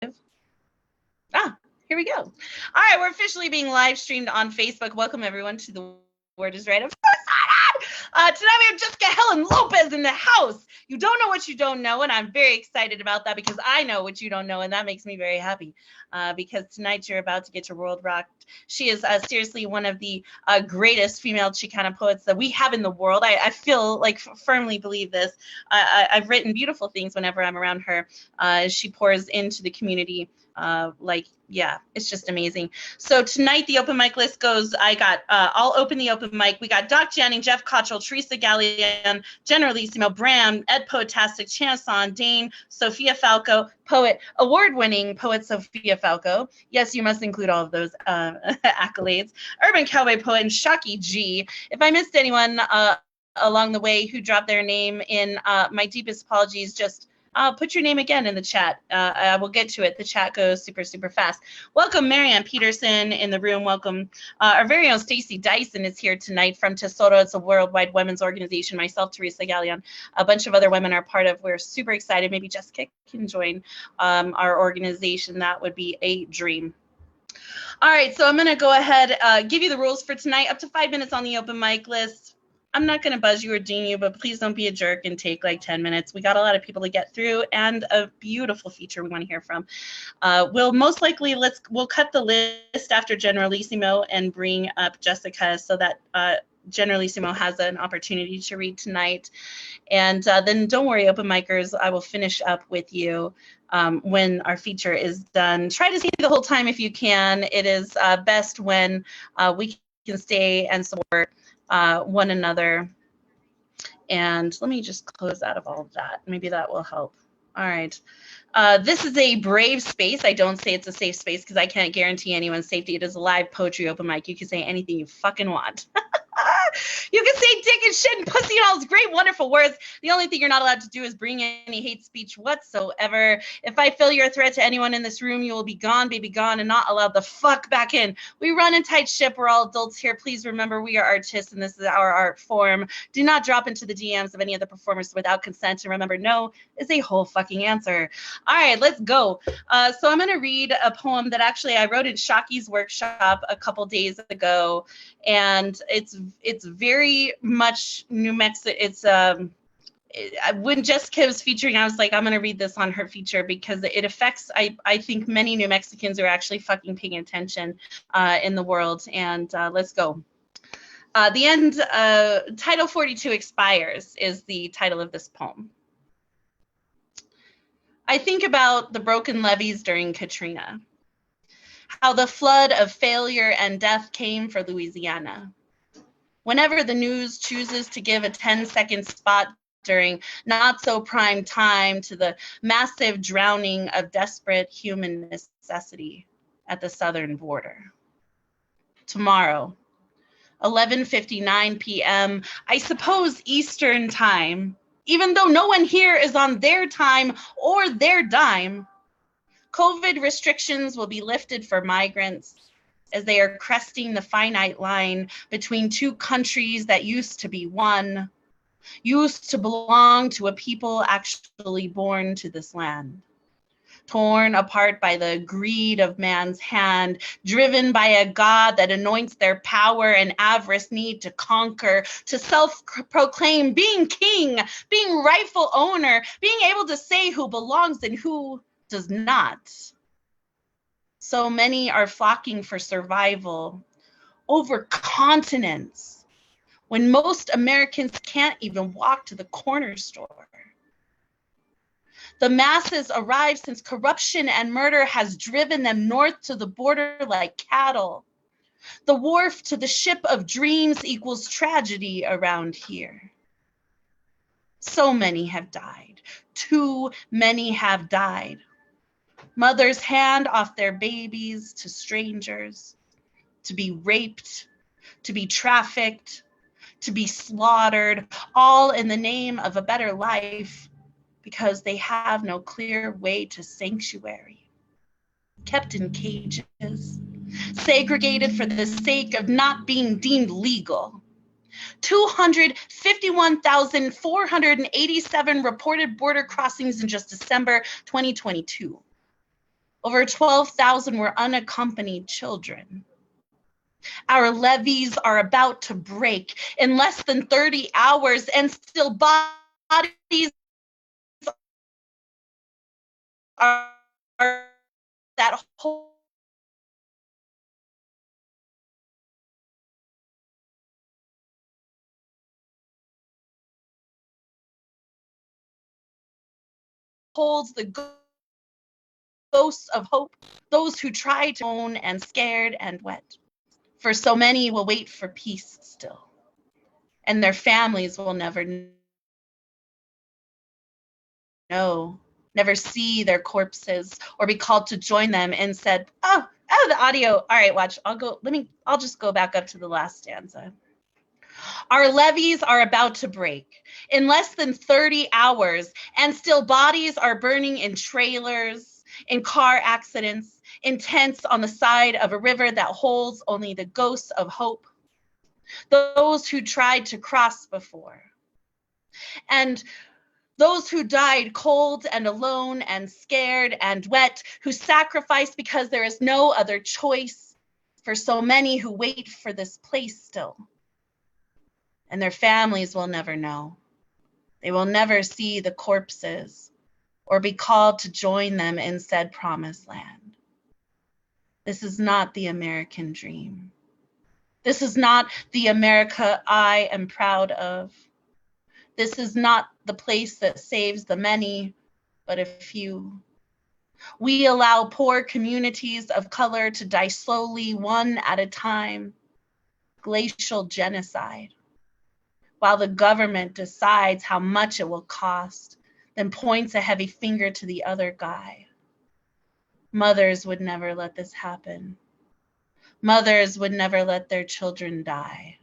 Here we go. All right, we're officially being live streamed on Facebook. Welcome everyone to The Word is Right. Of course, tonight we have Jessica Helen Lopez in the house. You don't know what you don't know, and I'm very excited about that because I know what you don't know, and that makes me very happy. Because tonight you're about to get your world rocked. She is seriously one of the greatest female Chicana poets that we have in the world. I feel like firmly believe this. I've written beautiful things whenever I'm around her. She pours into the community. Yeah, it's just amazing. So tonight the open mic list goes, I'll open the open mic. We got Doc Janning, Jeff Cottrell, Teresa Gallian, Generalissimo, Bram, Ed Poetastic, Chanson, Dane, Sophia Falco, poet, award-winning poet Sophia Falco. Yes, you must include all of those accolades. Urban Cowboy Poet and Shocky G. If I missed anyone along the way who dropped their name in, my deepest apologies. Just put your name again in the chat. I will get to it. The chat goes super, super fast. Welcome, Marianne Peterson in the room. Welcome. Our very own Stacey Dyson is here tonight from Tesoro. It's a worldwide women's organization. Myself, Teresa Gallian, a bunch of other women are part of. We're super excited. Maybe Jessica can join our organization. That would be a dream. All right, so I'm going to go ahead, give you the rules for tonight. Up to 5 minutes on the open mic list. I'm not going to buzz you or ding you, but please don't be a jerk and take like 10 minutes. We got a lot of people to get through and a beautiful feature we want to hear from. We'll most likely, we'll cut the list after Generalissimo and bring up Jessica so that Generalissimo has an opportunity to read tonight. And then don't worry, open micers, I will finish up with you when our feature is done. Try to stay the whole time if you can. It is best when we can stay and support one another. And let me just close out of all of that. Maybe that will help. All right. This is a brave space. I don't say it's a safe space because I can't guarantee anyone's safety. It is a live poetry open mic. You can say anything you fucking want. You can say dick and shit and pussy and all those great, wonderful words. The only thing you're not allowed to do is bring any hate speech whatsoever. If I feel you're a threat to anyone in this room, you will be gone, baby, gone, and not allowed the fuck back in. We run a tight ship. We're all adults here. Please remember we are artists and this is our art form. Do not drop into the DMs of any of the performers without consent. And remember, no is a whole fucking answer. All right, let's go. So I'm going to read a poem that actually I wrote in Shocky's workshop a couple days ago. And it's very much New Mexico. It's when Jessica was featuring, I was like, I'm gonna read this on her feature because it affects I think many New Mexicans are actually fucking paying attention in the world. And let's go. The end. Title 42 expires is the title of this poem. I think about the broken levees during Katrina. How the flood of failure and death came for Louisiana. Whenever the news chooses to give a 10-second spot during not so prime time to the massive drowning of desperate human necessity at the southern border. Tomorrow, 11:59 p.m., I suppose Eastern time, even though no one here is on their time or their dime, COVID restrictions will be lifted for migrants as they are cresting the finite line between two countries that used to be one, used to belong to a people actually born to this land. Torn apart by the greed of man's hand, driven by a God that anoints their power and avarice need to conquer, to self-proclaim being king, being rightful owner, being able to say who belongs and who does not. So many are flocking for survival over continents when most Americans can't even walk to the corner store. The masses arrive since corruption and murder has driven them north to the border like cattle. The wharf to the ship of dreams equals tragedy around here. So many have died. Too many have died. Mothers hand off their babies to strangers, to be raped, to be trafficked, to be slaughtered, all in the name of a better life because they have no clear way to sanctuary. Kept in cages, segregated for the sake of not being deemed legal. 251,487 reported border crossings in just December 2022. Over 12,000 were unaccompanied children. Our levees are about to break in less than 30 hours, and still bodies are that holds the ghosts of hope, those who try to own and scared and wet. For so many will wait for peace still, and their families will never know, never see their corpses or be called to join them and said, oh, the audio. All right, watch. I'll just go back up to the last stanza. Our levees are about to break in less than 30 hours, and still bodies are burning in trailers, in car accidents, in tents on the side of a river that holds only the ghosts of hope, those who tried to cross before, and those who died cold and alone and scared and wet, who sacrificed because there is no other choice for so many who wait for this place still. And their families will never know. They will never see the corpses or be called to join them in said promised land. This is not the American dream. This is not the America I am proud of. This is not the place that saves the many, but a few. We allow poor communities of color to die slowly, one at a time. Glacial genocide. While the government decides how much it will cost, then points a heavy finger to the other guy. Mothers would never let this happen. Mothers would never let their children die.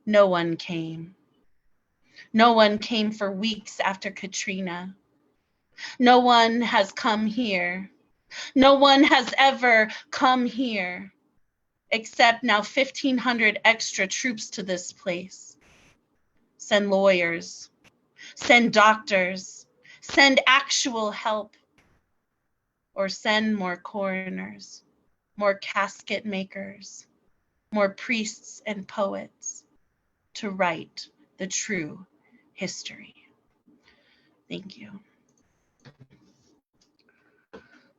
No one came. No one came for weeks after Katrina. No one has come here. No one has ever come here, except now 1,500 extra troops to this place. Send lawyers, send doctors, send actual help, or send more coroners, more casket makers, more priests and poets to write the true history. Thank you.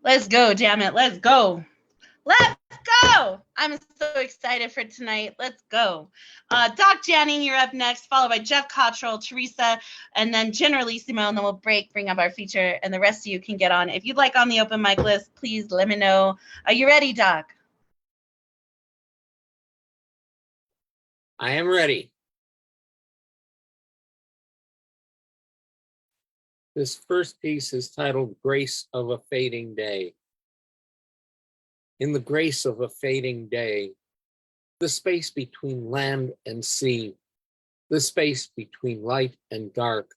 Let's go, damn it, let's go. Let's go! I'm so excited for tonight. Let's go. Doc Janning, you're up next, followed by Jeff Cottrell, Teresa, and then Generalissimo, and then we'll bring up our feature, and the rest of you can get on. If you'd like on the open mic list, please let me know. Are you ready, Doc? I am ready. This first piece is titled Grace of a Fading Day. In the grace of a fading day, the space between land and sea, the space between light and dark,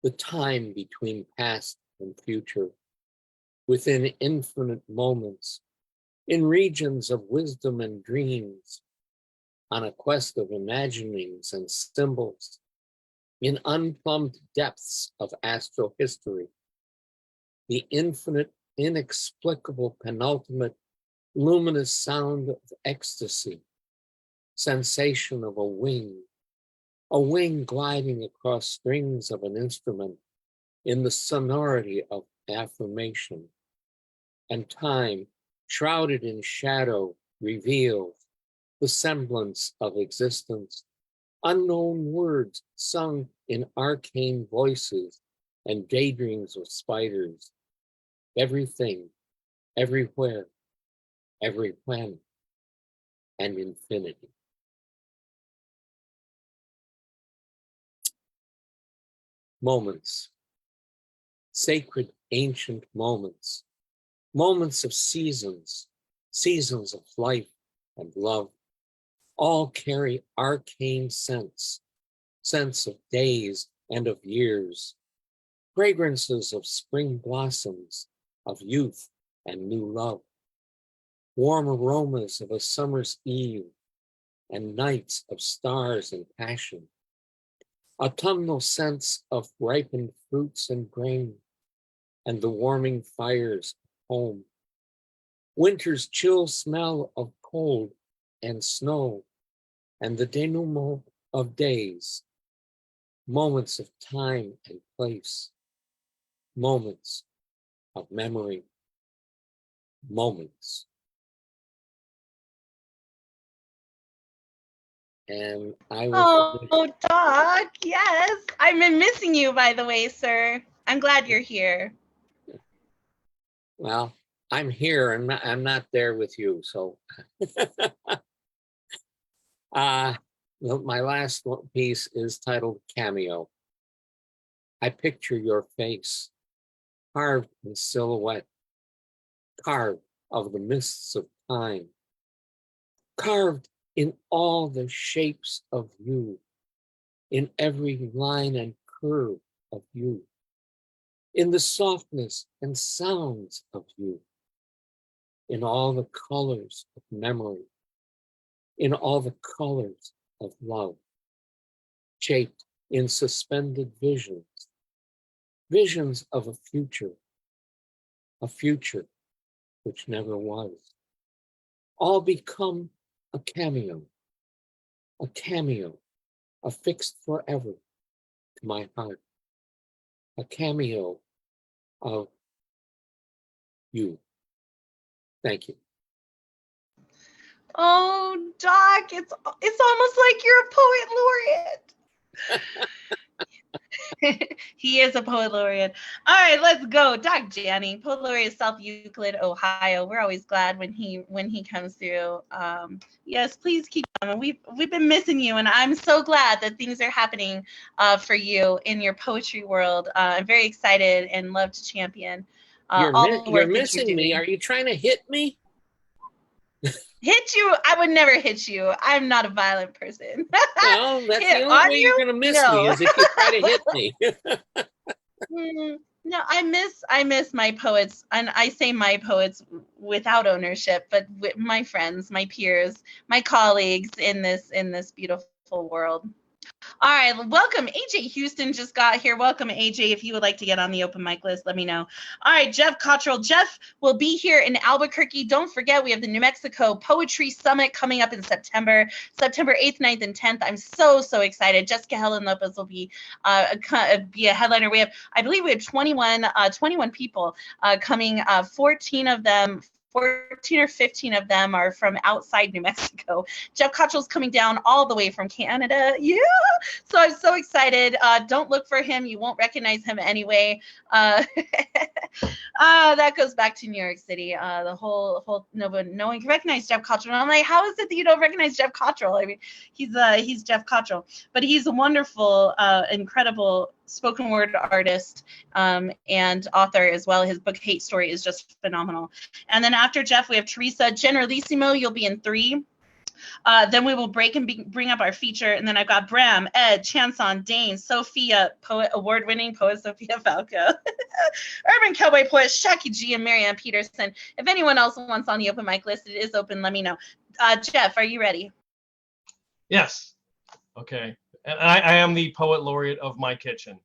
the time between past and future, within infinite moments, in regions of wisdom and dreams, on a quest of imaginings and symbols, in unplumbed depths of astral history, the infinite, inexplicable, penultimate, luminous sound of ecstasy, sensation of a wing gliding across strings of an instrument in the sonority of affirmation, and time, shrouded in shadow, reveals the semblance of existence, unknown words sung in arcane voices and daydreams of spiders, everything, everywhere, every planet, and infinity. Moments, sacred ancient moments, moments of seasons, seasons of life and love, all carry arcane sense of days and of years, fragrances of spring blossoms, of youth and new love, warm aromas of a summer's eve and nights of stars and passion, autumnal scents of ripened fruits and grain, and the warming fires home. Winter's chill smell of cold and snow, and the denouement of days, moments of time and place, moments of memory, moments. And I will. Oh, Doc, yes. I've been missing you, by the way, sir. I'm glad you're here. Well, I'm here and I'm not there with you, so. My last piece is titled Cameo. I picture your face, carved in silhouette, carved of the mists of time, carved in all the shapes of you, in every line and curve of you, in the softness and sounds of you, in all the colors of memory, in all the colors of love, shaped in suspended visions, visions of a future which never was, all become a cameo, affixed forever to my heart, a cameo of you. Thank you. Oh, Doc, it's almost like you're a poet laureate. He is a poet laureate. All right, let's go. Doc Janney, poet laureate, South Euclid, Ohio. We're always glad when he comes through. Yes, please keep coming. We've been missing you, and I'm so glad that things are happening for you in your poetry world. I'm very excited and love to champion all the work You're that missing you're me. doing. Are you trying to hit me? Hit you? I would never hit you. I'm not a violent person. Well, that's Hit the only on way you? you're going to miss No. me is if you try to hit me. No, I miss my poets, and I say my poets without ownership, but with my friends, my peers, my colleagues in this beautiful world. All right, welcome. AJ Houston just got here. Welcome, AJ. If you would like to get on the open mic list, let me know. All right, Jeff Cottrell. Jeff will be here in Albuquerque. Don't forget, we have the New Mexico Poetry Summit coming up in September 8th, 9th, and 10th. I'm so excited. Jessica Helen Lopez will be a headliner. I believe we have 21 people coming. 14 or 15 of them are from outside New Mexico. Jeff Cottrell's coming down all the way from Canada. Yeah. So I'm so excited. Don't look for him. You won't recognize him anyway. That goes back to New York City. The whole no one can recognize Jeff Cottrell. And I'm like, how is it that you don't recognize Jeff Cottrell? I mean, he's Jeff Cottrell, but he's a wonderful, incredible spoken word artist and author as well. His book Hate Story is just phenomenal. And then after Jeff, we have Teresa Generalissimo. You'll be in 3. Then we will break and bring up our feature. And then I've got Bram, Ed, Chanson, Dane, Sophia, award-winning poet Sophia Falco, Urban Cowboy poet Shaki G, and Marianne Peterson. If anyone else wants on the open mic list, it is open. Let me know. Jeff, are you ready? Yes. Okay. And I am the poet laureate of my kitchen.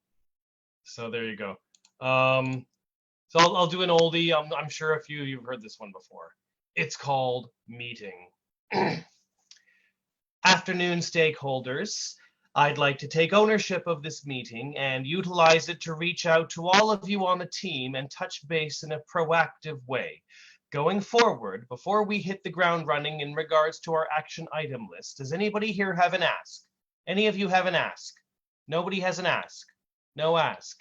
So there you go. So I'll do an oldie. I'm sure a few of you have heard this one before. It's called Meeting. Afternoon stakeholders, I'd like to take ownership of this meeting and utilize it to reach out to all of you on the team and touch base in a proactive way. Going forward, before we hit the ground running in regards to our action item list, does anybody here have an ask? Any of you have an ask? Nobody has an ask? No ask.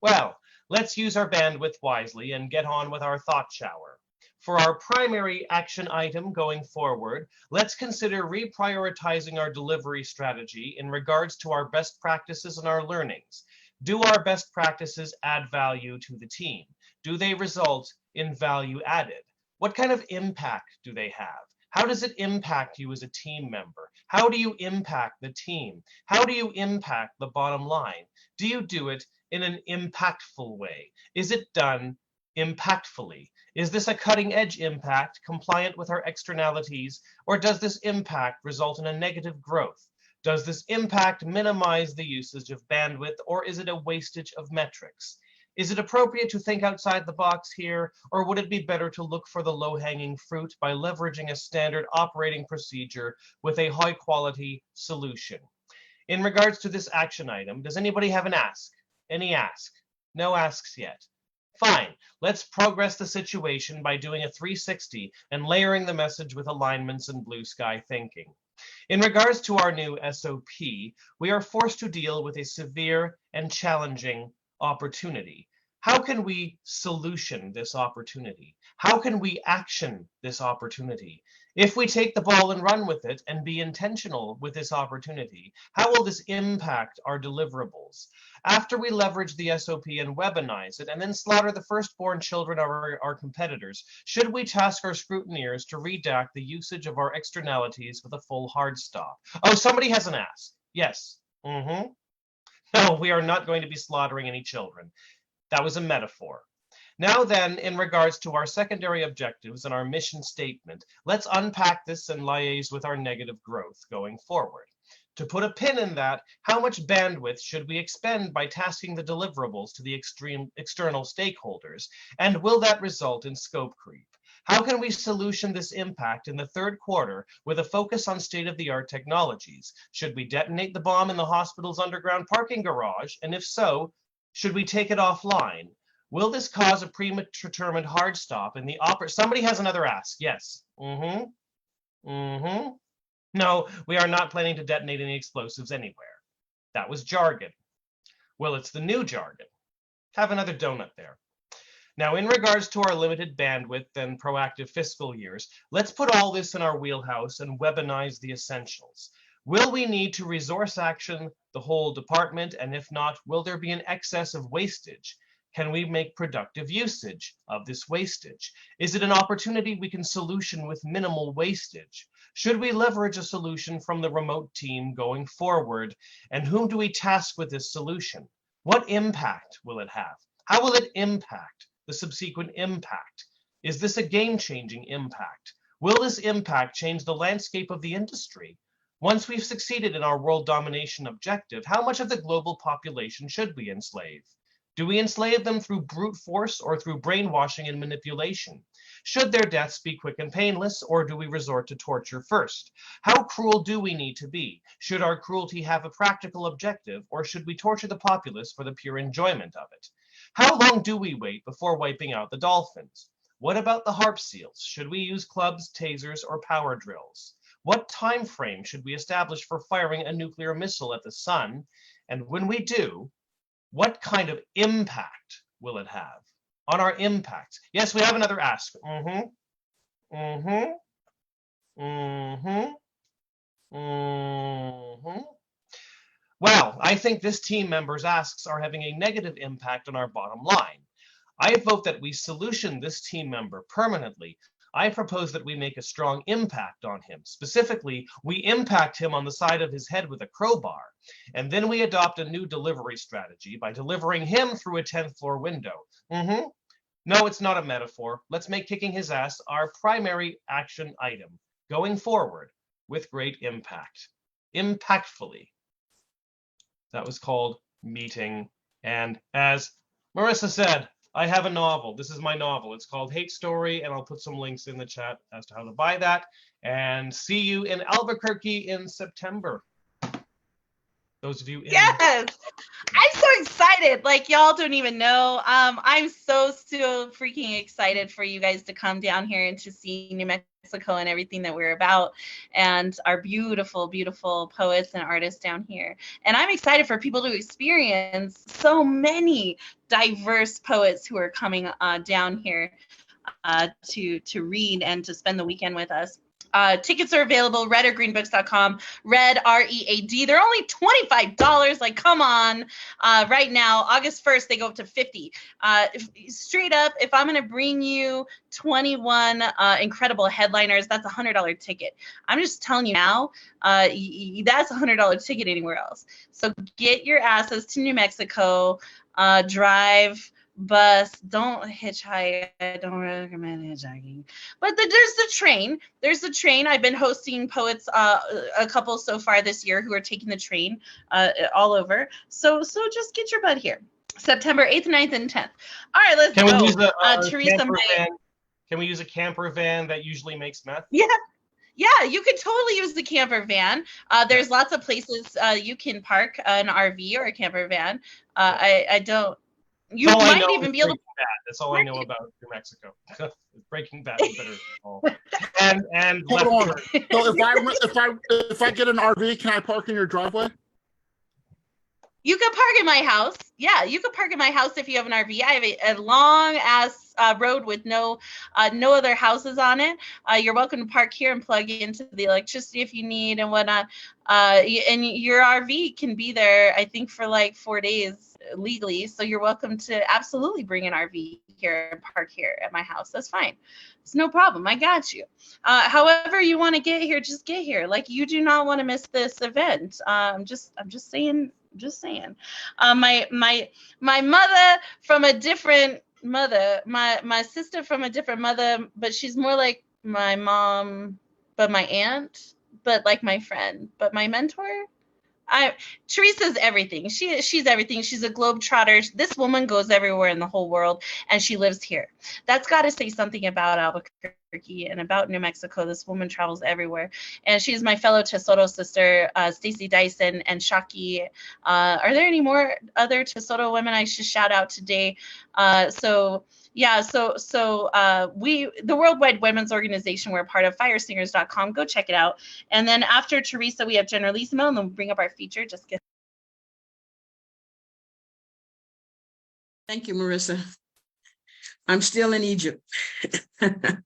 Well, let's use our bandwidth wisely and get on with our thought shower. For our primary action item going forward, let's consider reprioritizing our delivery strategy in regards to our best practices and our learnings. Do our best practices add value to the team? Do they result in value added? What kind of impact do they have? How does it impact you as a team member? How do you impact the team? How do you impact the bottom line? Do you do it in an impactful way? Is it done impactfully? Is this a cutting edge impact compliant with our externalities, or does this impact result in a negative growth? Does this impact minimize the usage of bandwidth, or is it a wastage of metrics? Is it appropriate to think outside the box here, or would it be better to look for the low-hanging fruit by leveraging a standard operating procedure with a high-quality solution? In regards to this action item, does anybody have an ask? Any ask? No asks yet. Fine, let's progress the situation by doing a 360 and layering the message with alignments and blue sky thinking. In regards to our new SOP, we are forced to deal with a severe and challenging opportunity. How can we solution this opportunity? How can we action this opportunity? If we take the ball and run with it and be intentional with this opportunity, how will this impact our deliverables? After we leverage the SOP and weaponize it and then slaughter the firstborn children of our competitors, should we task our scrutineers to redact the usage of our externalities with a full hard stop? Oh, somebody has an ask. Yes. No, we are not going to be slaughtering any children. That was a metaphor. Now then, in regards to our secondary objectives and our mission statement, let's unpack this and liaise with our negative growth going forward. To put a pin in that, how much bandwidth should we expend by tasking the deliverables to the external stakeholders? And will that result in scope creep? How can we solution this impact in the third quarter with a focus on state-of-the-art technologies? Should we detonate the bomb in the hospital's underground parking garage? And if so, should we take it offline? Will this cause a predetermined hard stop in the Somebody has another ask. Yes. No, we are not planning to detonate any explosives anywhere. That was jargon. Well, it's the new jargon. Have another donut there. Now, in regards to our limited bandwidth and proactive fiscal years, let's put all this in our wheelhouse and weaponize the essentials. Will we need to resource action the whole department? And if not, will there be an excess of wastage? Can we make productive usage of this wastage? Is it an opportunity we can solution with minimal wastage? Should we leverage a solution from the remote team going forward? And whom do we task with this solution? What impact will it have? How will it impact the subsequent impact? Is this a game-changing impact? Will this impact change the landscape of the industry? Once we've succeeded in our world domination objective, how much of the global population should we enslave? Do we enslave them through brute force or through brainwashing and manipulation? Should their deaths be quick and painless, or do we resort to torture first? How cruel do we need to be? Should our cruelty have a practical objective, or should we torture the populace for the pure enjoyment of it? How long do we wait before wiping out the dolphins? What about the harp seals? Should we use clubs, tasers, or power drills? What time frame should we establish for firing a nuclear missile at the sun? And when we do, what kind of impact will it have on our impacts? Yes, we have another ask. Well, I think this team member's asks are having a negative impact on our bottom line. I vote that we solution this team member permanently. I propose that we make a strong impact on him. Specifically, we impact him on the side of his head with a crowbar, and then we adopt a new delivery strategy by delivering him through a 10th floor window. No, it's not a metaphor. Let's make kicking his ass our primary action item, going forward with great impact. Impactfully. That was called Meeting. And as Marissa said, I have a novel. This is my novel. It's called Hate Story, and I'll put some links in the chat as to how to buy that. And see you in Albuquerque in September. Those of you in... Yes! I'm so excited. Like, y'all don't even know. I'm so freaking excited for you guys to come down here and to see New Mexico and everything that we're about, and our beautiful, beautiful poets and artists down here. And I'm excited for people to experience so many diverse poets who are coming down here to read and to spend the weekend with us. Tickets are available, redorgreenbooks.com, red, READ. They're only $25. Like, come on. Right now, August 1st, they go up to $50. Straight up, if I'm going to bring you 21 incredible headliners, that's a $100 ticket. I'm just telling you now, that's a $100 ticket anywhere else. So get your asses to New Mexico, drive, bus, don't hitchhike. I don't recommend hitchhiking. But there's the train. There's the train. I've been hosting poets, a couple so far this year who are taking the train all over. So just get your butt here. September 8th, 9th, and 10th. All right, let's Can go. we use a Teresa, camper van? Can we use a camper van that usually makes meth? Yeah, you could totally use the camper van. There's lots of places you can park an RV or a camper van. I don't. You might even be able to. That's all I know about New Mexico. Breaking Bad is better. And Hold on. So if I get an RV, can I park in your driveway? You could park in my house. Yeah, you could park in my house if you have an RV. I have a long ass road with no other houses on it. You're welcome to park here and plug into the electricity if you need and whatnot. And your RV can be there, I think, for like 4 days legally. So you're welcome to absolutely bring an RV here and park here at my house. That's fine. It's no problem. I got you. However you want to get here, just get here. Like, you do not want to miss this event. I'm just saying. Just saying. My mother from a different mother, my sister from a different mother, but she's more like my mom, but my aunt, but like my friend, but my mentor. Teresa's everything. She's everything. She's a globetrotter. This woman goes everywhere in the whole world, and she lives here. That's got to say something about Albuquerque and about New Mexico. This woman travels everywhere, and she's my fellow Tesoro sister, Stacy Dyson and Shaki. Are there any more other Tesoro women I should shout out today? Yeah, we, the Worldwide Women's Organization, we're a part of firesingers.com. Go check it out. And then after Teresa, we have Generalissimo, and then we'll bring up our feature. Just get. Thank you, Marissa. I'm still in Egypt. Dear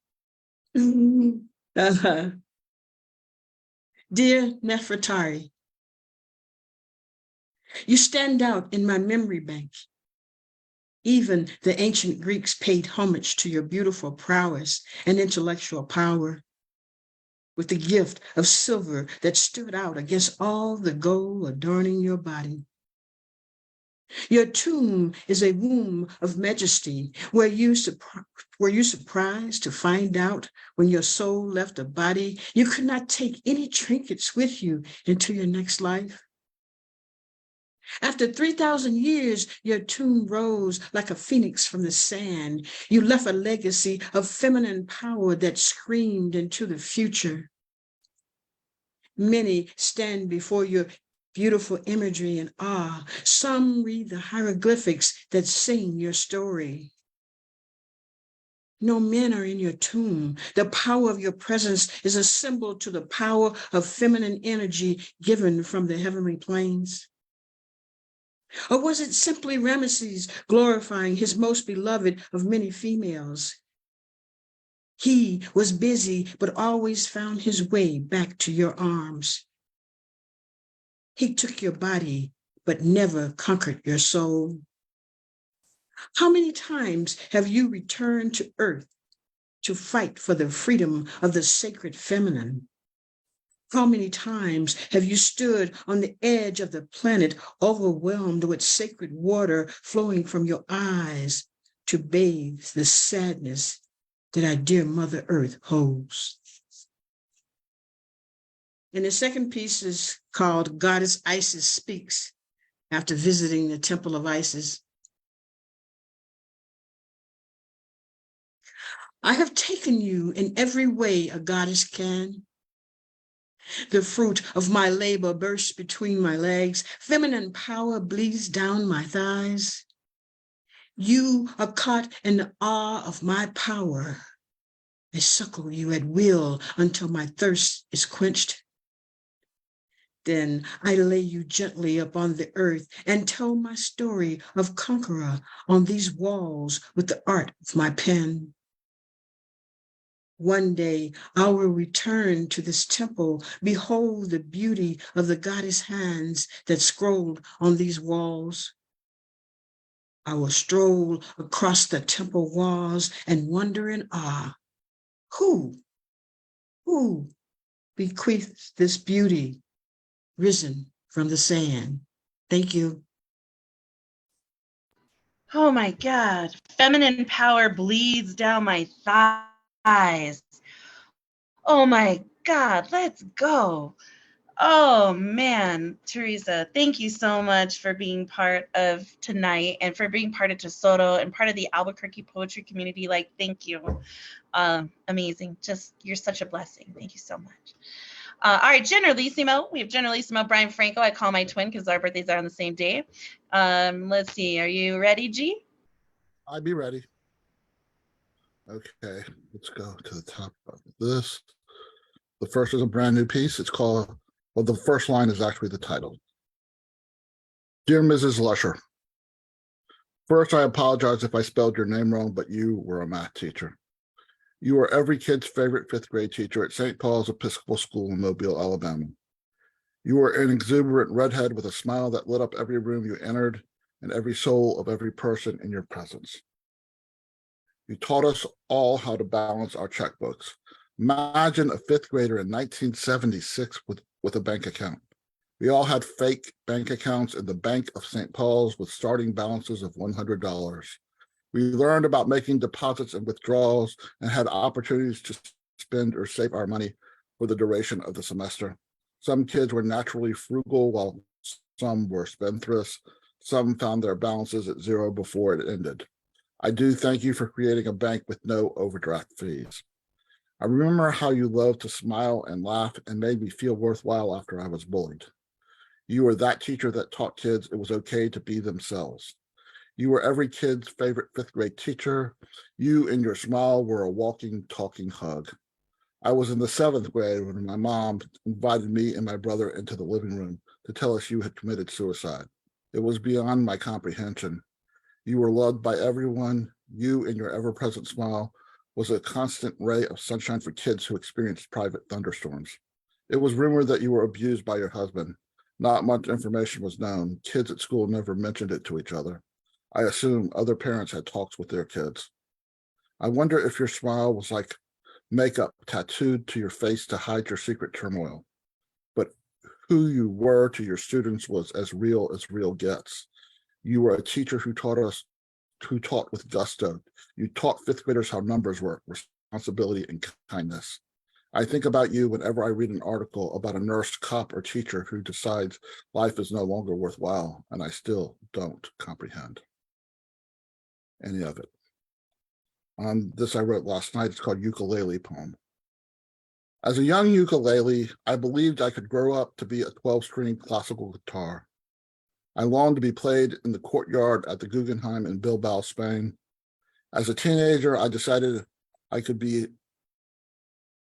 Nefertari, you stand out in my memory bank. Even the ancient Greeks paid homage to your beautiful prowess and intellectual power, with the gift of silver that stood out against all the gold adorning your body. Your tomb is a womb of majesty. Were you surprised to find out when your soul left a body, you could not take any trinkets with you into your next life? After 3,000 years, your tomb rose like a phoenix from the sand. You left a legacy of feminine power that screamed into the future. Many stand before your beautiful imagery in awe. Some read the hieroglyphics that sing your story. No men are in your tomb. The power of your presence is a symbol to the power of feminine energy given from the heavenly planes. Or was it simply Ramesses glorifying his most beloved of many females? He was busy, but always found his way back to your arms. He took your body, but never conquered your soul. How many times have you returned to Earth to fight for the freedom of the sacred feminine? How many times have you stood on the edge of the planet, overwhelmed with sacred water flowing from your eyes to bathe the sadness that our dear Mother Earth holds? And the second piece is called Goddess Isis Speaks, after visiting the Temple of Isis. I have taken you in every way a goddess can. The fruit of my labor bursts between my legs. Feminine power bleeds down my thighs. You are caught in the awe of my power. I suckle you at will until my thirst is quenched. Then I lay you gently upon the earth and tell my story of conqueror on these walls with the art of my pen. One day I will return to this temple, behold the beauty of the goddess hands that scrolled on these walls. I will stroll across the temple walls and wonder in awe, who bequeaths this beauty risen from the sand? Thank you. Oh my God. Feminine power bleeds down my thighs. Oh my God. Let's go. Oh man, Teresa, thank you so much for being part of tonight and for being part of Tesoro and part of the Albuquerque poetry community. Like, thank you. Amazing. Just, you're such a blessing. Thank you so much. All right, Generalissimo. We have Generalissimo Brian Franco. I call my twin because our birthdays are on the same day. Let's see. Are you ready, G? I'd be ready. Okay, let's go to the top of this. The first is a brand new piece. It's called, well, the first line is actually the title. Dear Mrs. Lusher, first, I apologize if I spelled your name wrong, but you were a math teacher. You were every kid's favorite fifth grade teacher at St. Paul's Episcopal School in Mobile, Alabama. You were an exuberant redhead with a smile that lit up every room you entered and every soul of every person in your presence. You taught us all how to balance our checkbooks. Imagine a fifth grader in 1976 with a bank account. We all had fake bank accounts in the Bank of St. Paul's with starting balances of $100. We learned about making deposits and withdrawals and had opportunities to spend or save our money for the duration of the semester. Some kids were naturally frugal while some were spendthrifts. Some found their balances at zero before it ended. I do thank you for creating a bank with no overdraft fees. I remember how you loved to smile and laugh and made me feel worthwhile after I was bullied. You were that teacher that taught kids it was okay to be themselves. You were every kid's favorite fifth grade teacher. You and your smile were a walking, talking hug. I was in the seventh grade when my mom invited me and my brother into the living room to tell us you had committed suicide. It was beyond my comprehension. You were loved by everyone. You and your ever-present smile was a constant ray of sunshine for kids who experienced private thunderstorms. It was rumored that you were abused by your husband. Not much information was known. Kids at school never mentioned it to each other. I assume other parents had talks with their kids. I wonder if your smile was like makeup tattooed to your face to hide your secret turmoil. But who you were to your students was as real gets. You were a teacher who taught with gusto. You taught fifth graders how numbers work, responsibility, and kindness. I think about you whenever I read an article about a nurse, cop, or teacher who decides life is no longer worthwhile, and I still don't comprehend any of it. This I wrote last night. It's called Ukulele Poem. As a young ukulele, I believed I could grow up to be a 12-string classical guitar. I longed to be played in the courtyard at the Guggenheim in Bilbao, Spain. As a teenager, I decided I could be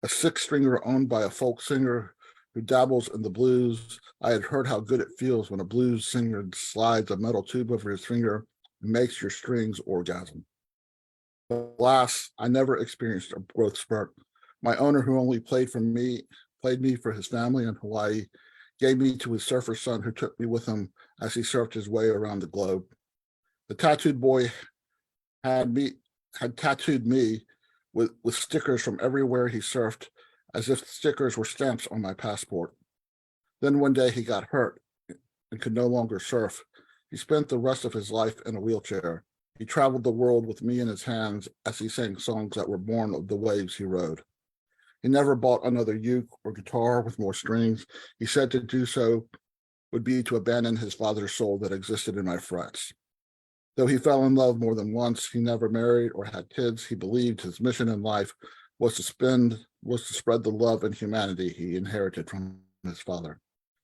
a six-stringer owned by a folk singer who dabbles in the blues. I had heard how good it feels when a blues singer slides a metal tube over his finger and makes your strings orgasm. Alas, I never experienced a growth spurt. My owner, who only played me for his family in Hawaii, gave me to his surfer son who took me with him as he surfed his way around the globe. The tattooed boy had tattooed me with stickers from everywhere he surfed, as if stickers were stamps on my passport. Then one day he got hurt and could no longer surf. He spent the rest of his life in a wheelchair. He traveled the world with me in his hands as he sang songs that were born of the waves he rode. He never bought another uke or guitar with more strings. He said to do so would be to abandon his father's soul that existed in my frets. Though he fell in love more than once, he never married or had kids. He believed his mission in life was to spread the love and humanity he inherited from his father.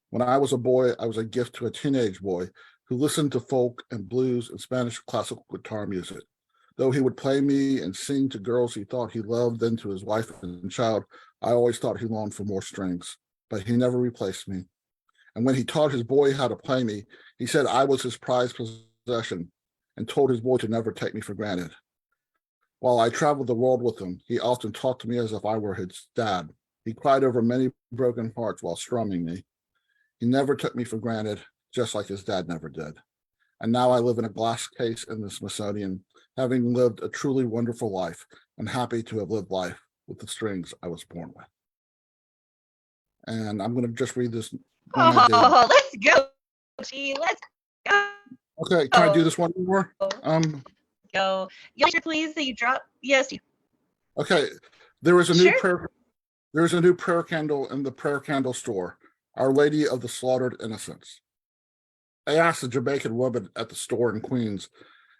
When I was a boy, I was a gift to a teenage boy who listened to folk and blues and Spanish classical guitar music. Though he would play me and sing to girls he thought he loved, then to his wife and child, I always thought he longed for more strings, but he never replaced me. And when he taught his boy how to play me, he said I was his prized possession and told his boy to never take me for granted. While I traveled the world with him, he often talked to me as if I were his dad. He cried over many broken hearts while strumming me. He never took me for granted, just like his dad never did. And now I live in a glass case in the Smithsonian, having lived a truly wonderful life and happy to have lived life with the strings I was born with. And I'm going to just read this. Oh, let's go, G. Let's go. Okay, can I do this one more? Go. Yes, please. That you drop. Yes. Okay, there is a new prayer candle in the prayer candle store. Our Lady of the Slaughtered Innocents. I asked a Jamaican woman at the store in Queens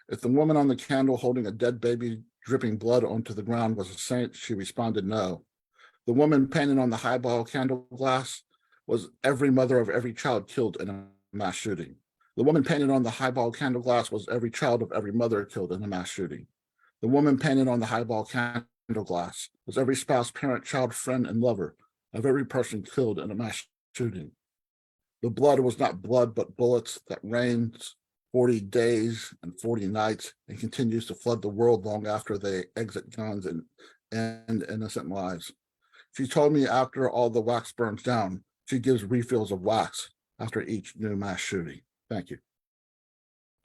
if the woman on the candle holding a dead baby dripping blood onto the ground was a saint. She responded no. The woman painted on the highball candle glass was every mother of every child killed in a mass shooting. The woman painted on the highball candle glass was every child of every mother killed in a mass shooting. The woman painted on the highball candle glass was every spouse, parent, child, friend, and lover of every person killed in a mass shooting. The blood was not blood, but bullets that rains 40 days and 40 nights and continues to flood the world long after they exit guns and end innocent lives. She told me after all the wax burns down, she gives refills of wax after each new mass shooting. Thank you.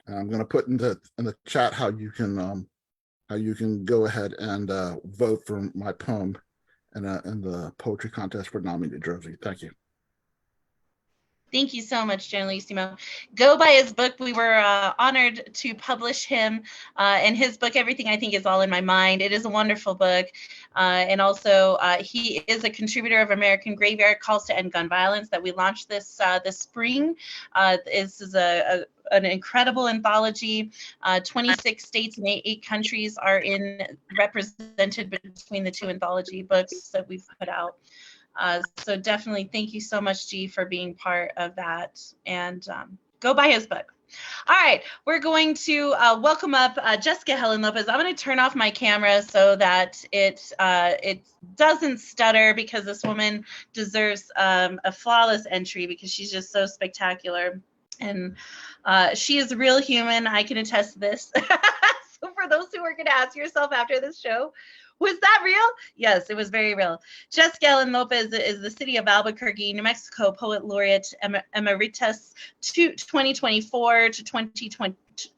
And I'm going to put in the chat how you can go ahead and vote for my poem in the poetry contest for NAMI New Jersey. Thank you. Thank you so much, Generalissimo. Go buy his book. We were honored to publish him and his book, Everything I Think Is All in My Mind. It is a wonderful book. And also, he is a contributor of American Graveyard Calls to End Gun Violence that we launched this spring. This is an incredible anthology. 26 states and 8 countries are represented between the 2 anthology books that we've put out. So definitely thank you so much, G, for being part of that, and go buy his book. All right, we're going to welcome up Jessica Helen Lopez. I'm going to turn off my camera so that it doesn't stutter, because this woman deserves a flawless entry because she's just so spectacular. And she is a real human. I can attest to this. So for those who are going to ask yourself after this show, was that real? Yes, it was very real. Jessica Helen Lopez is the city of Albuquerque, New Mexico Poet Laureate Emeritus 2024 to 2020.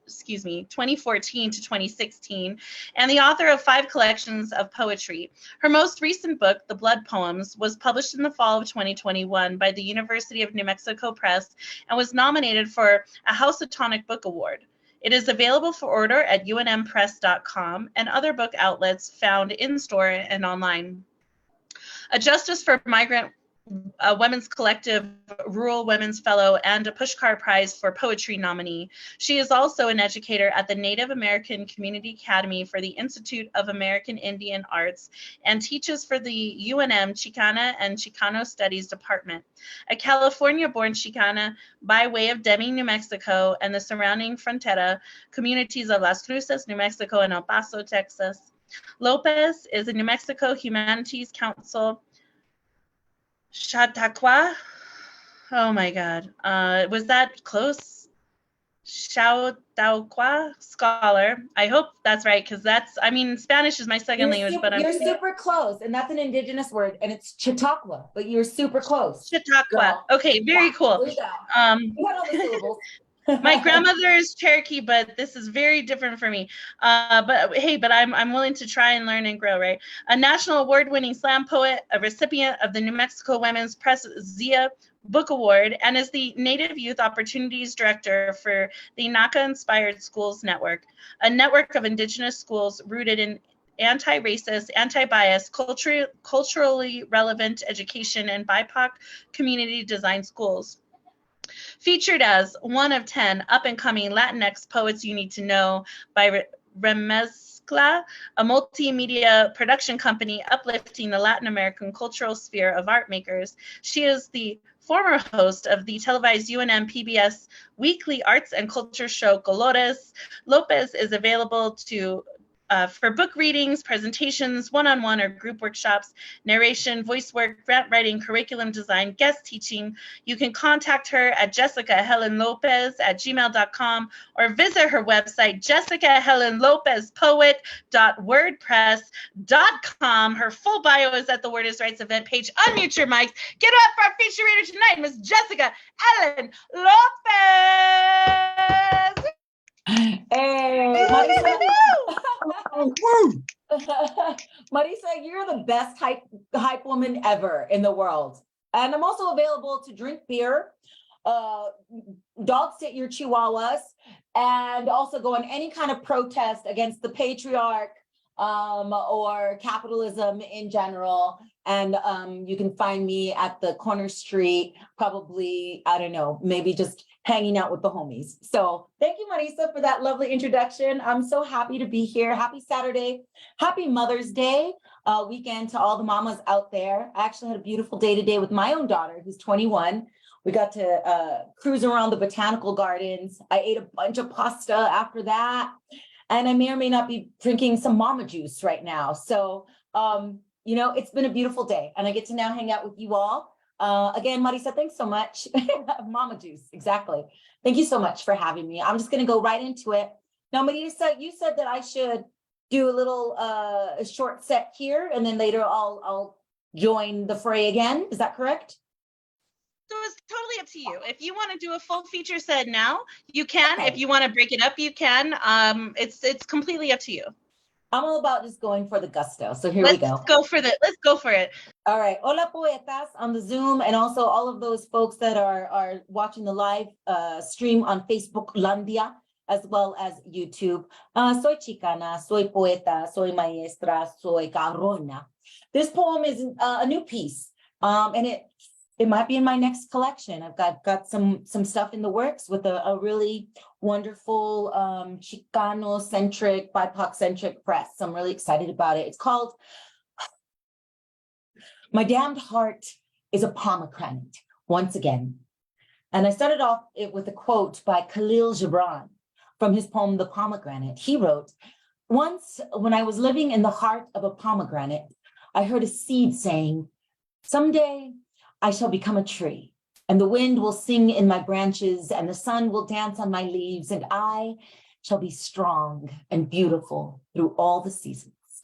2014 to 2016, and the author of 5 collections of poetry. Her most recent book, The Blood Poems, was published in the fall of 2021 by the University of New Mexico Press and was nominated for a Housatonic Book Award. It is available for order at unmpress.com and other book outlets found in-store and online. A Justice for Migrant Women's Collective, Rural Women's Fellow, and a Pushcart Prize for Poetry nominee. She is also an educator at the Native American Community Academy for the Institute of American Indian Arts and teaches for the UNM Chicana and Chicano Studies Department. A California-born Chicana by way of Deming, New Mexico, and the surrounding frontera communities of Las Cruces, New Mexico, and El Paso, Texas. Lopez is a New Mexico Humanities Council Chautauqua. Oh my God. Was that close? Chautauqua scholar. I hope that's right, because Spanish is my second language, but you're super close, and that's an indigenous word, and it's Chautauqua, but you're super close. Chautauqua. Okay, very cool. You had all the syllables. My grandmother is Cherokee, but this is very different for me. But I'm willing to try and learn and grow, right? A national award-winning slam poet, a recipient of the New Mexico Women's Press Zia Book Award, and is the Native Youth Opportunities Director for the NACA Inspired Schools Network, a network of indigenous schools rooted in anti-racist, anti-bias, culturally relevant education, and BIPOC community design schools. Featured as one of 10 up-and-coming Latinx poets you need to know by Remezcla, a multimedia production company uplifting the Latin American cultural sphere of art makers. She is the former host of the televised UNM PBS weekly arts and culture show Colores. Lopez is available for book readings, presentations, one-on-one or group workshops, narration, voice work, grant writing, curriculum design, guest teaching. You can contact her at jessicahelenlopez@gmail.com or visit her website, jessicahelenlopezpoet.wordpress.com. Her full bio is at the Word is Right's event page. Unmute your mics. Get up for our feature reader tonight, Miss Jessica Helen Lopez. Hey, Marissa, you're the best hype woman ever in the world. And I'm also available to drink beer, dog sit your chihuahuas, and also go on any kind of protest against the patriarch, or capitalism in general. And you can find me at the corner street, probably, I don't know, maybe just hanging out with the homies. So thank you, Marissa, for that lovely introduction. I'm so happy to be here. Happy Saturday. Happy Mother's Day weekend to all the mamas out there. I actually had a beautiful day today with my own daughter, who's 21. We got to cruise around the botanical gardens. I ate a bunch of pasta after that. And I may or may not be drinking some mama juice right now. So, you know, it's been a beautiful day and I get to now hang out with you all. Again, Marissa, thanks so much. Mama juice, exactly. Thank you so much for having me. I'm just going to go right into it. Now, Marissa, you said that I should do a little short set here and then later I'll join the fray again. Is that correct? So it's totally up to you. If you want to do a full feature set now, you can. Okay. If you want to break it up, you can. It's completely up to you. I'm all about just going for the gusto. So here we go. Let's go for it. All right. Hola, poetas on the Zoom, and also all of those folks that are watching the live stream on Facebook Landia, as well as YouTube. Soy Chicana, soy poeta, soy maestra, soy carona. This poem is a new piece, and it might be in my next collection. I've got some stuff in the works with a really wonderful Chicano-centric, BIPOC-centric press. So I'm really excited about it. It's called My Damned Heart is a Pomegranate, once again. And I started off it with a quote by Khalil Gibran from his poem, The Pomegranate. He wrote, "Once when I was living in the heart of a pomegranate, I heard a seed saying, 'Someday I shall become a tree, and the wind will sing in my branches, and the sun will dance on my leaves, and I shall be strong and beautiful through all the seasons.'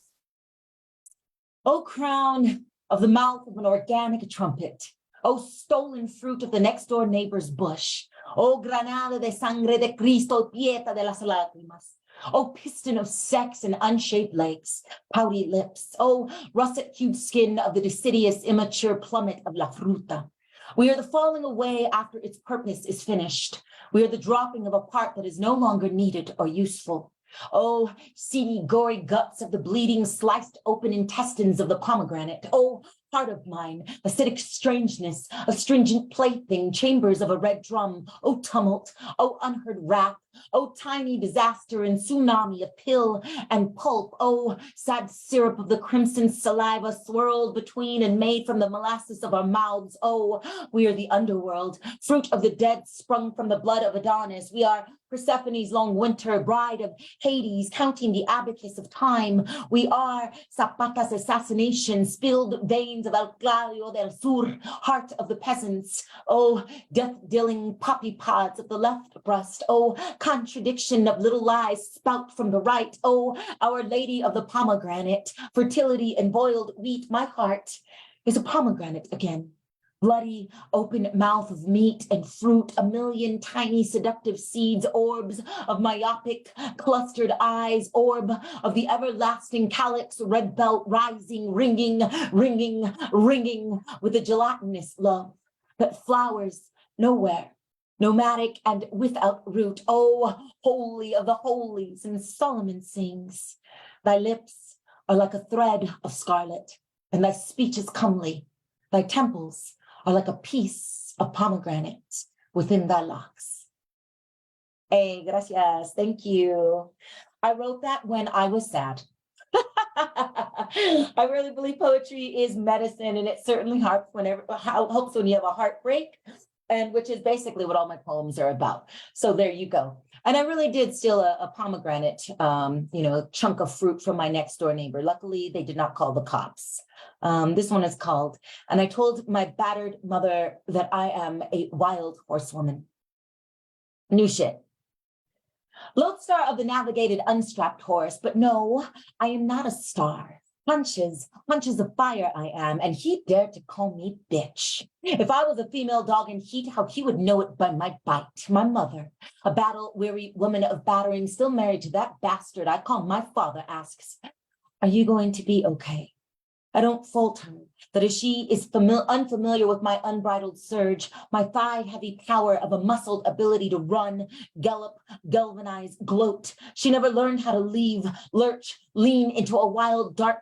O crown of the mouth of an organic trumpet, O stolen fruit of the next door neighbor's bush, O granada de sangre de Cristo, pieta de las lágrimas, O piston of sex and unshaped legs, pouty lips, O russet-hued skin of the deciduous immature plummet of la fruta. We are the falling away after its purpose is finished. We are the dropping of a part that is no longer needed or useful. Oh, seedy, gory guts of the bleeding, sliced open intestines of the pomegranate. Oh, heart of mine, acidic strangeness, a stringent plaything, chambers of a red drum. Oh, tumult, oh, unheard wrath. Oh, tiny disaster and tsunami of pill and pulp. Oh, sad syrup of the crimson saliva swirled between and made from the molasses of our mouths. Oh, we are the underworld, fruit of the dead sprung from the blood of Adonis. We are Persephone's long winter, bride of Hades, counting the abacus of time. We are Zapata's assassination, spilled veins of El Clario del Sur, heart of the peasants. Oh, death-dealing poppy pods of the left breast. Oh, contradiction of little lies spout from the right. Oh, Our Lady of the Pomegranate, fertility and boiled wheat. My heart is a pomegranate again. Bloody, open mouth of meat and fruit, a million tiny seductive seeds, orbs of myopic clustered eyes, orb of the everlasting calyx, red belt rising, ringing, ringing, ringing with a gelatinous love that flowers nowhere, nomadic and without root. Oh, holy of the holies, and Solomon sings, thy lips are like a thread of scarlet, and thy speech is comely, thy temples are like a piece of pomegranate within thy locks. Hey, gracias. Thank you. I wrote that when I was sad. I really believe poetry is medicine, and it certainly helps when you have a heartbreak, and which is basically what all my poems are about. So there you go. And I really did steal a pomegranate, chunk of fruit from my next door neighbor. Luckily, they did not call the cops. This one is called, and I told my battered mother that I am a wild horsewoman. New shit. Lodestar of the navigated unstrapped horse, but no, I am not a star. Punches of fire I am, and he dared to call me bitch. If I was a female dog in heat, how he would know it by my bite. My mother, a battle-weary woman of battering, still married to that bastard I call my father, asks, "Are you going to be okay?" I don't falter, that as she is unfamiliar with my unbridled surge, my thigh-heavy power of a muscled ability to run, gallop, galvanize, gloat. She never learned how to leave, lurch, lean into a wild, dark,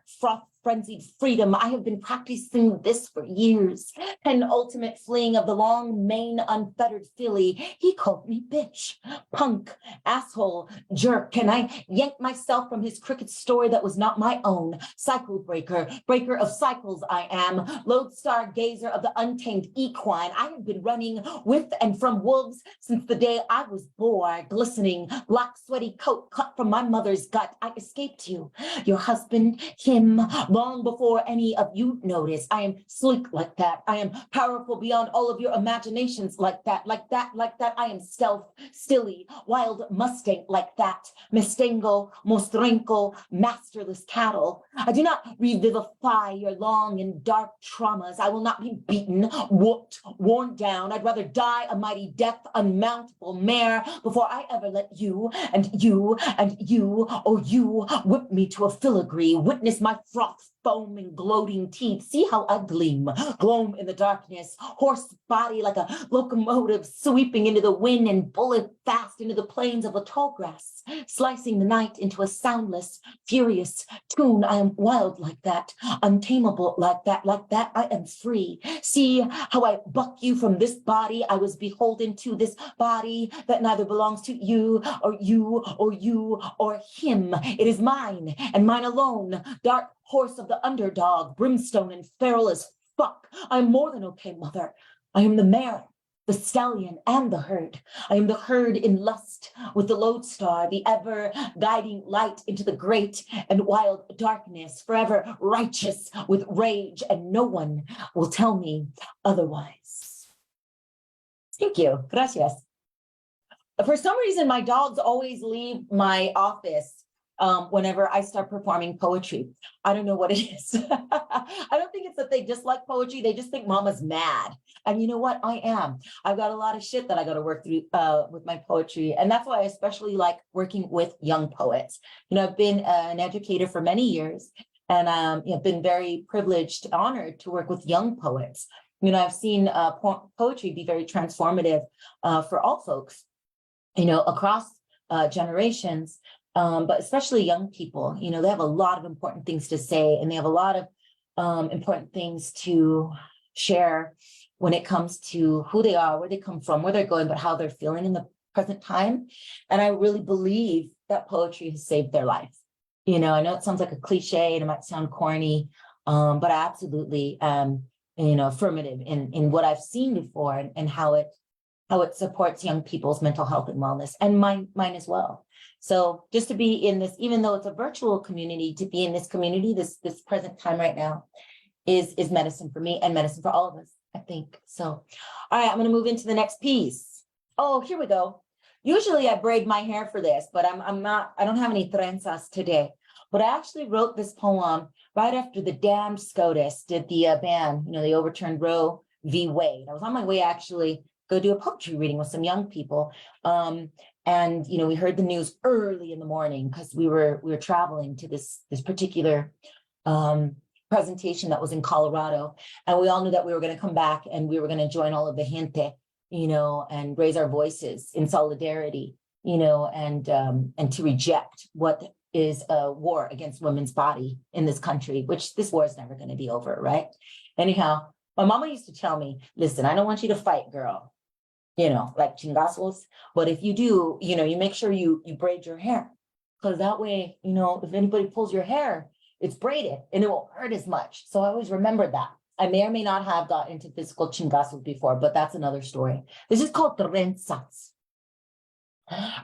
frenzied freedom. I have been practicing this for years. An ultimate fling of the long mane, unfettered filly. He called me bitch, punk, asshole, jerk, and I yanked myself from his cricket story that was not my own. Cycle breaker, breaker of cycles I am, lodestar gazer of the untamed equine. I have been running with and from wolves since the day I was born. Glistening, black, sweaty coat cut from my mother's gut. I escaped you, your husband, him, long before any of you noticed. I am sleek like that. I am powerful beyond all of your imaginations like that, like that, like that. I am stealth, stilly, wild Mustang like that. Mistengo, mostrenco, masterless cattle. I do not revivify your long and dark traumas. I will not be beaten, whooped, worn down. I'd rather die a mighty death, unmountable mare, before I ever let you and you and you or you whip me to a filigree. Witness my froth, foam, and gloating teeth. See how I gleam, gloam in the darkness, horse body like a locomotive sweeping into the wind and bullet fast into the plains of the tall grass, slicing the night into a soundless, furious tune. I am wild like that, untamable like that, I am free. See how I buck you from this body I was beholden to, this body that neither belongs to you or you or you or him. It is mine and mine alone. Dark horse of the underdog, brimstone and feral as fuck. I'm more than okay, mother. I am the mare, the stallion, and the herd. I am the herd in lust with the lodestar, the ever guiding light into the great and wild darkness, forever righteous with rage, and no one will tell me otherwise. Thank you. Gracias. For some reason, my dogs always leave my office whenever I start performing poetry. I don't know what it is. I don't think it's that they dislike poetry. They just think mama's mad. And you know what? I am. I've got a lot of shit that I got to work through with my poetry. And that's why I especially like working with young poets. You know, I've been an educator for many years, and I've been very privileged, honored to work with young poets. You know, I've seen poetry be very transformative for all folks, you know, across generations. But especially young people, you know, they have a lot of important things to say, and they have a lot of important things to share when it comes to who they are, where they come from, where they're going, but how they're feeling in the present time. And I really believe that poetry has saved their life. You know, I know it sounds like a cliche and it might sound corny, but I absolutely am, you know, affirmative in what I've seen before and how it supports young people's mental health and wellness, and mine as well. So just to be in this, even though it's a virtual community, to be in this community, this present time right now is medicine for me and medicine for all of us, I think. So, all right, I'm going to move into the next piece. Oh, here we go. Usually I braid my hair for this, but I don't have any trenzas today. But I actually wrote this poem right after the damned SCOTUS did the ban, you know, they overturned Roe v. Wade. I was on my way actually go do a poetry reading with some young people. And, you know, we heard the news early in the morning because we were traveling to this particular presentation that was in Colorado. And we all knew that we were going to come back and we were going to join all of the gente, you know, and raise our voices in solidarity, you know, and to reject what is a war against women's body in this country, which this war is never going to be over, right? Anyhow, my mama used to tell me, listen, I don't want you to fight, girl. You know, like chingazos. But if you do, you know, you make sure you braid your hair, because that way, you know, if anybody pulls your hair, it's braided and it won't hurt as much. So I always remember that. I may or may not have got into physical chingazos before, but that's another story. This is called trenzas.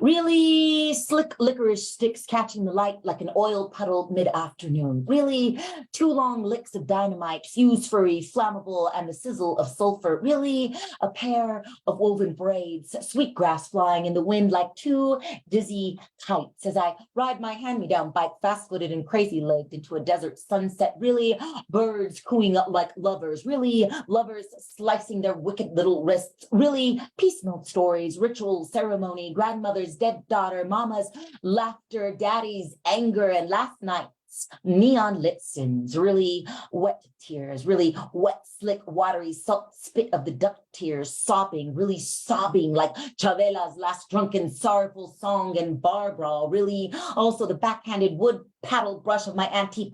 Really slick licorice sticks catching the light like an oil puddle mid-afternoon. Really 2 long licks of dynamite, fuse furry, flammable, and the sizzle of sulfur. Really a pair of woven braids, sweetgrass flying in the wind like 2 dizzy kites as I ride my hand-me-down bike, fast-footed and crazy-legged into a desert sunset. Really birds cooing up like lovers. Really lovers slicing their wicked little wrists. Really peace note stories, ritual, ceremony, grandmother's dead daughter, mama's laughter, daddy's anger, and last night's nights, neon lit sins, really wet tears, really wet, slick, watery salt spit of the duck tears, sobbing, really sobbing like Chavela's last drunken, sorrowful song and Barbara, really also the backhanded wood paddle brush of my auntie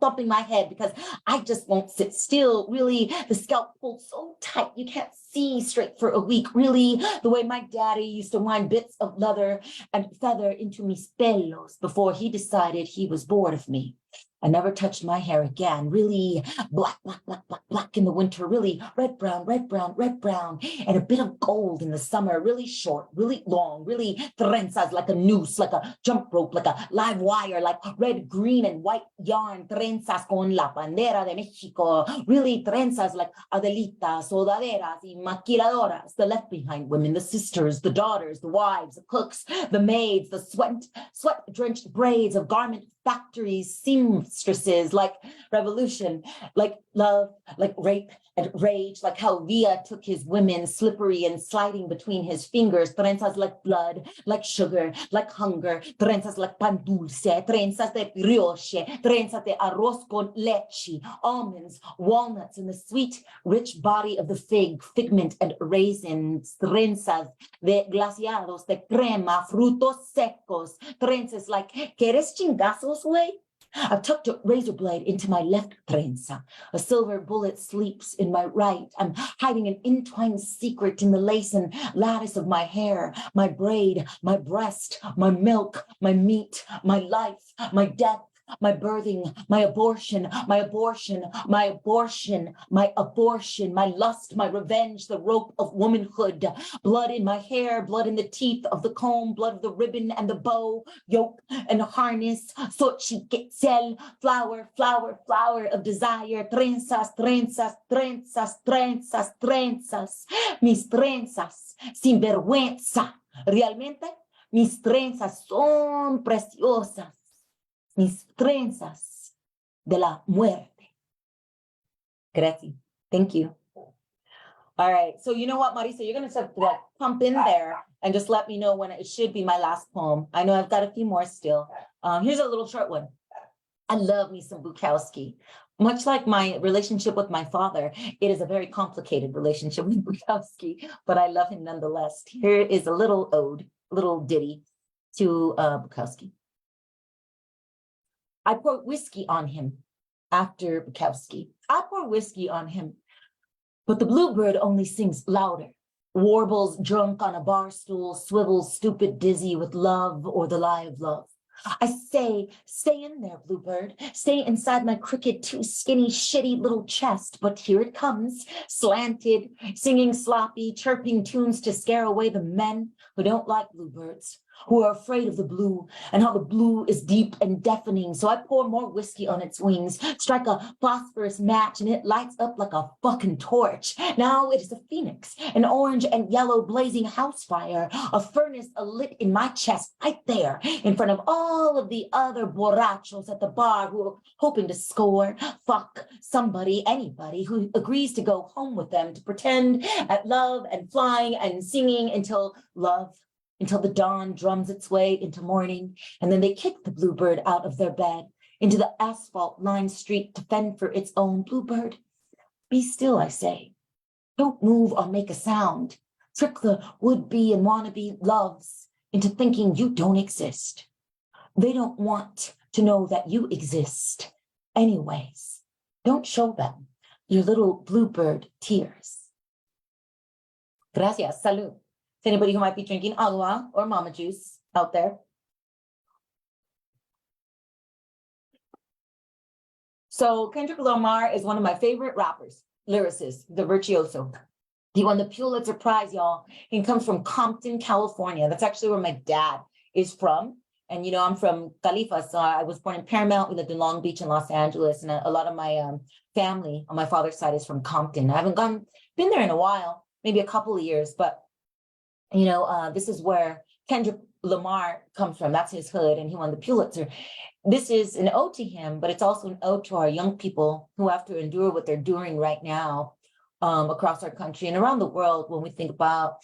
thumping my head because I just won't sit still. Really, the scalp pulled so tight you can't see straight for a week. Really, the way my daddy used to wind bits of leather and feather into mis pelos before he decided he was bored of me. I never touched my hair again. Really black, black, black, black, black in the winter. Really red, brown, red, brown, red, brown, and a bit of gold in the summer. Really short, really long, really trenzas like a noose, like a jump rope, like a live wire, like red, green, and white yarn. Trenzas con la bandera de Mexico. Really trenzas like Adelitas, soldaderas, y maquiladoras. The left behind women, the sisters, the daughters, the wives, the cooks, the maids, the sweat-drenched braids of garment factories, seamstresses, like revolution, like love, like rape and rage, like how Villa took his women slippery and sliding between his fingers, trenzas like blood, like sugar, like hunger, trenzas like pan dulce, trenzas de brioche, trenzas de arroz con leche, almonds, walnuts, and the sweet, rich body of the fig, figment and raisins, trenzas de glaciados, de crema, frutos secos, trenzas like, ¿quieres chingazos, güey? I've tucked a razor blade into my left trenza. A silver bullet sleeps in my right. I'm hiding an entwined secret in the lace and lattice of my hair, my braid, my breast, my milk, my meat, my life, my death, my birthing, my abortion, my abortion, my abortion, my abortion, my lust, my revenge, the rope of womanhood, blood in my hair, blood in the teeth of the comb, blood of the ribbon and the bow, yoke and harness, Xochitl, flower, flower, flower of desire, trenzas, trenzas, trenzas, trenzas, trenzas, mis trenzas, sin vergüenza. Realmente, mis trenzas son preciosas. Mis trenzas de la muerte. Gracias. Thank you. All right. So you know what, Marissa, you're going to have to like pump in there and just let me know when it should be my last poem. I know I've got a few more still. Here's a little short one. I love me some Bukowski. Much like my relationship with my father, it is a very complicated relationship with Bukowski, but I love him nonetheless. Here is a little ode, little ditty to Bukowski. I pour whiskey on him after Bukowski. I pour whiskey on him, but the bluebird only sings louder, warbles drunk on a bar stool, swivels stupid dizzy with love or the lie of love. I say, stay in there, bluebird. Stay inside my crooked, too skinny, shitty little chest. But here it comes, slanted, singing sloppy, chirping tunes to scare away the men who don't like bluebirds, who are afraid of the blue and how the blue is deep and deafening. So I pour more whiskey on its wings, strike a phosphorus match, and it lights up like a fucking torch. Now it is a phoenix, an orange and yellow blazing house fire, a furnace lit in my chest right there in front of all of the other borrachos at the bar who are hoping to score, fuck somebody, anybody who agrees to go home with them to pretend at love and flying and singing until the dawn drums its way into morning, and then they kick the bluebird out of their bed into the asphalt-lined street to fend for its own. Bluebird, be still, I say. Don't move or make a sound. Trick the would-be and wannabe loves into thinking you don't exist. They don't want to know that you exist. Anyways, don't show them your little bluebird tears. Gracias. Salud. Anybody who might be drinking agua or mama juice out there. So Kendrick Lamar is one of my favorite rappers, lyricists, the virtuoso. He won the Pulitzer Prize, y'all. He comes from Compton, California. That's actually where my dad is from. And, you know, I'm from Califa, so I was born in Paramount. We lived in Long Beach and Los Angeles. And a lot of my family on my father's side is from Compton. I haven't been there in a while, maybe a couple of years, but you know, this is where Kendrick Lamar comes from. That's his hood, and he won the Pulitzer. This is an ode to him, but it's also an ode to our young people who have to endure what they're doing right now across our country and around the world when we think about,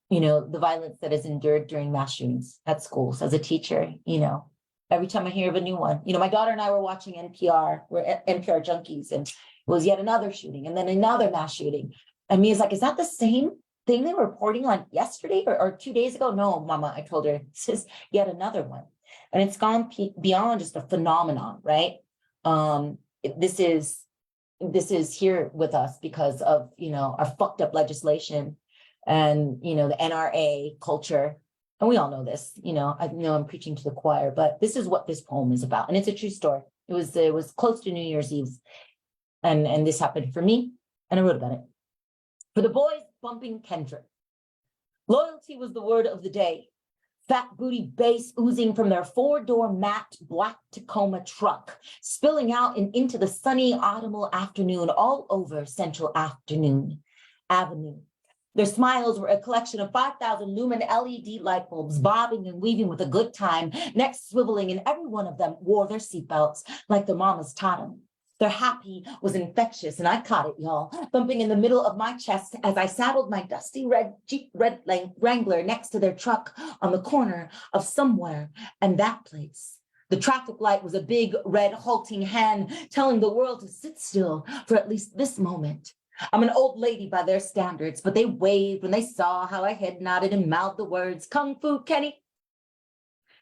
you know, the violence that is endured during mass shootings at schools. As a teacher, you know, every time I hear of a new one. You know, my daughter and I were watching NPR. We're NPR junkies, and it was yet another shooting and then another mass shooting. And Mia's like, is that the same thing they were reporting on yesterday or 2 days ago? No, Mama, I told her, this is yet another one. And it's gone beyond just a phenomenon, right? This is here with us because of, you know, our fucked up legislation and, you know, the NRA culture. And we all know this, you know, I know I'm preaching to the choir, but this is what this poem is about. And it's a true story. It was close to New Year's Eve. And this happened for me. And I wrote about it. For the boys bumping Kendrick. Loyalty was the word of the day. Fat booty bass oozing from their four-door matte black Tacoma truck, spilling out and into the sunny autumnal afternoon all over Central Avenue. Their smiles were a collection of 5,000 lumen LED light bulbs bobbing and weaving with a good time, necks swiveling, and every one of them wore their seatbelts like their mamas taught them. Their happy was infectious, and I caught it, y'all, bumping in the middle of my chest as I saddled my dusty red Jeep Wrangler next to their truck on the corner of somewhere and that place. The traffic light was a big red halting hand telling the world to sit still for at least this moment. I'm an old lady by their standards, but they waved when they saw how I head nodded and mouthed the words, Kung Fu Kenny.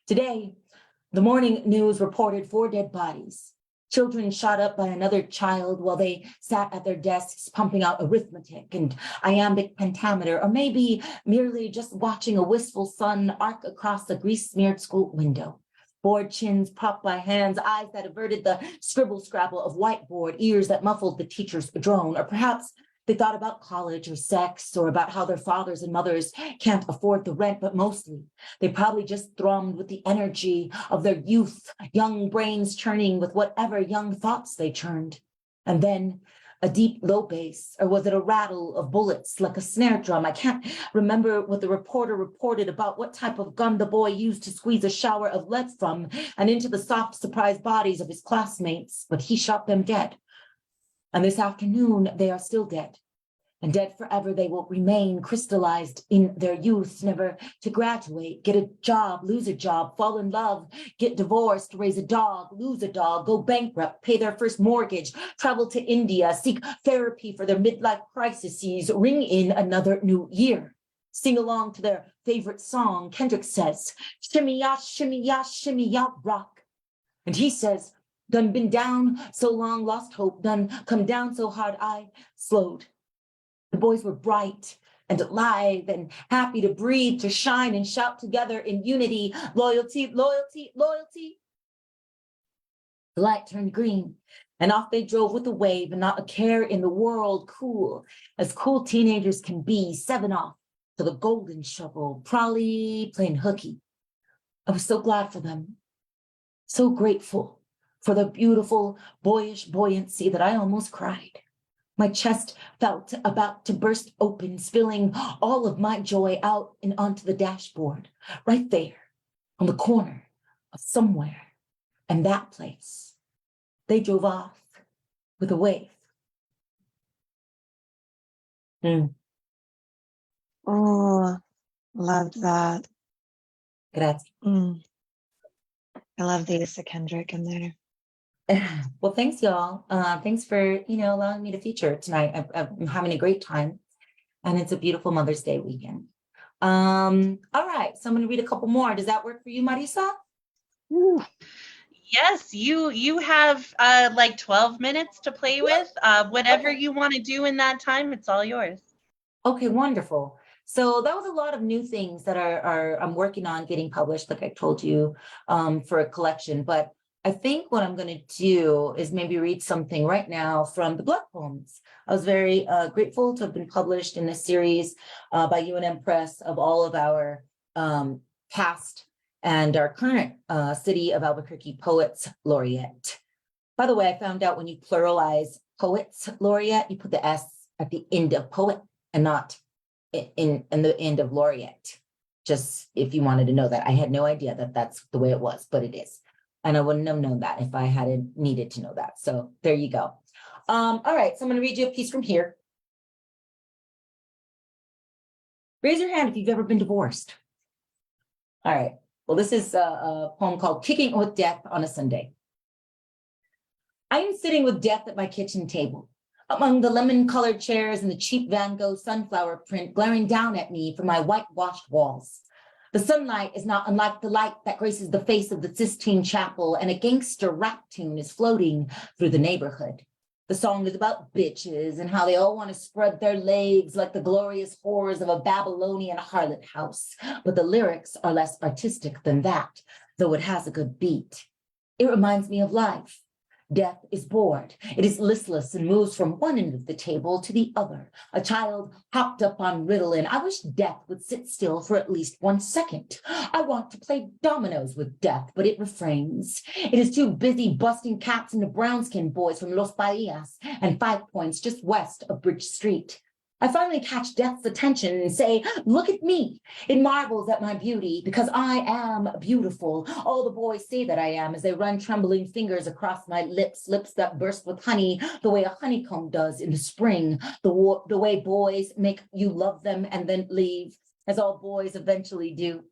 Today, the morning news reported 4 dead bodies. Children shot up by another child while they sat at their desks pumping out arithmetic and iambic pentameter, or maybe merely just watching a wistful sun arc across the grease-smeared school window. Bored chins propped by hands, eyes that averted the scribble-scrabble of whiteboard, ears that muffled the teacher's drone, or perhaps they thought about college or sex or about how their fathers and mothers can't afford the rent, but mostly they probably just thrummed with the energy of their youth, young brains churning with whatever young thoughts they churned. And then a deep low bass, or was it a rattle of bullets like a snare drum? I can't remember what the reporter reported about what type of gun the boy used to squeeze a shower of lead from and into the soft, surprised bodies of his classmates, but he shot them dead. And this afternoon, they are still dead. And dead forever, they will remain crystallized in their youth, never to graduate, get a job, lose a job, fall in love, get divorced, raise a dog, lose a dog, go bankrupt, pay their first mortgage, travel to India, seek therapy for their midlife crises, ring in another new year, sing along to their favorite song. Kendrick says, shimmy ya, rock. And he says, done been down so long, lost hope, done come down so hard, I slowed. The boys were bright and alive and happy to breathe, to shine and shout together in unity, loyalty, loyalty, loyalty. The light turned green and off they drove with a wave and not a care in the world, cool as cool teenagers can be, 7 off to the golden shovel, probably playing hooky. I was so glad for them, so grateful for the beautiful boyish buoyancy that I almost cried. My chest felt about to burst open, spilling all of my joy out and onto the dashboard, right there on the corner of somewhere and that place. They drove off with a wave. Oh, loved that. Grazie. I love the use of Kendrick in there. Well, thanks, y'all. Thanks for, allowing me to feature tonight. I'm having a great time, and it's a beautiful Mother's Day weekend. All right, so I'm going to read a couple more. Does that work for you, Marissa? Ooh. Yes, you have like 12 minutes to play with. Whatever you want to do in that time, it's all yours. Okay, wonderful. So that was a lot of new things that I'm working on getting published, like I told you, for a collection. But I think what I'm going to do is maybe read something right now from the Blood Poems. I was very grateful to have been published in a series by UNM Press of all of our past and our current City of Albuquerque Poets Laureate. By the way, I found out when you pluralize Poets Laureate, you put the S at the end of poet and not in the end of laureate. Just if you wanted to know that. I had no idea that that's the way it was, but it is. And I wouldn't have known that if I hadn't needed to know that. So there you go. All right, so I'm going to read you a piece from here. Raise your hand if you've ever been divorced. All right, Well, this is a poem called Kicking with Death on a Sunday. I am sitting with death at my kitchen table, among the lemon-colored chairs and the cheap Van Gogh sunflower print glaring down at me from my whitewashed walls. The sunlight is not unlike the light that graces the face of the Sistine Chapel, and a gangster rap tune is floating through the neighborhood. The song is about bitches and how they all want to spread their legs like the glorious horrors of a Babylonian harlot house. But the lyrics are less artistic than that, though it has a good beat. It reminds me of life. Death is bored. It is listless and moves from one end of the table to the other. A child hopped up on Ritalin. I wish death would sit still for at least 1 second. I want to play dominoes with death, but it refrains. It is too busy busting cats into brown-skinned boys from Los Bahías and 5 Points just west of Bridge Street. I finally catch death's attention and say, look at me. It marvels at my beauty because I am beautiful. All the boys say that I am as they run trembling fingers across my lips, lips that burst with honey, the way a honeycomb does in the spring, the way boys make you love them and then leave, as all boys eventually do.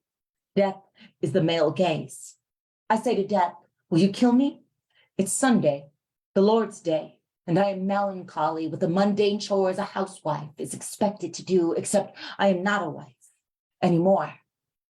Death is the male gaze. I say to death, will you kill me? It's Sunday, the Lord's Day. And I am melancholy with the mundane chores a housewife is expected to do, except I am not a wife anymore.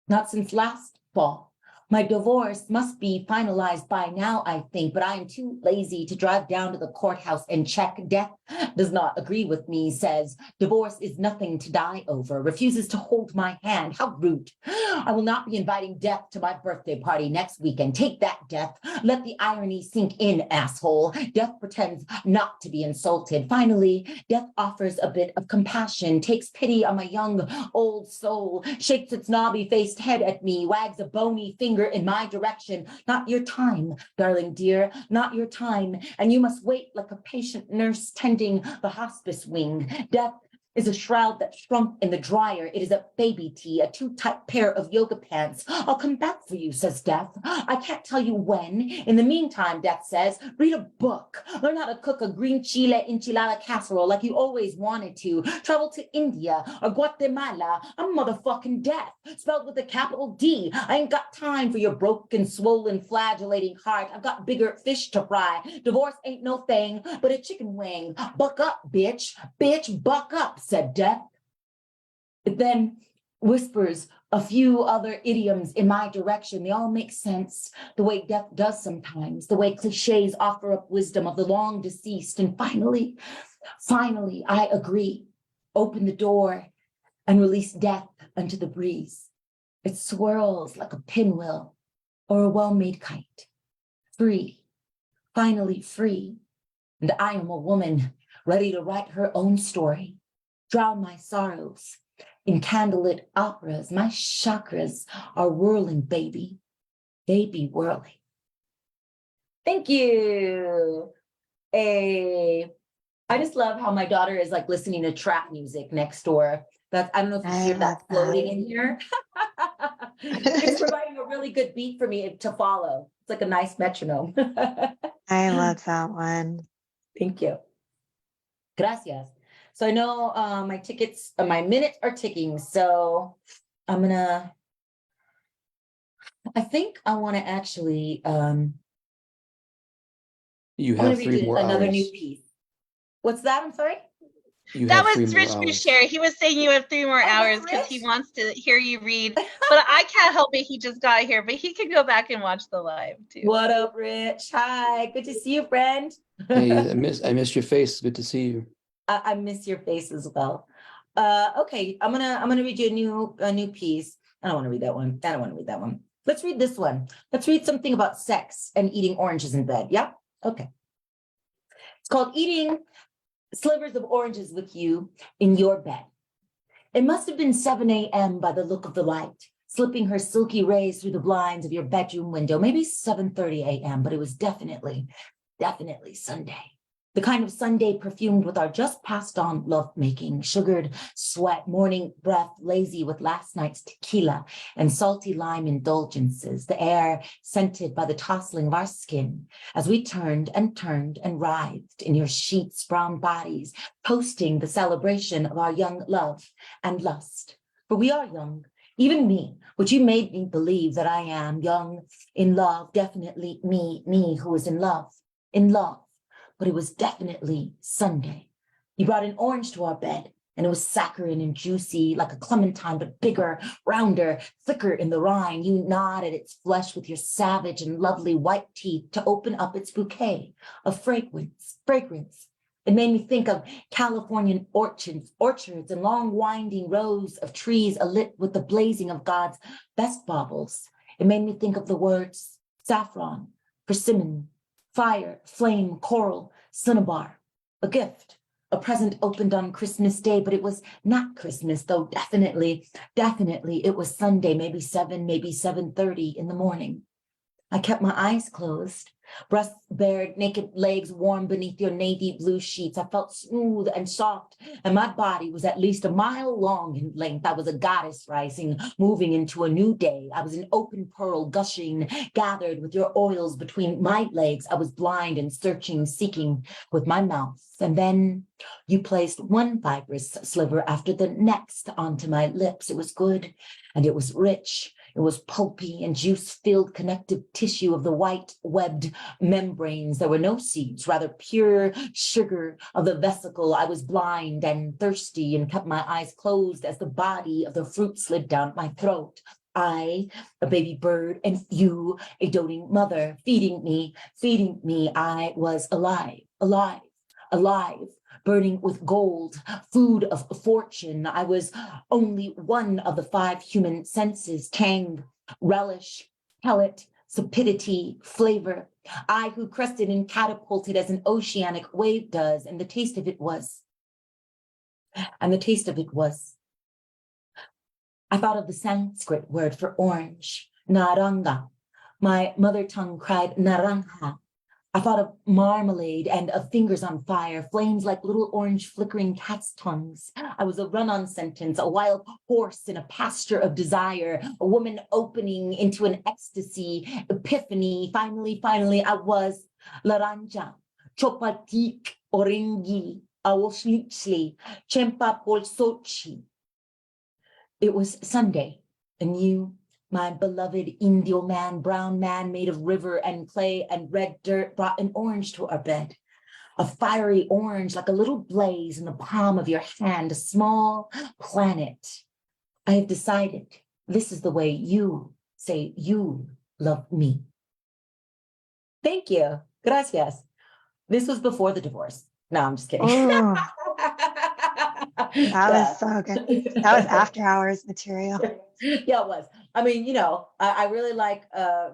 Not since last fall. My divorce must be finalized by now, I think, but I am too lazy to drive down to the courthouse and check. Death does not agree with me, says divorce is nothing to die over, refuses to hold my hand. How rude. I will not be inviting death to my birthday party next weekend. Take that, death. Let the irony sink in, asshole. Death pretends not to be insulted. Finally, death offers a bit of compassion, takes pity on my young, old soul, shakes its knobby-faced head at me, wags a bony finger in my direction. Not your time, darling dear, not your time. And you must wait like a patient nurse tending the hospice wing. Death is a shroud that shrunk in the dryer. It is a baby tee, a too tight pair of yoga pants. I'll come back for you, says Death. I can't tell you when. In the meantime, Death says, read a book. Learn how to cook a green chile enchilada casserole like you always wanted to. Travel to India or Guatemala. I'm motherfucking Death, spelled with a capital D. I ain't got time for your broken, swollen, flagellating heart. I've got bigger fish to fry. Divorce ain't no thing but a chicken wing. Buck up, bitch. Bitch, buck up, said Death. It then whispers a few other idioms in my direction. They all make sense, the way death does sometimes, the way cliches offer up wisdom of the long deceased. And finally, I agree. Open the door and release death unto the breeze. It swirls like a pinwheel or a well-made kite. Free, finally free. And I am a woman ready to write her own story. Drown my sorrows in candlelit operas. My chakras are whirling, baby. They be whirling. Thank you. I just love how my daughter is like listening to trap music next door. I don't know if you hear that floating in here. It's providing a really good beat for me to follow. It's like a nice metronome. I love that one. Thank you. Gracias. So I know my minutes are ticking. So I think I want to actually, You I want have to 3 read more another hours. new piece. What's that? I'm sorry? You That have 3 was more Rich hours. Boucher. He was saying you have 3 more hours that's because he Rich? wants to hear you read. But I can't help it. He just got here, but he can go back and watch the live too. What up, Rich? Hi, good to see you, friend. Hey, I missed your face. Good to see you. I miss your face as well. Okay, I'm gonna read you a new piece. I don't want to read that one. I don't want to read that one. Let's read this one. Let's read something about sex and eating oranges in bed. Yeah? Okay. It's called Eating Slivers of Oranges with You in Your Bed. It must have been 7 a.m. by the look of the light, slipping her silky rays through the blinds of your bedroom window. Maybe 7:30 a.m., but it was definitely Sunday. The kind of Sunday perfumed with our just passed on lovemaking, sugared sweat, morning breath, lazy with last night's tequila and salty lime indulgences, the air scented by the tossing of our skin as we turned and writhed in your sheets' brown bodies, toasting the celebration of our young love and lust. For we are young even me, which you made me believe that I am young, in love, definitely me who is in love, but it was definitely Sunday. You brought an orange to our bed, and it was saccharine and juicy, like a clementine, but bigger, rounder, thicker in the rind. You gnawed at its flesh with your savage and lovely white teeth to open up its bouquet of fragrance. It made me think of Californian orchards and long winding rows of trees alit with the blazing of God's best baubles. It made me think of the words saffron, persimmon, fire, flame, coral, cinnabar, a gift. A present opened on Christmas Day, but it was not Christmas, though definitely it was Sunday, maybe 7:30 in the morning. I kept my eyes closed, breasts bared, naked legs warm beneath your navy blue sheets. I felt smooth and soft, and my body was at least a mile long in length. I was a goddess rising, moving into a new day. I was an open pearl gushing, gathered with your oils between my legs. I was blind and searching, seeking with my mouth. And then you placed one fibrous sliver after the next onto my lips. It was good and it was rich. It was pulpy and juice-filled connective tissue of the white webbed membranes. There were no seeds, rather pure sugar of the vesicle. I was blind and thirsty and kept my eyes closed as the body of the fruit slid down my throat. I, a baby bird, and you, a doting mother, feeding me. I was alive, burning with gold, food of fortune. I was only one of the 5 human senses: tang, relish, pellet, sapidity, flavor. I who crested and catapulted as an oceanic wave does, and the taste of it was. I thought of the Sanskrit word for orange, naranga. My mother tongue cried naranja. I thought of marmalade and of fingers on fire, flames like little orange flickering cat's tongues. I was a run-on sentence, a wild horse in a pasture of desire, a woman opening into an ecstasy, epiphany. Finally, I was laranja, chopatik, orengi, awoshlichli, chempa polsochi. It was Sunday, and you, my beloved Indio man, brown man made of river and clay and red dirt, brought an orange to our bed, a fiery orange like a little blaze in the palm of your hand, a small planet. I have decided this is the way you say you love me. Thank you. Gracias. This was before the divorce. No, I'm just kidding. Ooh, that was so good. That was after hours material. Yeah, it was. I mean, I really like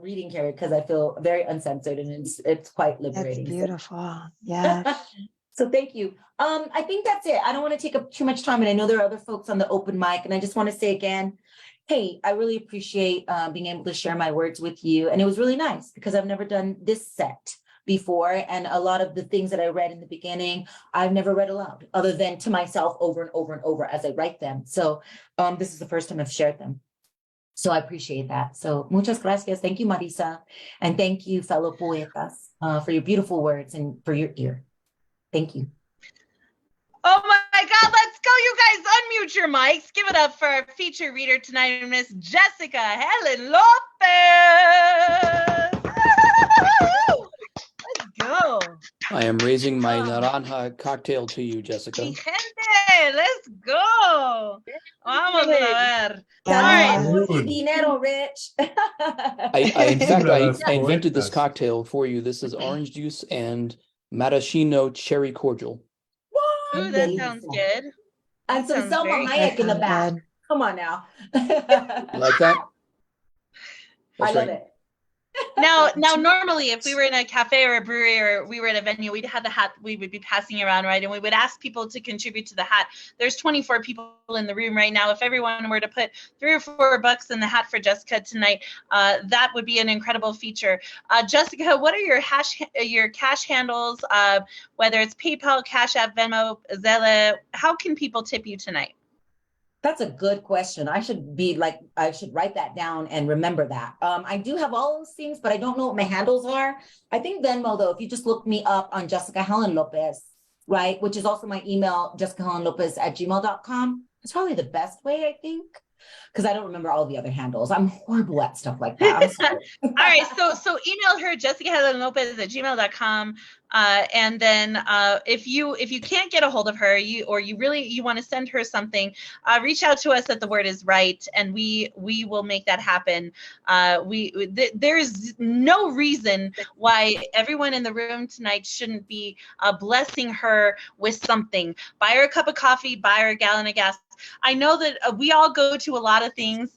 reading Carrie because I feel very uncensored and it's quite liberating. That's beautiful. Yeah. So thank you. I think that's it. I don't want to take up too much time, and I know there are other folks on the open mic, and I just want to say again, hey, I really appreciate being able to share my words with you, and it was really nice because I've never done this set before, and a lot of the things that I read in the beginning, I've never read aloud other than to myself over and over and over as I write them. So this is the first time I've shared them. So I appreciate that. So muchas gracias. Thank you, Marissa. And thank you, fellow poetas, for your beautiful words and for your ear. Thank you. Oh my God, let's go, you guys. Unmute your mics. Give it up for our feature reader tonight, Miss Jessica Helen Lopez. Let's go. I am raising my naranja cocktail to you, Jessica. Mi gente, let's go. Vamos a ver. Yeah. All right. Dinero, Rich. In fact, I invented this cocktail for you. This is orange juice and maraschino cherry cordial. Ooh, that sounds good. And some Sounds Selma very Hayek in the good. back. Come on now. You like that? I love it. Now, normally, if we were in a cafe or a brewery or we were at a venue, we'd have the hat we would be passing around, right? And we would ask people to contribute to the hat. There's 24 people in the room right now. If everyone were to put $3 or $4 in the hat for Jessica tonight, that would be an incredible feature. Jessica, what are your cash handles? Whether it's PayPal, Cash App, Venmo, Zelle, how can people tip you tonight? That's a good question. I should write that down and remember that. I do have all those things, but I don't know what my handles are. I think Venmo, though, if you just look me up on Jessica Helen Lopez, right, which is also my email, jessicahelenlopez@gmail.com. It's probably the best way, I think. because I don't remember all the other handles. I'm horrible at stuff like that. I'm sorry. All right, so email her, jessica.helenlopez@gmail.com. And then if you can't get a hold of her, you really want to send her something, reach out to us at The Word Is Right, and we will make that happen. There's no reason why everyone in the room tonight shouldn't be blessing her with something. Buy her a cup of coffee, buy her a gallon of gas. I know that we all go to a lot of things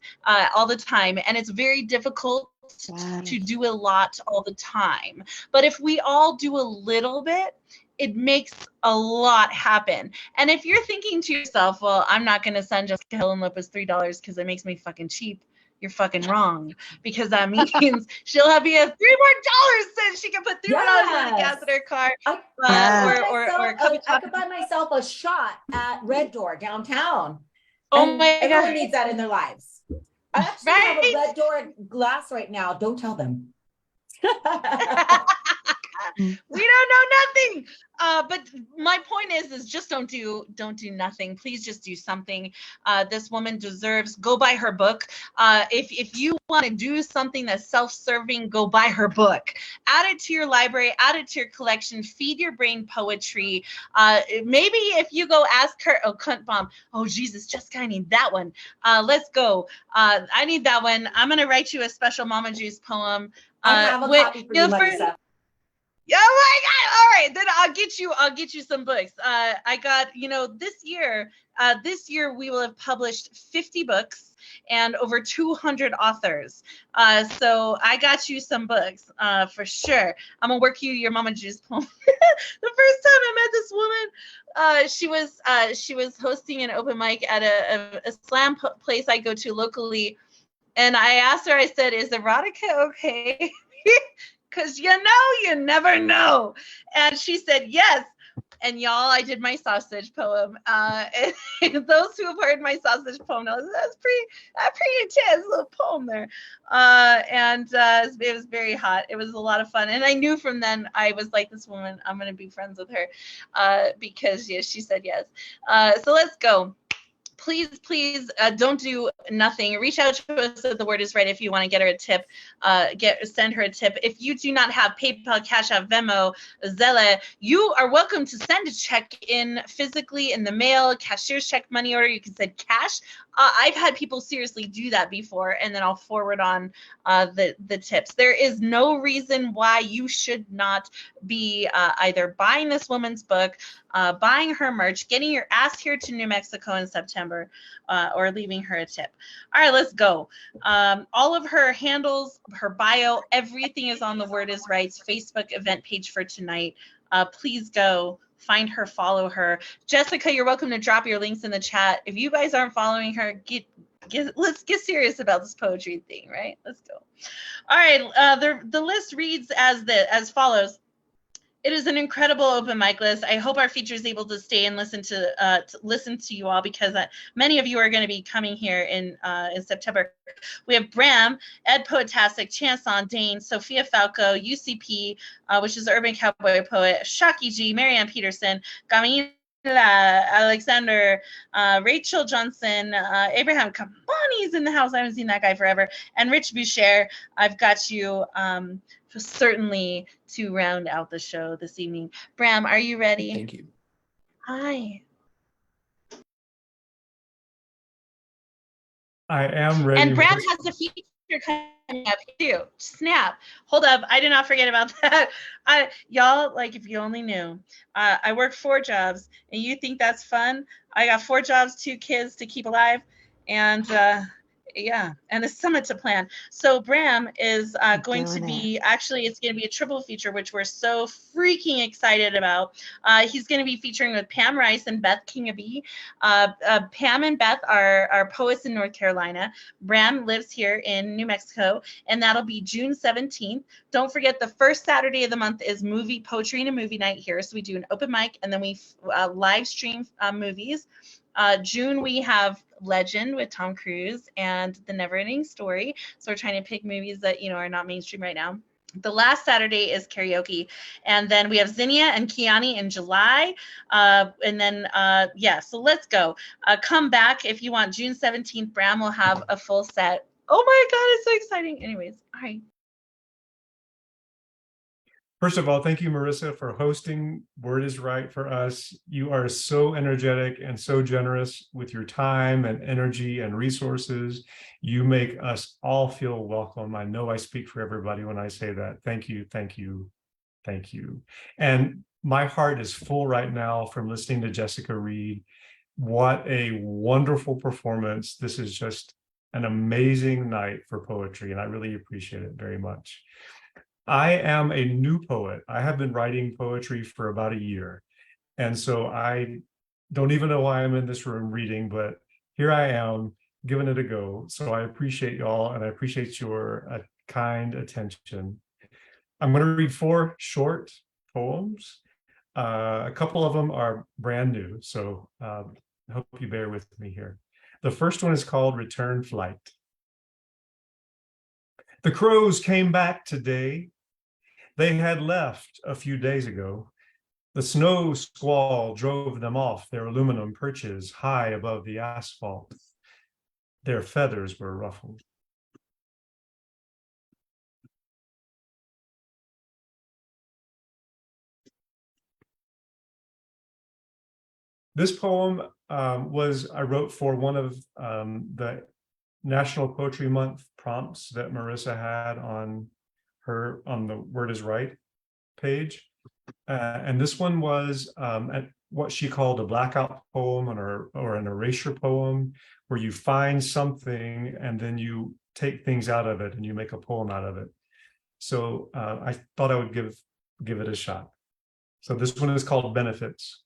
all the time, and it's very difficult to do a lot all the time. But if we all do a little bit, it makes a lot happen. And if you're thinking to yourself, well, I'm not going to send Jessica Helen Lopez $3 because it makes me fucking cheap, you're fucking wrong, because that means she'll have me $3 more so she can put $3 on the gas in her car. I could buy myself a shot at Red Door downtown. Oh and my everyone God. needs that in their lives. I actually have a Red Door glass right now. Don't tell them. We don't know nothing. But my point is just don't do nothing. Please just do something. This woman deserves. Go buy her book. If you want to do something that's self-serving, go buy her book. Add it to your library. Add it to your collection. Feed your brain poetry. Maybe if you go ask her, oh, cunt bomb. Oh Jesus, Jessica, I need that one. Let's go. I need that one. I'm gonna write you a special Mama Juice poem. I have a copy for you, Marissa. Oh my God! All right, then I'll get you some books. I got, this year we will have published 50 books and over 200 authors. So I got you some books for sure. I'm gonna work you your Mama Juice poem. The first time I met this woman, she was hosting an open mic at a slam place I go to locally, and I asked her. I said, "Is erotica okay?" Because you never know. And she said, yes. And y'all, I did my sausage poem. And those who have heard my sausage poem know that's pretty intense little poem there. It was very hot. It was a lot of fun. And I knew from then, I was like, this woman, I'm going to be friends with her because she said yes. So let's go. Please don't do nothing. Reach out to us at The Word Is Right if you want to get her a tip. Send her a tip. If you do not have PayPal, Cash App, Venmo, Zelle, you are welcome to send a check in physically in the mail, cashier's check, money order. You can send cash. I've had people seriously do that before, and then I'll forward on the tips. There is no reason why you should not be either buying this woman's book, buying her merch, getting your ass here to New Mexico in September, or leaving her a tip. All right, let's go. All of her handles, her bio, everything is on The Word Is Right's Facebook event page for tonight. Please go. Find her, follow her. Jessica, you're welcome to drop your links in the chat. If you guys aren't following her, let's get serious about this poetry thing, right? Let's go. All right, the list reads as follows. It is an incredible open mic list. I hope our feature is able to stay and listen to you all, because many of you are going to be coming here in September. We have Bram, Ed Poetastic, Chanson, Dane, Sophia Falco, UCP, which is the Urban Cowboy Poet, Shaki G, Marianne Peterson, Gamila, Alexander, Rachel Johnson, Abraham Kamani's in the house. I haven't seen that guy forever. And Rich Boucher. I've got you certainly to round out the show this evening. Bram, are you ready? Thank you. Hi. I am ready. And Bram has a feature coming up too. Snap. Hold up. I did not forget about that. Y'all, like, if you only knew, I work 4 jobs, and you think that's fun? I got 4 jobs, 2 kids to keep alive, and yeah, and a summit to plan. So Bram is going to be, actually, it's going to be a triple feature, which we're so freaking excited about. He's going to be featuring with Pam Rice and Beth Kingaby. Pam and Beth are poets in North Carolina. Bram lives here in New Mexico, and that'll be June 17th. Don't forget, the first Saturday of the month is poetry and a movie night here. So we do an open mic, and then we live stream movies. June, we have Legend with Tom Cruise and The Never Ending Story. So we're trying to pick movies that, are not mainstream right now. The last Saturday is karaoke. And then we have Zinnia and Kiani in July. And then, so let's go. Come back if you want. June 17th, Bram will have a full set. Oh my God, it's so exciting. Anyways, all right. First of all, thank you, Marissa, for hosting Word is Right for us. You are so energetic and so generous with your time and energy and resources. You make us all feel welcome. I know I speak for everybody when I say that. Thank you, thank you, thank you. And my heart is full right now from listening to Jessica read. What a wonderful performance. This is just an amazing night for poetry, and I really appreciate it very much. I am a new poet. I have been writing poetry for about a year. And so I don't even know why I'm in this room reading, but here I am giving it a go. So I appreciate y'all, and I appreciate your kind attention. I'm going to read 4 short poems. A couple of them are brand new, so I hope you bear with me here. The first one is called Return Flight. The crows came back today. They had left a few days ago. The snow squall drove them off their aluminum perches high above the asphalt. Their feathers were ruffled. This poem I wrote for one of the National Poetry Month prompts that Marissa had on the Word is Right page. And this one was what she called a blackout poem or an erasure poem, where you find something and then you take things out of it and you make a poem out of it. So I thought I would give it a shot. So this one is called Benefits.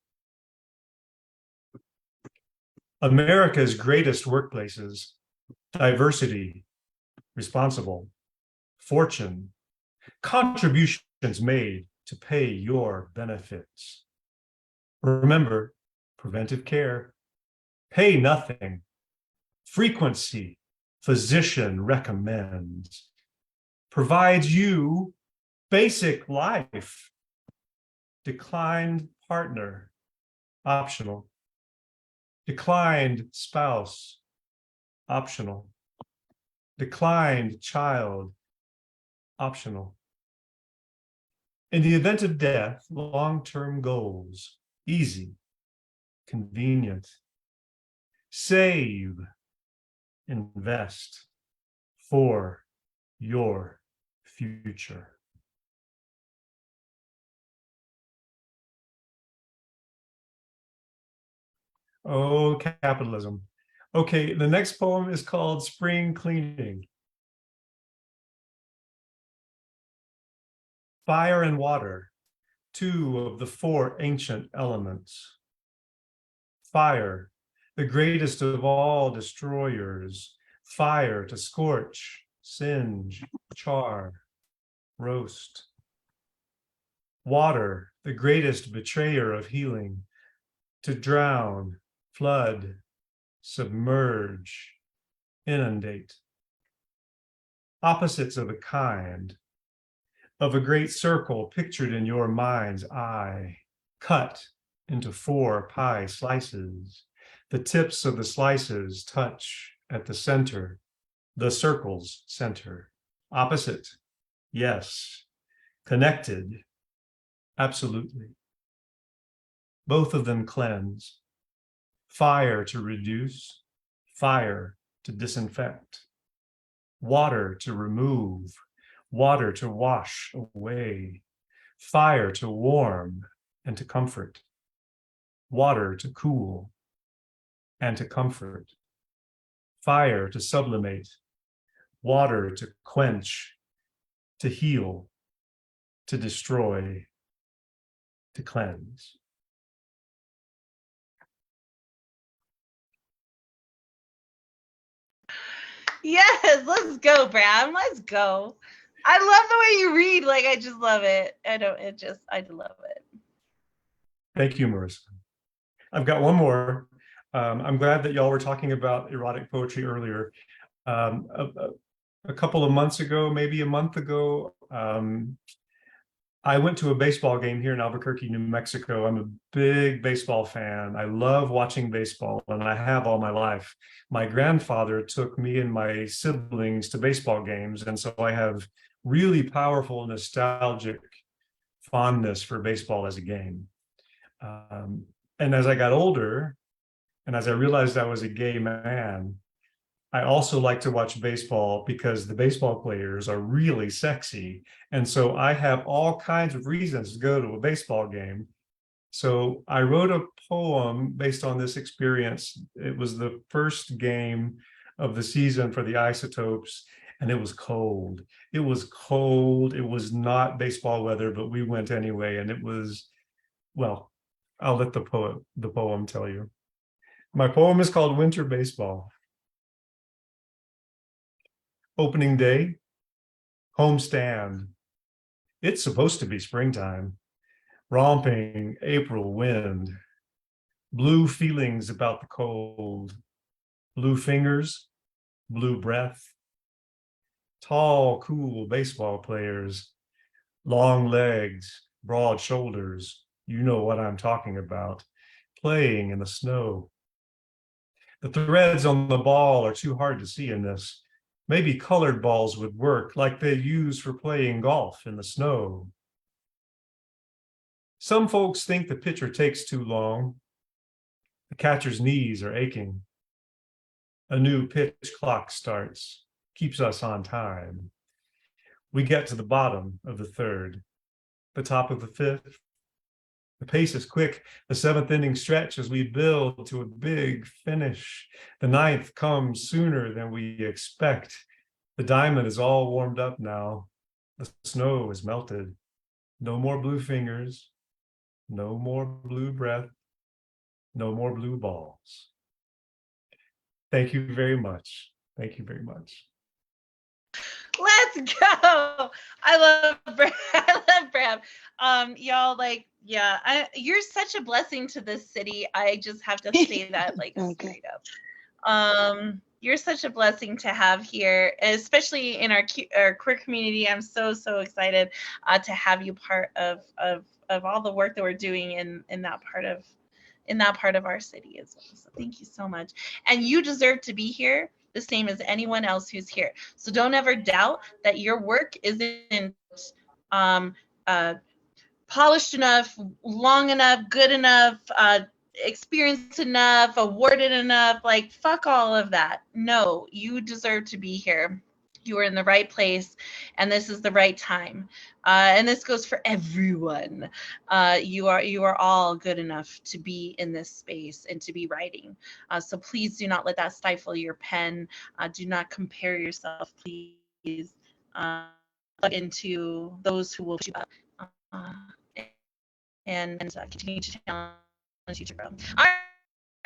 America's greatest workplaces: diversity, responsible, fortune, contributions made to pay your benefits. Remember, preventive care, pay nothing, frequency, physician recommends, provides you basic life, declined partner, optional, declined spouse, optional, declined child, optional. In the event of death, long-term goals: easy, convenient, save, invest for your future. Oh, capitalism. Okay, the next poem is called Spring Cleaning. Fire and water, 2 of the 4 ancient elements. Fire, the greatest of all destroyers. Fire to scorch, singe, char, roast. Water, the greatest betrayer of healing. To drown, flood, submerge, inundate. Opposites of a kind, of a great circle pictured in your mind's eye, cut into 4 pie slices. The tips of the slices touch at the center, the circle's center. Opposite, yes. Connected, absolutely. Both of them cleanse. Fire to reduce, fire to disinfect. Water to remove, water to wash away. Fire to warm and to comfort. Water to cool and to comfort. Fire to sublimate. Water to quench, to heal, to destroy, to cleanse. Yes, let's go, Bram. Let's go. I love the way you read. Like, I just love it. I love it. Thank you, Marissa. I've got one more. I'm glad that y'all were talking about erotic poetry earlier. A couple of months ago, maybe a month ago, I went to a baseball game here in Albuquerque, New Mexico. I'm a big baseball fan. I love watching baseball, and I have all my life. My grandfather took me and my siblings to baseball games, and so I have really powerful nostalgic fondness for baseball as a game. And as I got older, and as I realized I was a gay man, I also like to watch baseball because the baseball players are really sexy. And so I have all kinds of reasons to go to a baseball game. So I wrote a poem based on this experience. It was the first game of the season for the Isotopes, and it was cold. It was cold. It was not baseball weather, but we went anyway. And it was, well, I'll let the poem tell you. My poem is called Winter Baseball. Opening day, homestand. It's supposed to be springtime. Romping April wind. Blue feelings about the cold. Blue fingers, blue breath. Tall, cool baseball players. Long legs, broad shoulders. You know what I'm talking about. Playing in the snow. The threads on the ball are too hard to see in this. Maybe colored balls would work like they use for playing golf in the snow. Some folks think the pitcher takes too long. The catcher's knees are aching. A new pitch clock starts, keeps us on time. We get to the bottom of the third, the top of the fifth. The pace is quick, the seventh inning stretch as we build to a big finish. The ninth comes sooner than we expect. The diamond is all warmed up now. The snow is melted. No more blue fingers, no more blue breath, no more blue balls. Thank you very much. Thank you very much. Let's go. I love Bram. I love Bram. Y'all, like, yeah, you're such a blessing to this city. I just have to say that, like, straight up. You're such a blessing to have here, especially in our queer community. I'm so excited to have you part of all the work that we're doing in that part of our city as well. So thank you so much. And you deserve to be here the same as anyone else who's here. So don't ever doubt that your work isn't polished enough, long enough, good enough, experienced enough, awarded enough. Like, fuck all of that. No, you deserve to be here. You are in the right place, and this is the right time. And this goes for everyone. You are all good enough to be in this space and to be writing. So please do not let that stifle your pen. Do not compare yourself, please. Plug into those who will put you up and continue to challenge you to grow. All right,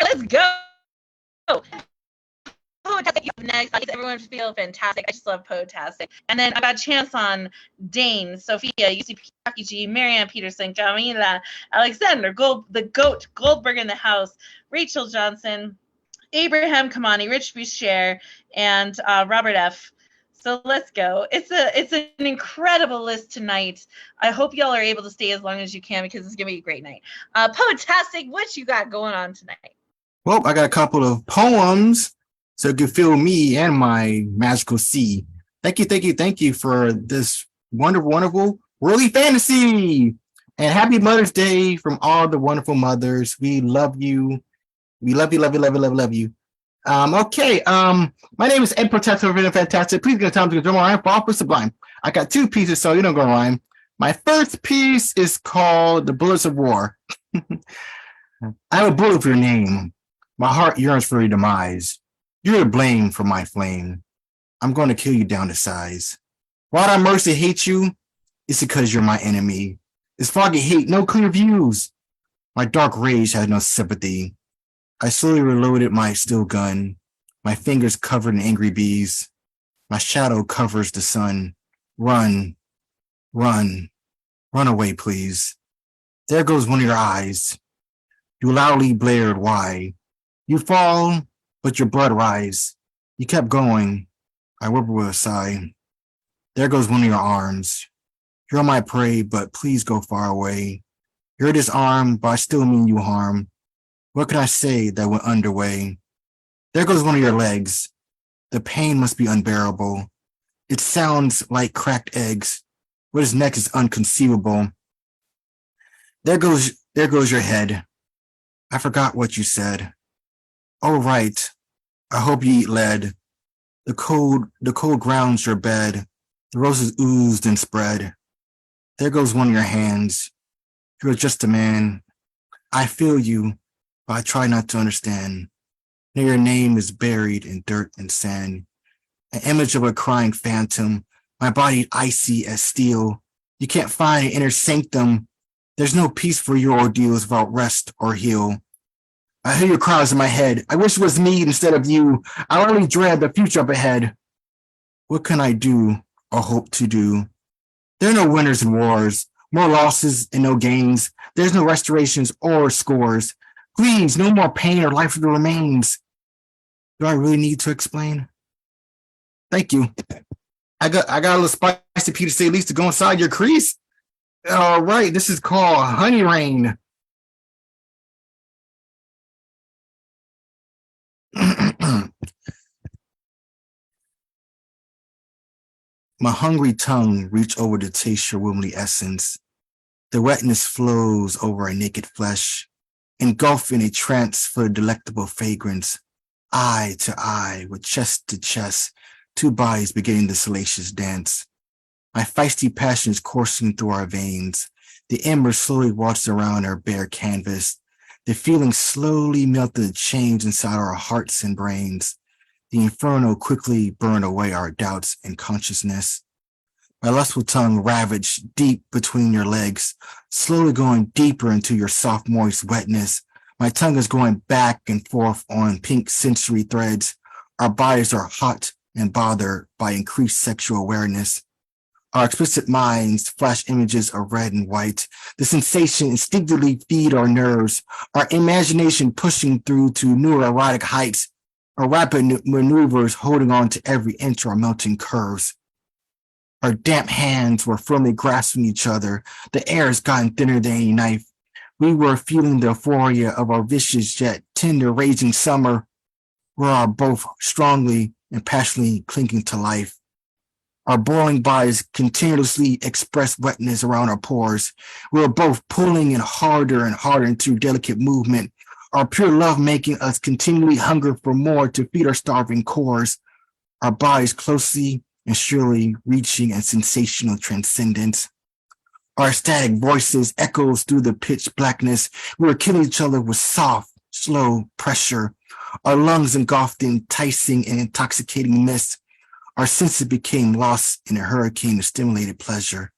let's go. Poetastic next. Everyone feel fantastic. I just love Poetastic. And then I got a chance on Dane, Sophia, UCP, G, Marianne Peterson, Camila, Alexander, the GOAT, Goldberg in the house, Rachel Johnson, Abraham Kamani, Rich Boucher, and Robert F. So let's go. It's an incredible list tonight. I hope y'all are able to stay as long as you can because it's gonna be a great night. Poetastic, what you got going on tonight? Well, I got a couple of poems so you can feel me and my magical sea. Thank you for this wonderful worldly fantasy. And happy Mother's Day from all the wonderful mothers. We love you. We love you. Okay. My name is Ed Protector of Fantastic. Please get time to drum rhyme for for Sublime. I got two pieces, so you don't go rhyme. My first piece is called The Bullets of War. I have a bullet for your name. My heart yearns for your demise. You're to blame for my flame. I'm going to kill you down to size. Why I mercy hate you? It's because you're my enemy. It's foggy hate, no clear views. My dark rage has no sympathy. I slowly reloaded my steel gun, my fingers covered in angry bees. My shadow covers the sun. Run away, please. There goes one of your eyes. You loudly blared, why? You fall, but your blood rise. You kept going. I whimpered with a sigh. There goes one of your arms. You're my prey, but please go far away. You're disarmed, but I still mean you harm. What can I say that went underway? There goes one of your legs. The pain must be unbearable. It sounds like cracked eggs. What is next is unconceivable. There goes your head. I forgot what you said. Oh, right. I hope you eat lead. The cold grounds your bed. The roses oozed and spread. There goes one of your hands. You're just a man. I feel you, but I try not to understand. Now your name is buried in dirt and sand. An image of a crying phantom, my body icy as steel. You can't find an inner sanctum. There's no peace for your ordeals without rest or heal. I hear your cries in my head. I wish it was me instead of you. I only dread the future up ahead. What can I do or hope to do? There are no winners in wars, more losses and no gains. There's no restorations or scores. Please, no more pain or life remains. Do I really need to explain? Thank you. I got a little spicy Peter say at least to go inside your crease. All right, this is called Honey Rain. My hungry tongue reach over to taste your womanly essence. The wetness flows over our naked flesh, engulfed in a trance for delectable fragrance. Eye to eye, with chest to chest, two bodies beginning the salacious dance. My feisty passions coursing through our veins. The embers slowly waltz around our bare canvas. The feelings slowly melt and change inside our hearts and brains. The inferno quickly burned away our doubts and consciousness. My lustful tongue ravaged deep between your legs, slowly going deeper into your soft, moist wetness. My tongue is going back and forth on pink sensory threads. Our bodies are hot and bothered by increased sexual awareness. Our explicit minds flash images of red and white. The sensation instinctively feed our nerves, our imagination pushing through to new erotic heights, our rapid maneuvers holding on to every inch of our melting curves. Our damp hands were firmly grasping each other. The air has gotten thinner than a knife. We were feeling the euphoria of our vicious yet tender raging summer. We are both strongly and passionately clinging to life. Our boiling bodies continuously express wetness around our pores. We are both pulling in harder and harder into delicate movement. Our pure love making us continually hunger for more to feed our starving cores. Our bodies closely and surely reaching a sensational transcendence. Our ecstatic voices echoes through the pitch blackness. We were killing each other with soft, slow pressure. Our lungs engulfed in enticing and intoxicating mist. Our senses became lost in a hurricane of stimulated pleasure.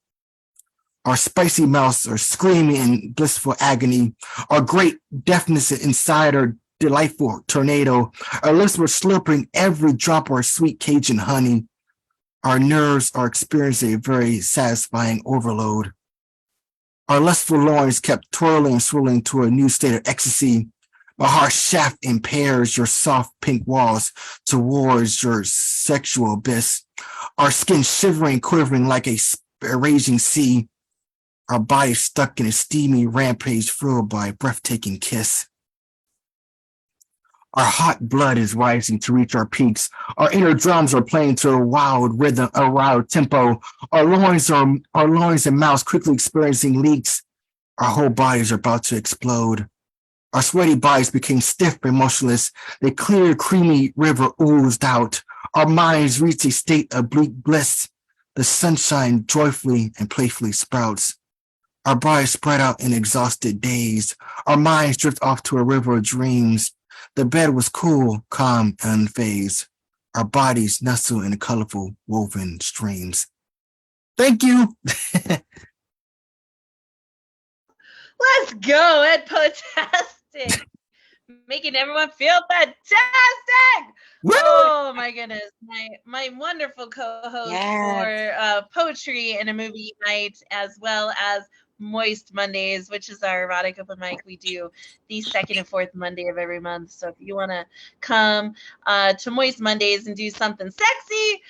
Our spicy mouths are screaming in blissful agony. Our great deafness inside our delightful tornado. Our lips were slurping every drop of our sweet Cajun honey. Our nerves are experiencing a very satisfying overload. Our lustful loins kept twirling and swirling to a new state of ecstasy. My harsh shaft impairs your soft pink walls towards your sexual abyss. Our skin shivering, quivering like a raging sea. Our bodies stuck in a steamy rampage filled by a breathtaking kiss. Our hot blood is rising to reach our peaks. Our inner drums are playing to a wild rhythm, a wild tempo. Our loins and mouths quickly experiencing leaks. Our whole bodies are about to explode. Our sweaty bodies became stiff and motionless. The clear, creamy river oozed out. Our minds reached a state of bleak bliss. The sunshine joyfully and playfully sprouts. Our bodies spread out in exhausted daze. Our minds drift off to a river of dreams. The bed was cool, calm, and unfazed. Our bodies nestle in colorful woven streams. Thank you. Let's go, Ed Potastic. Making everyone feel fantastic. Woo! Oh my goodness. My wonderful co-host Yes. for Poetry and a Movie Night, as well as Moist Mondays, which is our erotic open mic. We do the second and fourth Monday of every month. So if you want to come to Moist Mondays and do something sexy,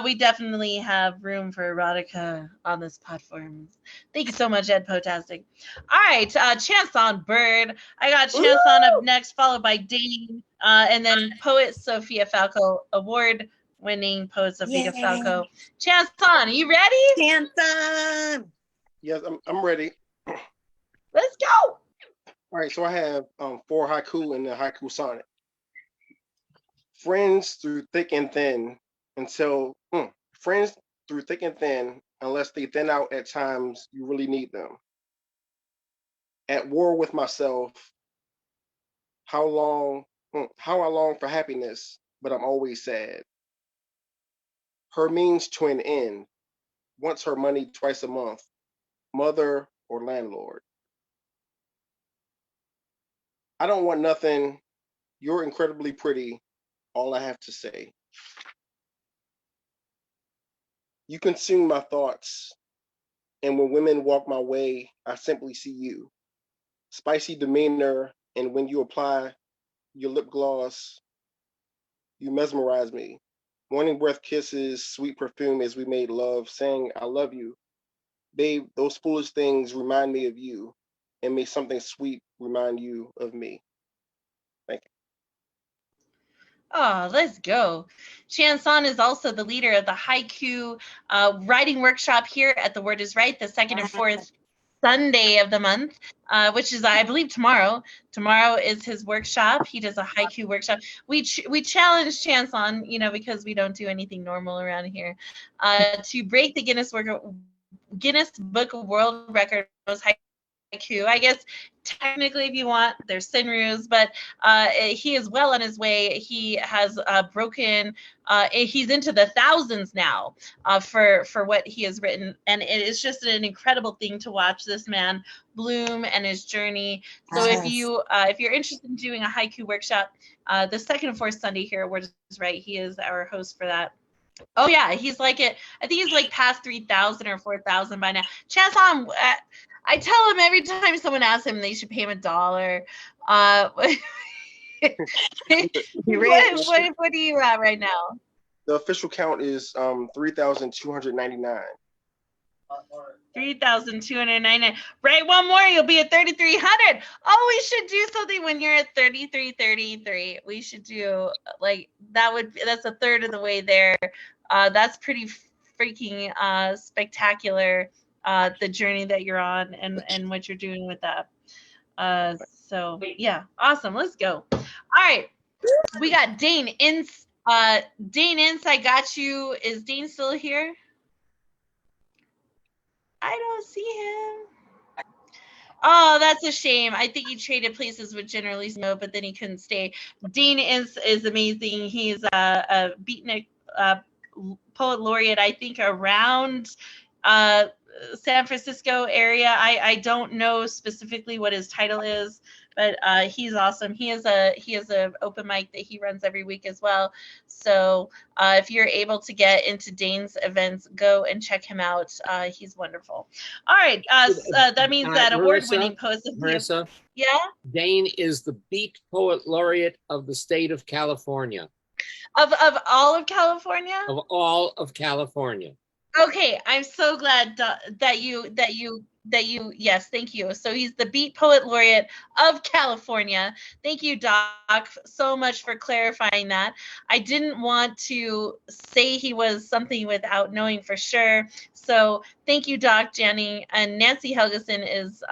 we definitely have room for erotica on this platform. Thank you so much, Ed Potastic. All right, Chance on Bird. I got Chance on up next, followed by Dane, and then poet Sophia Falco, award-winning poet Sophia Falco. Chance on, are you ready? Chance on. Yes, I'm ready. Let's go. All right, so I have 4 haiku in the haiku sonnet. Friends through thick and thin friends through thick and thin, unless they thin out at times you really need them. At war with myself, how I long for happiness, but I'm always sad. Her means to an end, wants her money twice a month, mother or landlord. I don't want nothing, you're incredibly pretty, all I have to say. You consume my thoughts, and when women walk my way, I simply see you. Spicy demeanor, and when you apply your lip gloss, you mesmerize me. Morning breath kisses, sweet perfume as we made love, saying, I love you. Babe, those foolish things remind me of you, and may something sweet remind you of me. Thank you. Oh, let's go. Chanson is also the leader of the haiku writing workshop here at The Word is Right, the second and fourth Sunday of the month, which is, I believe, tomorrow. Tomorrow is his workshop. He does a haiku workshop. We challenge Chanson, because we don't do anything normal around here, to break the Guinness Book of World Record most haiku. I guess technically, if you want, there's Sinrus, but he is well on his way. He has broken. He's into the thousands now for what he has written, and it is just an incredible thing to watch this man bloom and his journey. So if you're interested in doing a haiku workshop, the second and fourth Sunday here at Word is Right, he is our host for that. Oh yeah, he's like it. I think he's like past 3,000 or 4,000 by now. Chanson, I tell him every time someone asks him they should pay him $1. What are you at right now? The official count is 3,299. 3,299. Right, one more, you'll be at 3,300. Oh, we should do something when you're at 3,333. We should do that's a third of the way there. That's pretty freaking spectacular. The journey that you're on and what you're doing with that. So yeah, awesome. Let's go. All right, we got Dane Ince. Dane Ince, I got you. Is Dane still here? I don't see him. Oh, that's a shame. I think he traded places with Generally Snow, but then he couldn't stay. Dane Ince is amazing. He's a beatnik poet laureate, I think, around San Francisco area. I don't know specifically what his title is, but he's awesome. He has a open mic that he runs every week as well. So if you're able to get into Dane's events, go and check him out. He's wonderful. All right, that means that award-winning poet. Marissa, yeah, Dane is the Beat Poet Laureate of the state of California. Of all of California. Of all of California. Okay, I'm so glad that you yes, thank you. So he's the Beat Poet Laureate of California. Thank you, Doc, so much for clarifying that. I didn't want to say he was something without knowing for sure. So thank you, Doc, Jenny, and Nancy Helgeson is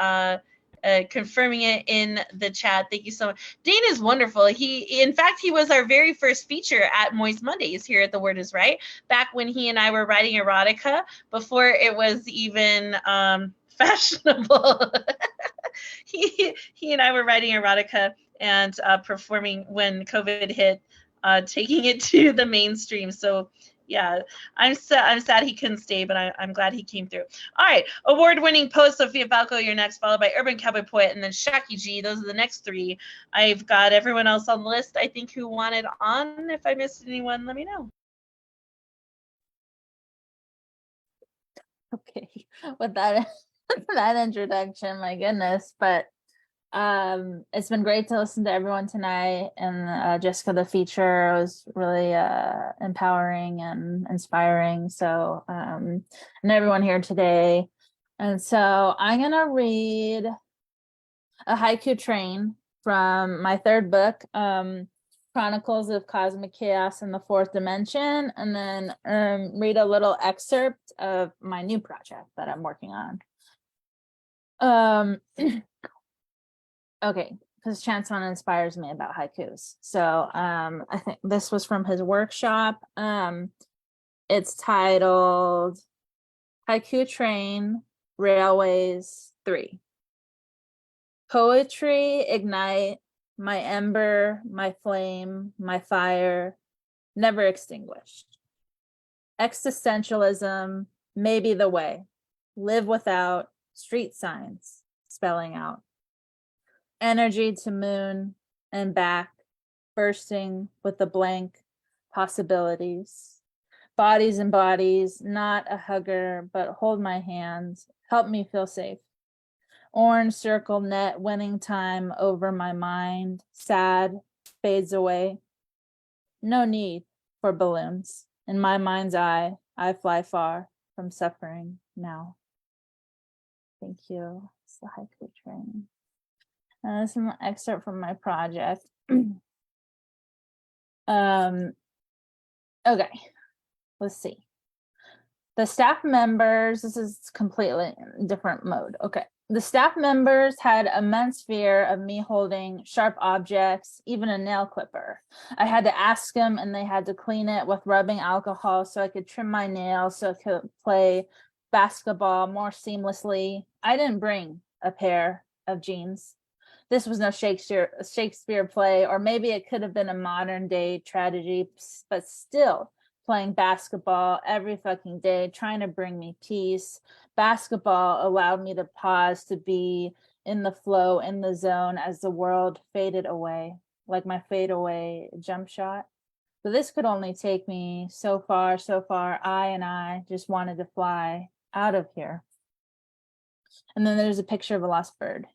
confirming it in the chat. Thank you so much. Dane is wonderful. In fact, he was our very first feature at Moist Mondays here at The Word is Right, back when he and I were writing erotica, before it was even fashionable. he and I were writing erotica and performing when COVID hit, taking it to the mainstream. So yeah, I'm sad he couldn't stay, but I'm glad he came through. All right, award-winning poet Sophia Falco, you're next, followed by Urban Cowboy Poet, and then Shaki G. Those are the next three. I've got everyone else on the list, I think, who wanted on. If I missed anyone, let me know. Okay, with that for that introduction. My goodness. But it's been great to listen to everyone tonight. And Jessica, the feature was really empowering and inspiring. So, and everyone here today. And so I'm going to read a haiku train from my third book, Chronicles of Cosmic Chaos in the Fourth Dimension, and then read a little excerpt of my new project that I'm working on. Okay, because Chanson inspires me about haikus. So I think this was from his workshop. It's titled Haiku Train Railways 3. Poetry ignite my ember, my flame, my fire, never extinguished. Existentialism may be the way. Live without street signs spelling out. Energy to moon and back, bursting with the blank possibilities. Bodies and bodies, not a hugger, but hold my hands, help me feel safe. Orange circle net winning time over my mind, sad, fades away. No need for balloons. In my mind's eye, I fly far from suffering now. Thank you. It's the haiku train. This is an excerpt from my project. Okay, let's see. The staff members, this is completely different mode. Okay. The staff members had immense fear of me holding sharp objects, even a nail clipper. I had to ask them, and they had to clean it with rubbing alcohol so I could trim my nails so I could play basketball more seamlessly. I didn't bring a pair of jeans. This was no Shakespeare play, or maybe it could have been a modern day tragedy, but still playing basketball every fucking day, trying to bring me peace. Basketball allowed me to pause, to be in the flow, in the zone as the world faded away, like my fade away jump shot. But this could only take me so far, so far. I just wanted to fly out of here. And then there's a picture of a lost bird.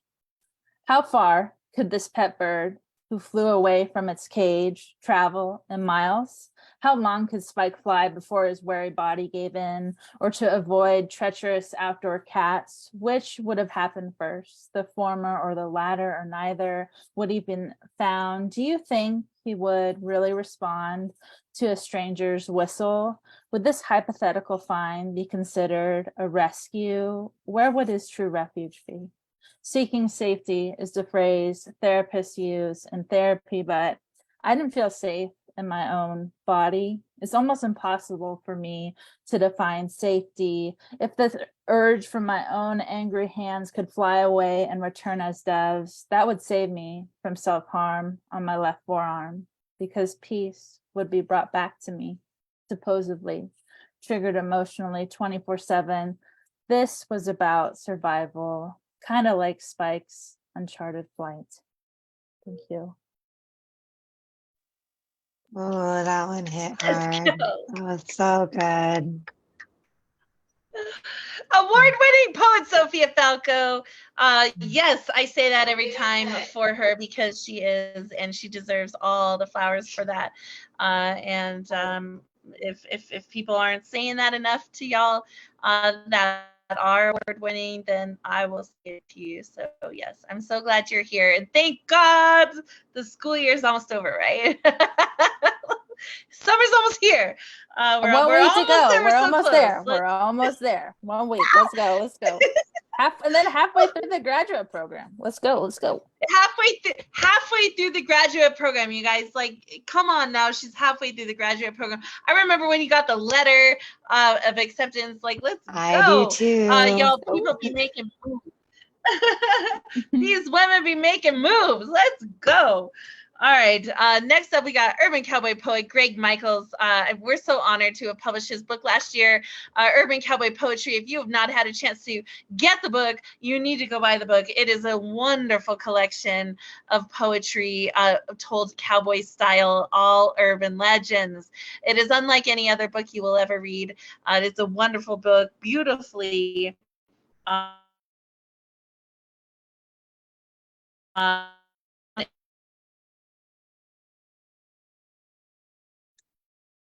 How far could this pet bird who flew away from its cage travel in miles? How long could Spike fly before his wary body gave in, or to avoid treacherous outdoor cats? Which would have happened first, the former or the latter, or neither? Would he been found? Do you think he would really respond to a stranger's whistle? Would this hypothetical find be considered a rescue? Where would his true refuge be? Seeking safety is the phrase therapists use in therapy, but I didn't feel safe in my own body. It's almost impossible for me to define safety. If the urge from my own angry hands could fly away and return as doves, that would save me from self-harm on my left forearm, because peace would be brought back to me, supposedly, triggered emotionally 24/7. This was about survival, kind of like Spike's uncharted flight. Thank you. Oh, that one hit hard. That was so good. Award-winning poet Sophia Falco. Yes, I say that every time for her because she is, and she deserves all the flowers for that. If people aren't saying that enough to y'all that are award-winning, then I will say it to you. So yes, I'm so glad you're here, and thank God the school year is almost over, right? Summer's almost here. We're almost there. We're almost there. We're almost there. 1 week. Let's go. Let's go. Halfway through the graduate program. Let's go. Let's go. Halfway through the graduate program, you guys. Like, come on now. She's halfway through the graduate program. I remember when you got the letter of acceptance. Like, let's go. I do too. Y'all, people be making moves. These women be making moves. Let's go. All right. Next up, we got urban cowboy poet Greg Michaels. We're so honored to have published his book last year, Urban Cowboy Poetry. If you have not had a chance to get the book, you need to go buy the book. It is a wonderful collection of poetry told cowboy style, all urban legends. It is unlike any other book you will ever read. It's a wonderful book, beautifully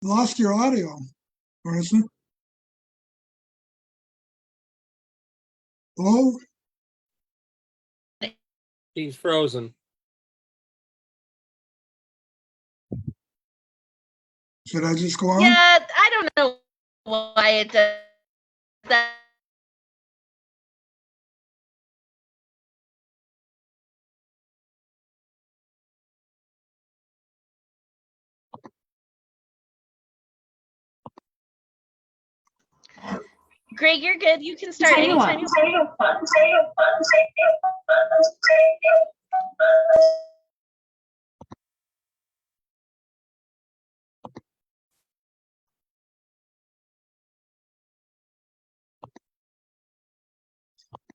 Lost your audio, Marissa. Hello? He's frozen. Should I just go on? Yeah, I don't know why it does that. Greg, you're good. You can start anytime you want.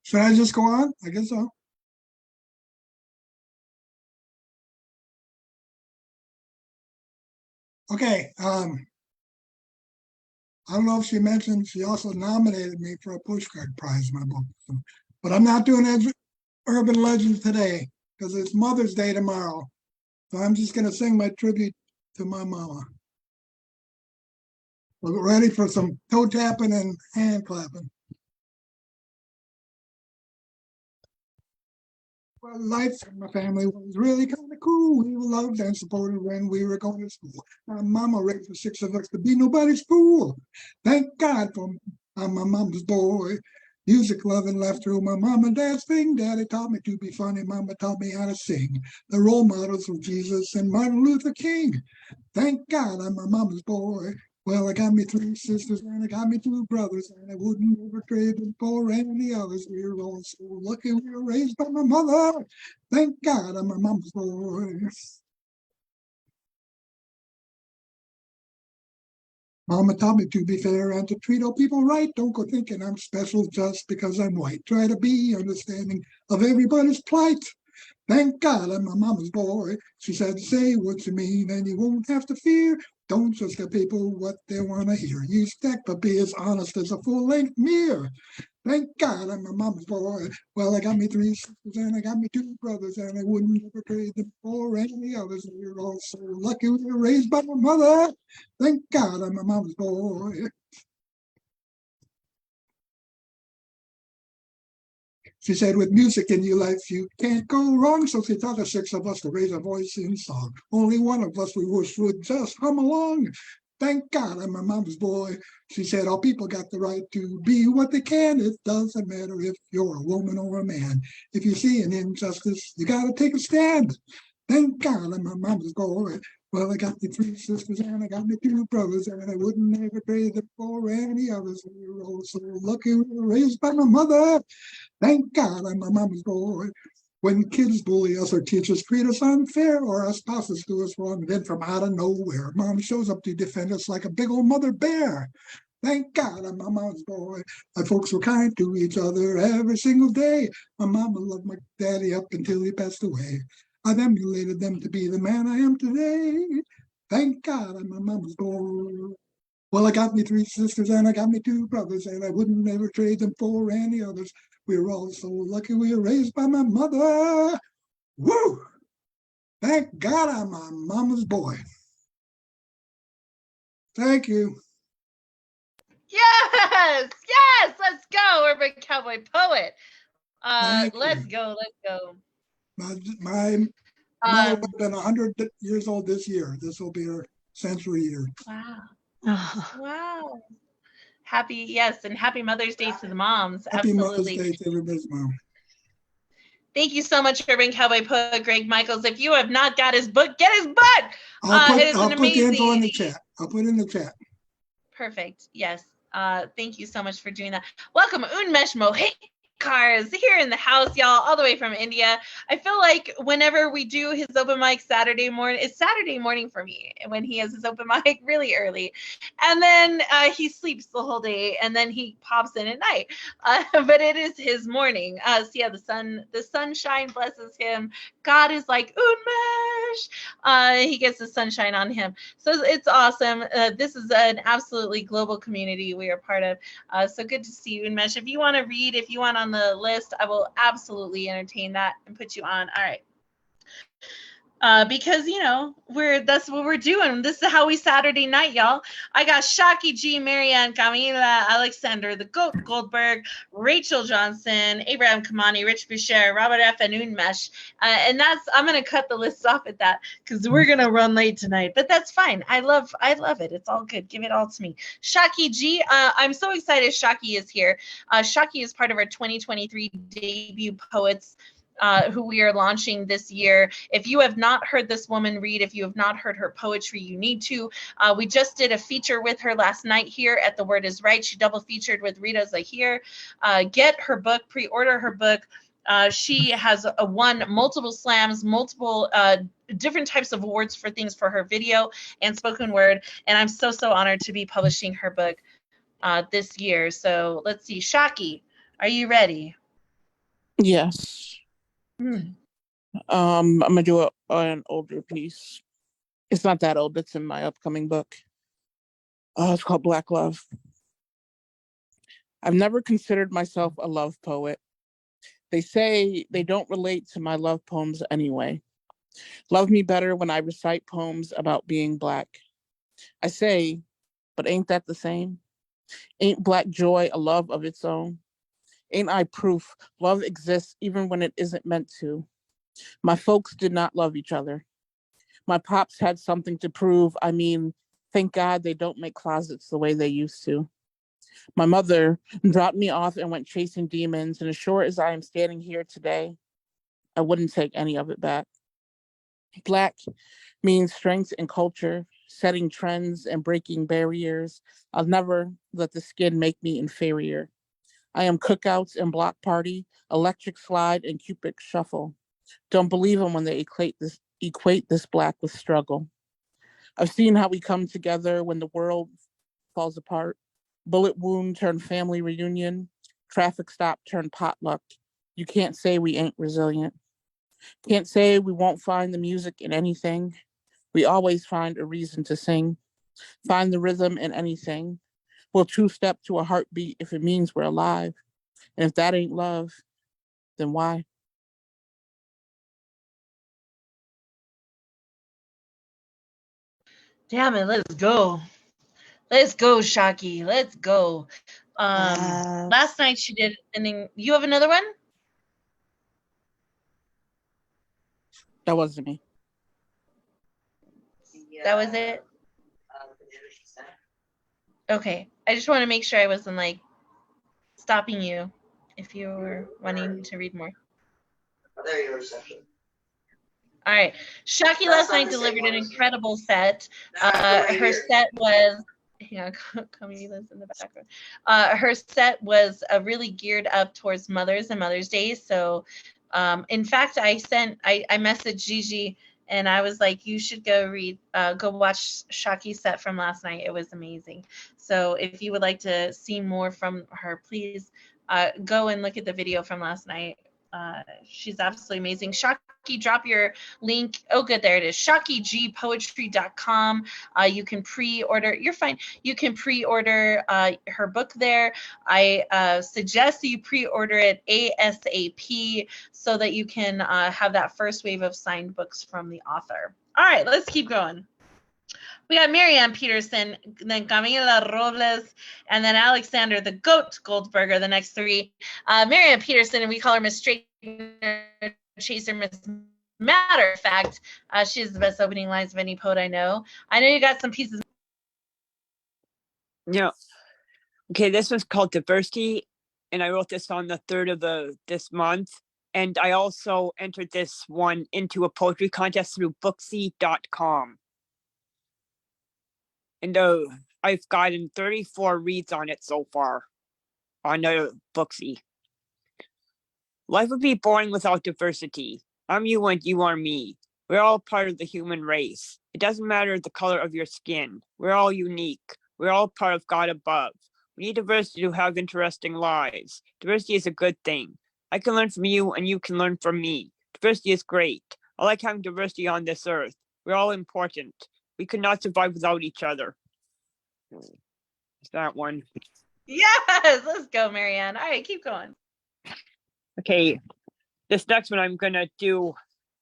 Should I just go on? I guess so. Okay. I don't know if she mentioned she also nominated me for a pushcart prize in my book. So, but I'm not doing urban legends today because it's Mother's Day tomorrow. So I'm just going to sing my tribute to my mama. We'll get ready for some toe tapping and hand clapping. Well, life in my family was really kind of cool. We were loved and supported when we were going to school. My mama raised the 6 of us to be nobody's fool. Thank God for I'm my mama's boy. Music, love, and laughter. My mom and dad's thing. Daddy taught me to be funny. Mama taught me how to sing. The role models were Jesus and Martin Luther King. Thank God I'm my mama's boy. Well, I got me 3 sisters and I got me 2 brothers, and I wouldn't ever trade them for any others. We were all so lucky we were raised by my mother. Thank God I'm my mama's boy. Mama taught me to be fair and to treat all people right. Don't go thinking I'm special just because I'm white. Try to be understanding of everybody's plight. Thank God I'm my mama's boy. She said, say what you mean and you won't have to fear. Don't just tell people what they want to hear. Use tech, but be as honest as a full-length mirror. Thank God I'm my mama's boy. Well, I got me 3 sisters and I got me 2 brothers, and I wouldn't ever trade them for any others. We were all so lucky we were raised by my mother. Thank God I'm my mama's boy. She said, with music in your life, you can't go wrong. So she taught the 6 of us to raise a voice in song. Only one of us we wish would just hum along. Thank God I'm my mama's boy. She said, all people got the right to be what they can. It doesn't matter if you're a woman or a man. If you see an injustice, you got to take a stand. Thank God I'm my mama's boy. Well, I got me 3 sisters and I got me 2 brothers, and I wouldn't ever trade them for any others. We were all so lucky we were raised by my mother. Thank God I'm my mama's boy. When kids bully us or teachers treat us unfair or our spouses do us wrong, then from out of nowhere, mom shows up to defend us like a big old mother bear. Thank God I'm my mama's boy. My folks were kind to each other every single day. My mama loved my daddy up until he passed away. I've emulated them to be the man I am today. Thank God I'm my mama's boy. Well, I got me 3 sisters and I got me 2 brothers, and I wouldn't ever trade them for any others. We were all so lucky we were raised by my mother. Woo! Thank God I'm my mama's boy. Thank you. Yes, yes, let's go, Urban Cowboy Poet. Let's you. go, let's go. My mother would have been 100 years old this year. This will be her century year. Wow. Wow. Happy, yes, and happy Mother's Day to the moms. Happy Absolutely. Mother's Day to everybody's mom. Thank you so much, Urban Cowboy Poet Greg Michaels. If you have not got his book, get his book. I'll put the info in the chat. I'll put it in the chat. Perfect. Yes. Thank you so much for doing that. Welcome, Unmesh Mohikars here in the house, y'all, all the way from India. I feel like whenever we do his open mic Saturday morning, it's Saturday morning for me when he has his open mic really early. And then he sleeps the whole day and then he pops in at night. But it is his morning. So yeah, the sunshine blesses him. God is like, Unmesh. He gets the sunshine on him. So it's awesome. This is an absolutely global community we are part of. So good to see you, Unmesh. If you want to read, if you want on the list, I will absolutely entertain that and put you on. All right. Because that's what we're doing. This is how we Saturday night, y'all. I got Shaki G, Marianne, Camila, Alexander, the Goat Goldberg, Rachel Johnson, Abraham Kamani, Rich Boucher, Robert F. and Unmesh. And I'm gonna cut the list off at that because we're gonna run late tonight. But that's fine. I love it. It's all good. Give it all to me. Shaki G, I'm so excited Shaki is here. Shaki is part of our 2023 debut poets who we are launching this year. If you have not heard this woman read, if you have not heard her poetry, you need to. We just did a feature with her last night here at The Word is Right. She double featured with Rita Zahir. Get her book, pre-order her book. She has won multiple slams, multiple different types of awards for things for her video and spoken word. And I'm so honored to be publishing her book this year. So let's see. Shaki, are you ready? Yes. I'm gonna do an older piece. It's not that old. It's in my upcoming book. It's called Black Love. I've never considered myself a love poet. They say they don't relate to my love poems anyway. Love me better when I recite poems about being Black. I say, but ain't that the same? Ain't Black joy a love of its own? Ain't I proof love exists even when it isn't meant to? My folks did not love each other. My pops had something to prove. I mean, thank God they don't make closets the way they used to. My mother dropped me off and went chasing demons, and as sure as I am standing here today, I wouldn't take any of it back. Black means strength and culture, setting trends and breaking barriers. I'll never let the skin make me inferior. I am cookouts and block party, electric slide and Cupid shuffle. Don't believe them when they equate this Black with struggle. I've seen how we come together when the world falls apart. Bullet wound turned family reunion, traffic stop turned potluck. You can't say we ain't resilient. Can't say we won't find the music in anything. We always find a reason to sing. Find the rhythm in anything. We'll two-step to a heartbeat if it means we're alive. And if that ain't love, then why? Damn it, let's go. Let's go, Shaki. Let's go. Last night she did, and then you have another one? That wasn't me. That was it? Okay. I just want to make sure I wasn't like stopping you if you were wanting to read more. There you go. All right. Shaki last night delivered an incredible set. Her set was, Camila's in the background. Her set was really geared up towards mothers and Mother's Day. So, in fact, I messaged Gigi and I was like, you should go watch Shaki's set from last night. It was amazing. So if you would like to see more from her, please go and look at the video from last night. She's absolutely amazing. Shaki, drop your link. Oh, good. There it is. ShakiGpoetry.com. You can pre-order. You're fine. You can pre-order her book there. I suggest that you pre-order it ASAP so that you can have that first wave of signed books from the author. All right, let's keep going. We got Marianne Peterson, then Camila Robles, and then Alexander the Goat Goldberger, the next three. Marianne Peterson, and we call her Miss Straightener Chaser, Miss Matter of Fact. She has the best opening lines of any poet I know. I know you got some pieces. Yeah. Okay, this was called Diversity, and I wrote this on the 3rd of this month. And I also entered this one into a poetry contest through Booksy.com. And I've gotten 34 reads on it so far on Booksy. Life would be boring without diversity. I'm you and you are me. We're all part of the human race. It doesn't matter the color of your skin. We're all unique. We're all part of God above. We need diversity to have interesting lives. Diversity is a good thing. I can learn from you and you can learn from me. Diversity is great. I like having diversity on this earth. We're all important. We could not survive without each other. It's that one. Yes, let's go, Marianne. All right, keep going. Okay, this next one I'm gonna do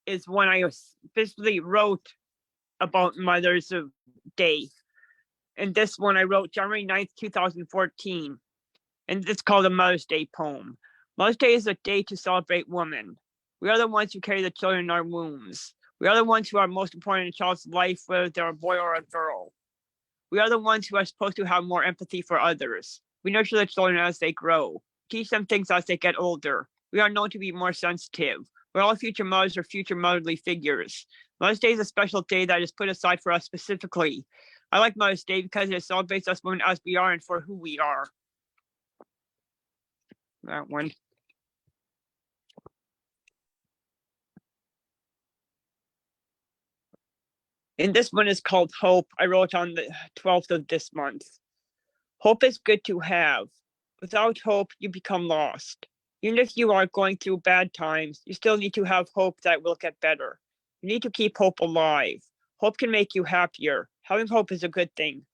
is when I specifically wrote about Mother's Day. And this one I wrote January 9th, 2014. And it's called a Mother's Day poem. Mother's Day is a day to celebrate women. We are the ones who carry the children in our wombs. We are the ones who are most important in a child's life, whether they're a boy or a girl. We are the ones who are supposed to have more empathy for others. We nurture the children as they grow, teach them things as they get older. We are known to be more sensitive. We're all future mothers or future motherly figures. Mother's Day is a special day that is put aside for us specifically. I like Mother's Day because it celebrates us women as we are and for who we are. That one. And this one is called Hope. I wrote on the 12th of this month. Hope is good to have. Without hope, you become lost. Even if you are going through bad times, you still need to have hope that will get better. You need to keep hope alive. Hope can make you happier. Having hope is a good thing.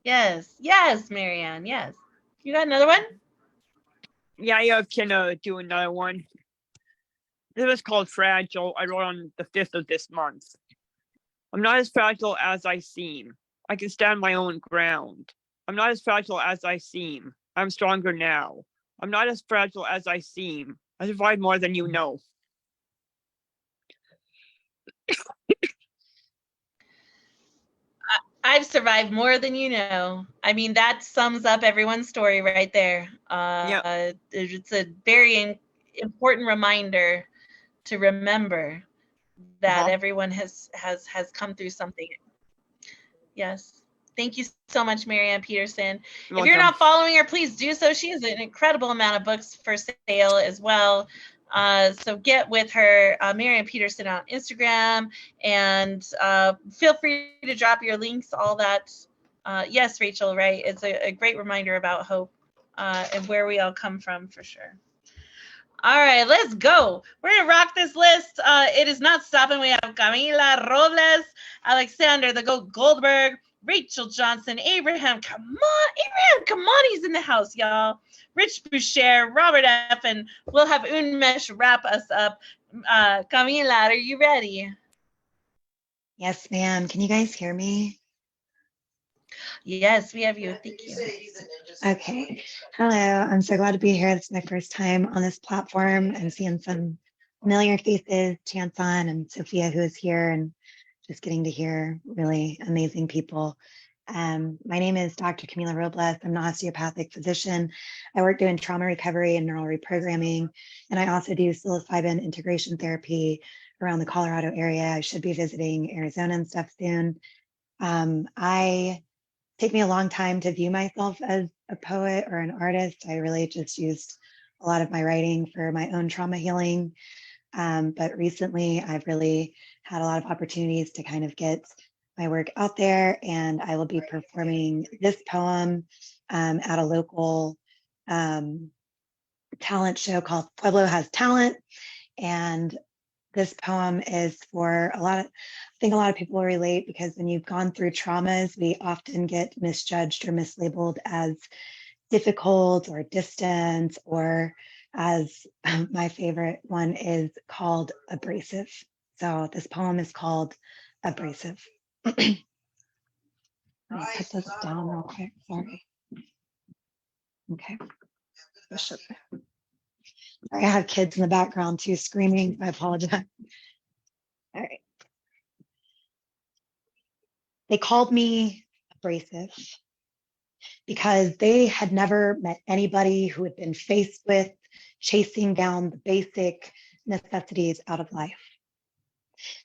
Yes, yes, Marianne, yes. You got another one? Yeah, I can do another one. This was called Fragile. I wrote on the 5th of this month. I'm not as fragile as I seem. I can stand my own ground. I'm not as fragile as I seem. I'm stronger now. I'm not as fragile as I seem. I survived more than you know. I've survived more than you know. I mean, that sums up everyone's story right there. It's a very important reminder to remember that everyone has come through something. Yes. Thank you so much, Marianne Peterson. If you're not following her, please do so. She has an incredible amount of books for sale as well. So get with her, Marianne Peterson, on Instagram, and feel free to drop your links, all that. Yes, Rachel, right? It's a great reminder about hope and where we all come from, for sure. All right, let's go. We're going to rock this list. It is not stopping. We have Camila Robles, Alexander the Goat Goldberg, Rachel Johnson, Abraham Kamani's in the house, y'all. Rich Boucher, Robert F., and we'll have Unmesh wrap us up. Camila, are you ready? Yes, ma'am. Can you guys hear me? Yes, we have you. Thank you. Okay. Hello. I'm so glad to be here. This is my first time on this platform. I'm seeing some familiar faces, Chanson and Sophia, who is here, and just getting to hear really amazing people. My name is Dr. Camila Robles. I'm an osteopathic physician. I work doing trauma recovery and neural reprogramming, and I also do psilocybin integration therapy around the Colorado area. I should be visiting Arizona and stuff soon. Take me a long time to view myself as a poet or an artist. I really just used a lot of my writing for my own trauma healing. But recently I've really had a lot of opportunities to kind of get my work out there, and I will be performing this poem at a local talent show called Pueblo Has Talent. And this poem is for I think a lot of people relate, because when you've gone through traumas, we often get misjudged or mislabeled as difficult or distant, or as my favorite one is called abrasive. So this poem is called Abrasive. Let me put this down real quick, sorry. Okay. I have kids in the background too screaming, I apologize. All right. They called me abrasive because they had never met anybody who had been faced with chasing down the basic necessities out of life.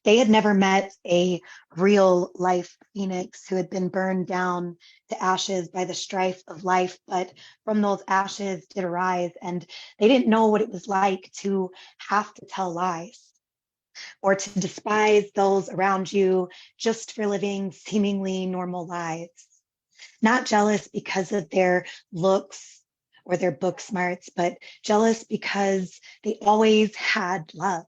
They had never met a real life phoenix who had been burned down to ashes by the strife of life, but from those ashes did arise, and they didn't know what it was like to have to tell lies, or to despise those around you just for living seemingly normal lives. Not jealous because of their looks or their book smarts, but jealous because they always had love.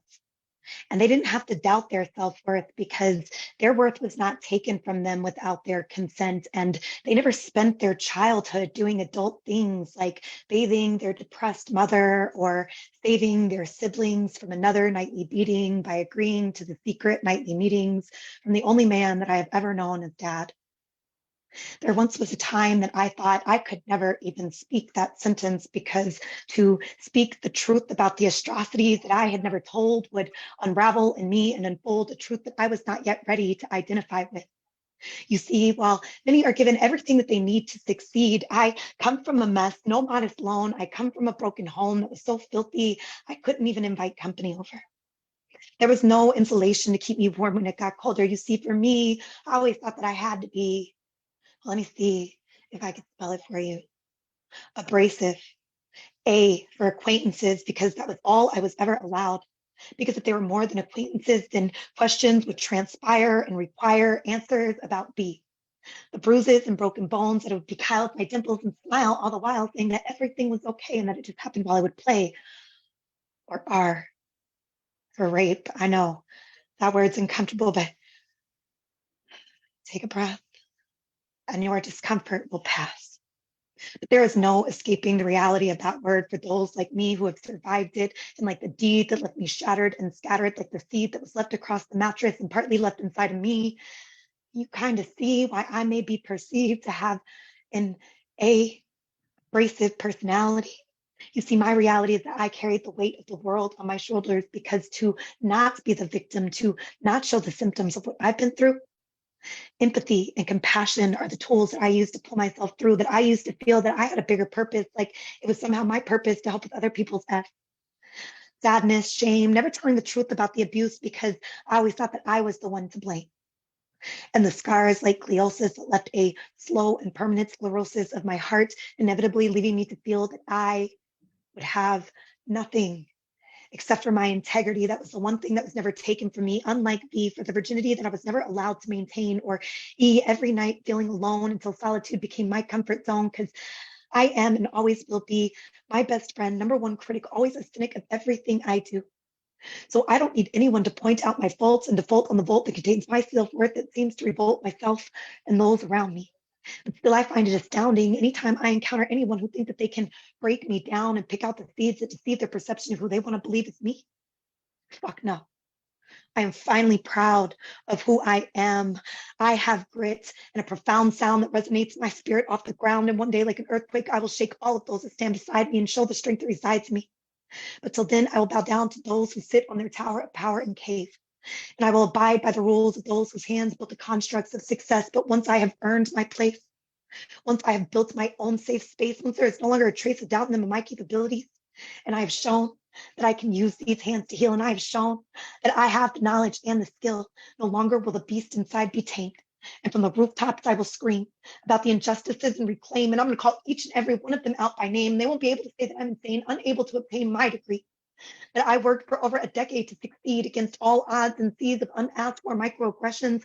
And they didn't have to doubt their self-worth because their worth was not taken from them without their consent. And they never spent their childhood doing adult things like bathing their depressed mother or saving their siblings from another nightly beating by agreeing to the secret nightly meetings from the only man that I have ever known as Dad. There once was a time that I thought I could never even speak that sentence because to speak the truth about the atrocities that I had never told would unravel in me and unfold a truth that I was not yet ready to identify with. You see, while many are given everything that they need to succeed, I come from a mess, no modest loan. I come from a broken home that was so filthy, I couldn't even invite company over. There was no insulation to keep me warm when it got colder. You see, for me, I always thought that I had to be, let me see if I can spell it for you. Abrasive. A for acquaintances, because that was all I was ever allowed. Because if they were more than acquaintances, then questions would transpire and require answers about B. The bruises and broken bones that would beguile my dimples and smile all the while saying that everything was okay and that it just happened while I would play. Or R for rape. I know that word's uncomfortable, but take a breath and your discomfort will pass. But there is no escaping the reality of that word for those like me who have survived it, and like the deed that left me shattered and scattered, like the seed that was left across the mattress and partly left inside of me. You kind of see why I may be perceived to have an abrasive personality. You see, my reality is that I carried the weight of the world on my shoulders because to not be the victim, to not show the symptoms of what I've been through, empathy and compassion are the tools that I use to pull myself through, that I used to feel that I had a bigger purpose, like it was somehow my purpose to help with other people's F. Sadness, shame, never telling the truth about the abuse because I always thought that I was the one to blame. And the scars like gliosis that left a slow and permanent sclerosis of my heart, inevitably leaving me to feel that I would have nothing except for my integrity. That was the one thing that was never taken from me, unlike B, for the virginity that I was never allowed to maintain, or E, every night feeling alone until solitude became my comfort zone, because I am and always will be my best friend, number one critic, always a cynic of everything I do. So I don't need anyone to point out my faults and default on the vault that contains my self-worth that seems to revolt myself and those around me. But still, I find it astounding anytime I encounter anyone who thinks that they can break me down and pick out the seeds that deceive their perception of who they want to believe is me. Fuck no. I am finally proud of who I am. I have grit and a profound sound that resonates in my spirit off the ground. And one day, like an earthquake, I will shake all of those that stand beside me and show the strength that resides in me. But till then, I will bow down to those who sit on their tower of power and cave. And I will abide by the rules of those whose hands built the constructs of success. But once I have earned my place, once I have built my own safe space, once there is no longer a trace of doubt in them and my capabilities, and I have shown that I can use these hands to heal, and I have shown that I have the knowledge and the skill, no longer will the beast inside be tamed. And from the rooftops, I will scream about the injustices and reclaim, and I'm going to call each and every one of them out by name. They won't be able to say that I'm insane, unable to obtain my degree, that I worked for over a decade to succeed against all odds and seas of unasked for microaggressions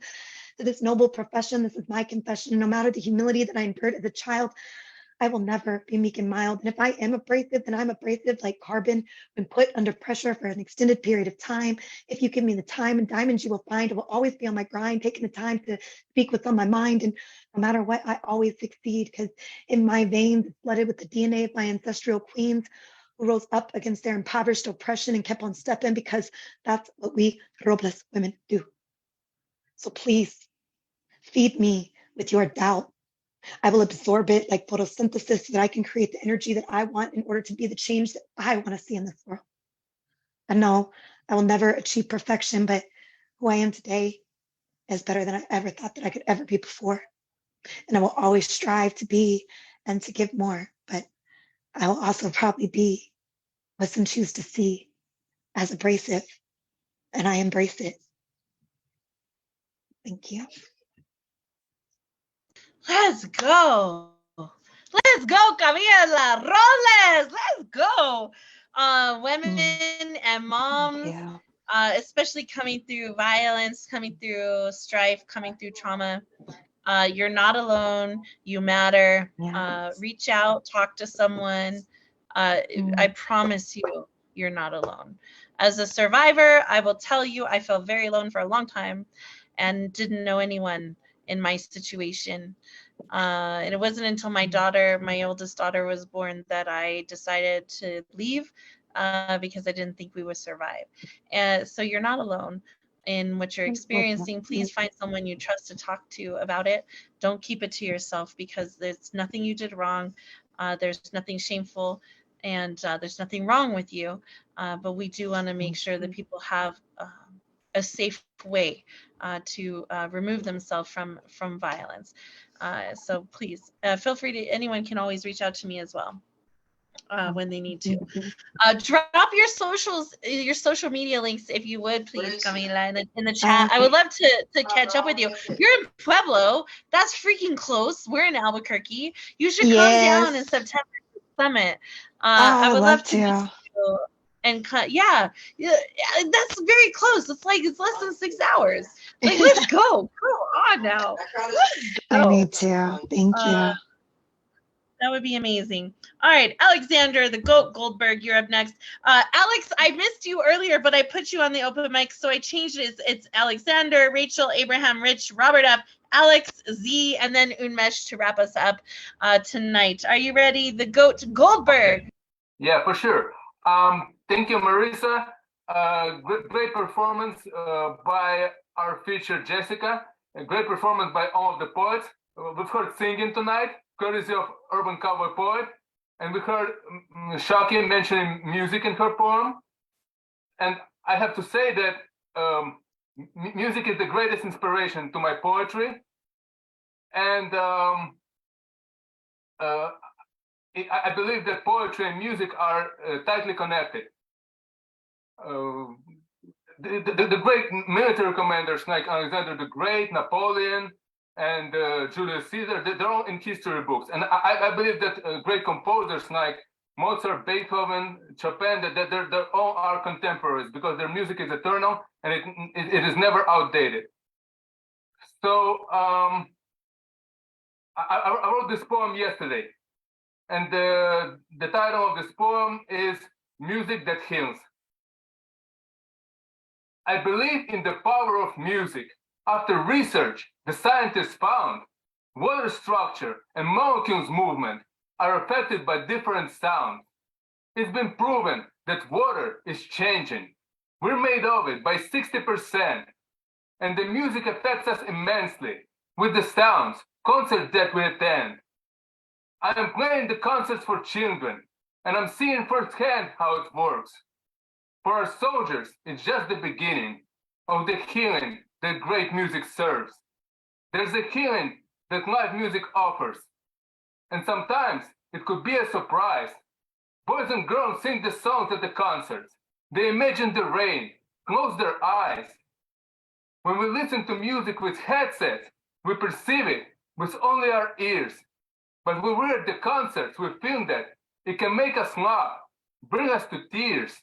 to this noble profession. This is my confession. No matter the humility that I endured as a child, I will never be meek and mild. And if I am abrasive, then I'm abrasive like carbon when put under pressure for an extended period of time. If you give me the time and diamonds, you will find I will always be on my grind, taking the time to speak what's on my mind. And no matter what, I always succeed because in my veins, it's flooded with the DNA of my ancestral queens who rose up against their impoverished oppression and kept on stepping, because that's what we Robles women do. So please feed me with your doubt. I will absorb it like photosynthesis so that I can create the energy that I want in order to be the change that I want to see in this world. I know I will never achieve perfection, but who I am today is better than I ever thought that I could ever be before. And I will always strive to be and to give more, but I will also probably be what some choose to see as abrasive, and I embrace it. Thank you. Let's go. Let's go, Camila Robles. Let's go. Women and moms, especially coming through violence, coming through strife, coming through trauma. You're not alone. You matter. Reach out, talk to someone. I promise you, you're not alone. As a survivor, I will tell you, I felt very alone for a long time and didn't know anyone in my situation. And it wasn't until my oldest daughter was born that I decided to leave because I didn't think we would survive. And so you're not alone in what you're experiencing. Please find someone you trust to talk to about it. Don't keep it to yourself because there's nothing you did wrong. There's nothing shameful, and there's nothing wrong with you. But we do want to make sure that people have a safe way to remove themselves from violence. So please feel free to, anyone can always reach out to me as well when they need to. Drop your social media links if you would, please, Camila, in the chat. I would love to catch up with you. You're in Pueblo. That's freaking close. We're in Albuquerque. You should come down in September to Summit. I would love to meet you. And yeah, that's very close. It's less than 6 hours. Like, let's go. Come on now. I need to. Thank you. That would be amazing. All right, Alexander, the GOAT Goldberg, you're up next. Alex, I missed you earlier, but I put you on the open mic, so I changed it. It's Alexander, Rachel, Abraham, Rich, Robert F., Alex, Z, and then Unmesh to wrap us up tonight. Are you ready? The GOAT Goldberg. Okay. Yeah, for sure. Thank you, Marissa. Great performance by our featured Jessica. A great performance by all of the poets. We've heard singing tonight, courtesy of Urban Cowboy Poet. And we heard Shaki mentioning music in her poem. And I have to say that music is the greatest inspiration to my poetry. And I believe that poetry and music are tightly connected. The great military commanders like Alexander the Great, Napoleon, and Julius Caesar, they're all in history books. And I believe that great composers like Mozart, Beethoven, Chopin, that they're all our contemporaries because their music is eternal and it is never outdated. So I wrote this poem yesterday. And the title of this poem is Music That Heals. I believe in the power of music. After research, the scientists found water structure and molecules movement are affected by different sounds. It's been proven that water is changing. We're made of it by 60%. And the music affects us immensely with the sounds, concerts that we attend. I am playing the concerts for children, and I'm seeing firsthand how it works. For our soldiers, it's just the beginning of the healing that great music serves. There's a healing that live music offers, and sometimes it could be a surprise. Boys and girls sing the songs at the concerts. They imagine the rain, close their eyes. When we listen to music with headsets, we perceive it with only our ears. But when we're at the concerts, we feel that it can make us laugh, bring us to tears.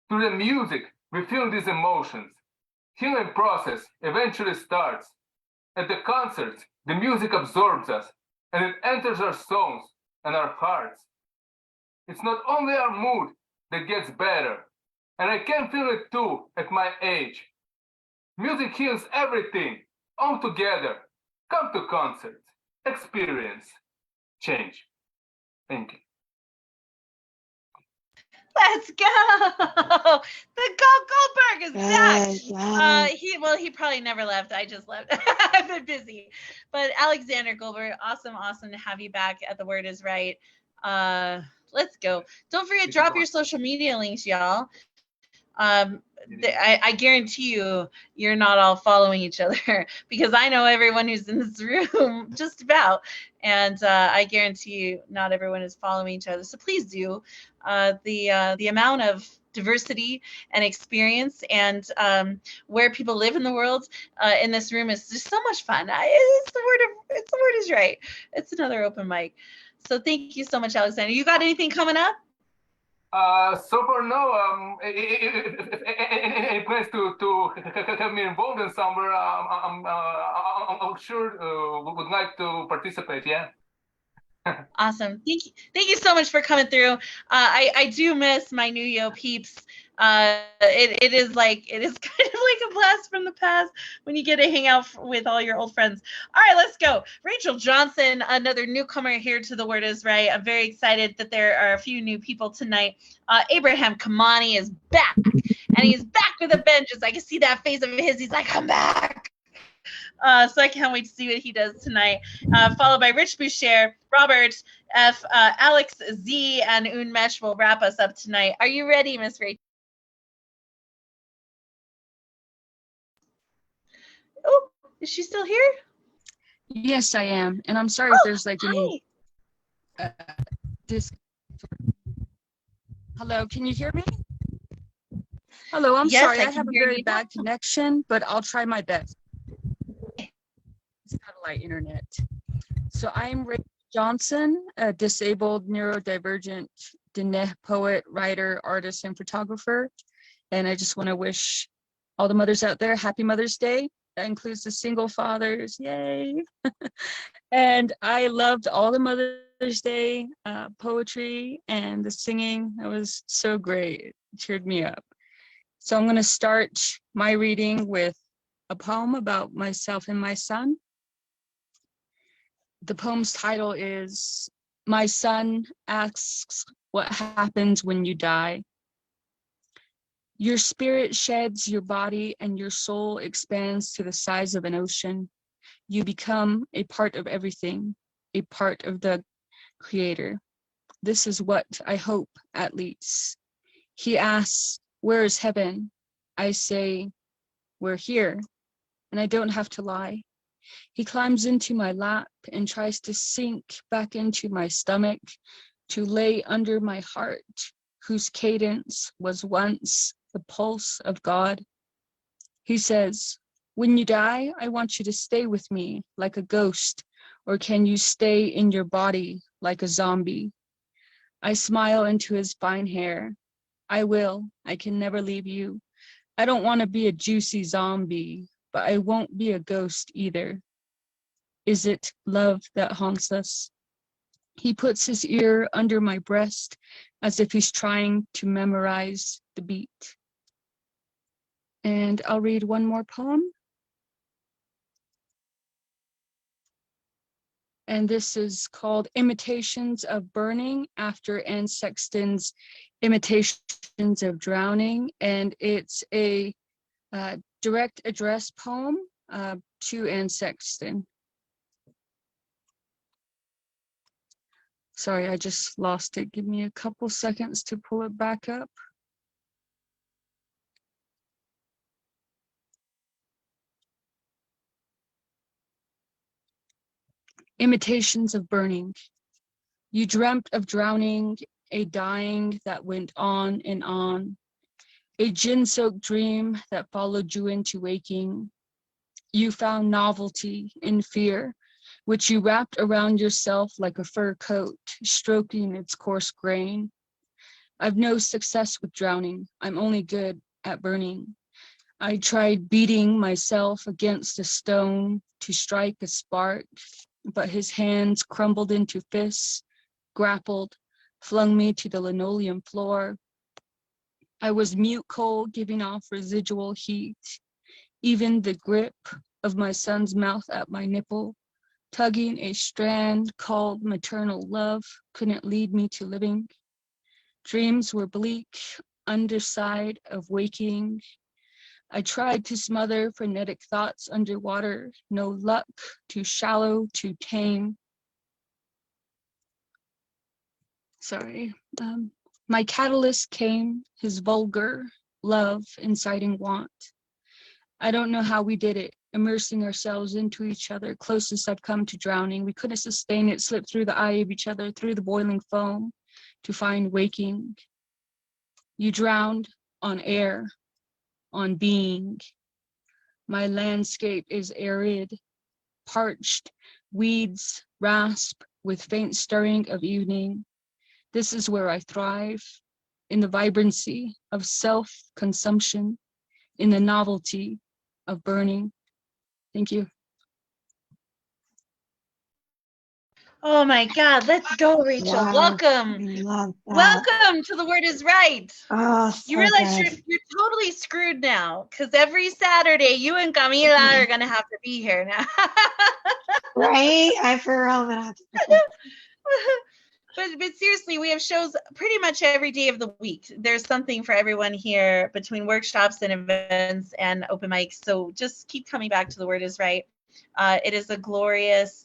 Through the music, we feel these emotions. Healing process eventually starts. At the concerts, the music absorbs us, and it enters our souls and our hearts. It's not only our mood that gets better, and I can feel it too at my age. Music heals everything, all together. Come to concerts. Experience change. Thank you. Let's go. The Goldberg is back. He probably never left. I just left. I've been busy. But Alexander Goldberg, awesome to have you back at The Word Is Right. Let's go. Don't forget, drop your social media links, y'all. I guarantee you're not all following each other because I know everyone who's in this room just about, and I guarantee you not everyone is following each other. So please do. The amount of diversity and experience and where people live in the world in this room is just so much fun. It's the word is right. It's another open mic. So thank you so much, Alexander. You got anything coming up? So far, no. Any plans to have me involved in somewhere? I'm sure would like to participate. Yeah. Awesome. Thank you so much for coming through. I do miss my New Yo peeps. It is kind of like a blast from the past when you get to hang out with all your old friends. All right, let's go. Rachel Johnson, another newcomer here to The Word Is Right. I'm very excited that there are a few new people tonight. Abraham Kamani is back, and he's back with a vengeance. I can see that face of his. He's like, I'm back. So I can't wait to see what he does tonight. Followed by Rich Boucher, Robert F., Alex Z., and Unmesh will wrap us up tonight. Are you ready, Miss Rachel? Oh, is she still here? Yes, I am. And I'm sorry if there's like any Hello, can you hear me? Hello, I'm Yes, sorry. I I can have a hear very you. bad connection, but I'll try my best. Satellite internet. So I'm Rachel Johnson, a disabled neurodivergent Diné poet, writer, artist, and photographer. And I just want to wish all the mothers out there happy Mother's Day. That includes the single fathers. Yay. And I loved all the Mother's Day poetry and the singing. It was so great. It cheered me up. So I'm going to start my reading with a poem about myself and my son. The poem's title is My Son Asks What Happens When You Die. Your spirit sheds your body and your soul expands to the size of an ocean. You become a part of everything, a part of the Creator. This is what I hope, at least. He asks, where is heaven? I say, we're here, and I don't have to lie. He climbs into my lap and tries to sink back into my stomach, to lay under my heart, whose cadence was once the pulse of God. He says, when you die, I want you to stay with me like a ghost, or can you stay in your body like a zombie? I smile into his fine hair. I will. I can never leave you. I don't want to be a juicy zombie, but I won't be a ghost either. Is it love that haunts us? He puts his ear under my breast as if he's trying to memorize the beat. And I'll read one more poem. And this is called Imitations of Burning, after Anne Sexton's Imitations of Drowning. And it's a direct address poem to Anne Sexton. Sorry, I just lost it. Give me a couple seconds to pull it back up. Imitations of Burning. You dreamt of drowning, a dying that went on and on, a gin-soaked dream that followed you into waking. You found novelty in fear, which you wrapped around yourself like a fur coat, stroking its coarse grain. I've no success with drowning. I'm only good at burning. I tried beating myself against a stone to strike a spark, but his hands crumbled into fists, grappled, flung me to the linoleum floor. I was mute cold, giving off residual heat. Even the grip of my son's mouth at my nipple, tugging a strand called maternal love, couldn't lead me to living. Dreams were bleak, underside of waking. I tried to smother frenetic thoughts underwater, no luck, too shallow, too tame. Sorry. My catalyst came, his vulgar love, inciting want. I don't know how we did it, immersing ourselves into each other, closest I've come to drowning. We couldn't sustain it, slipped through the eye of each other, through the boiling foam, to find waking. You drowned on air, on being. My landscape is arid, parched, weeds rasp with faint stirring of evening. This is where I thrive, in the vibrancy of self-consumption, in the novelty of burning. Thank you. Oh my God, let's go, Rachel. Wow, Welcome. I love that. Welcome to The Word is Right. Oh, so You realize good. you're totally screwed now, because every Saturday you and Camila are gonna have to be here now. Right? I for real gonna have to. But seriously, we have shows pretty much every day of the week. There's something for everyone here between workshops and events and open mics. So just keep coming back to The Word is Right. It is a glorious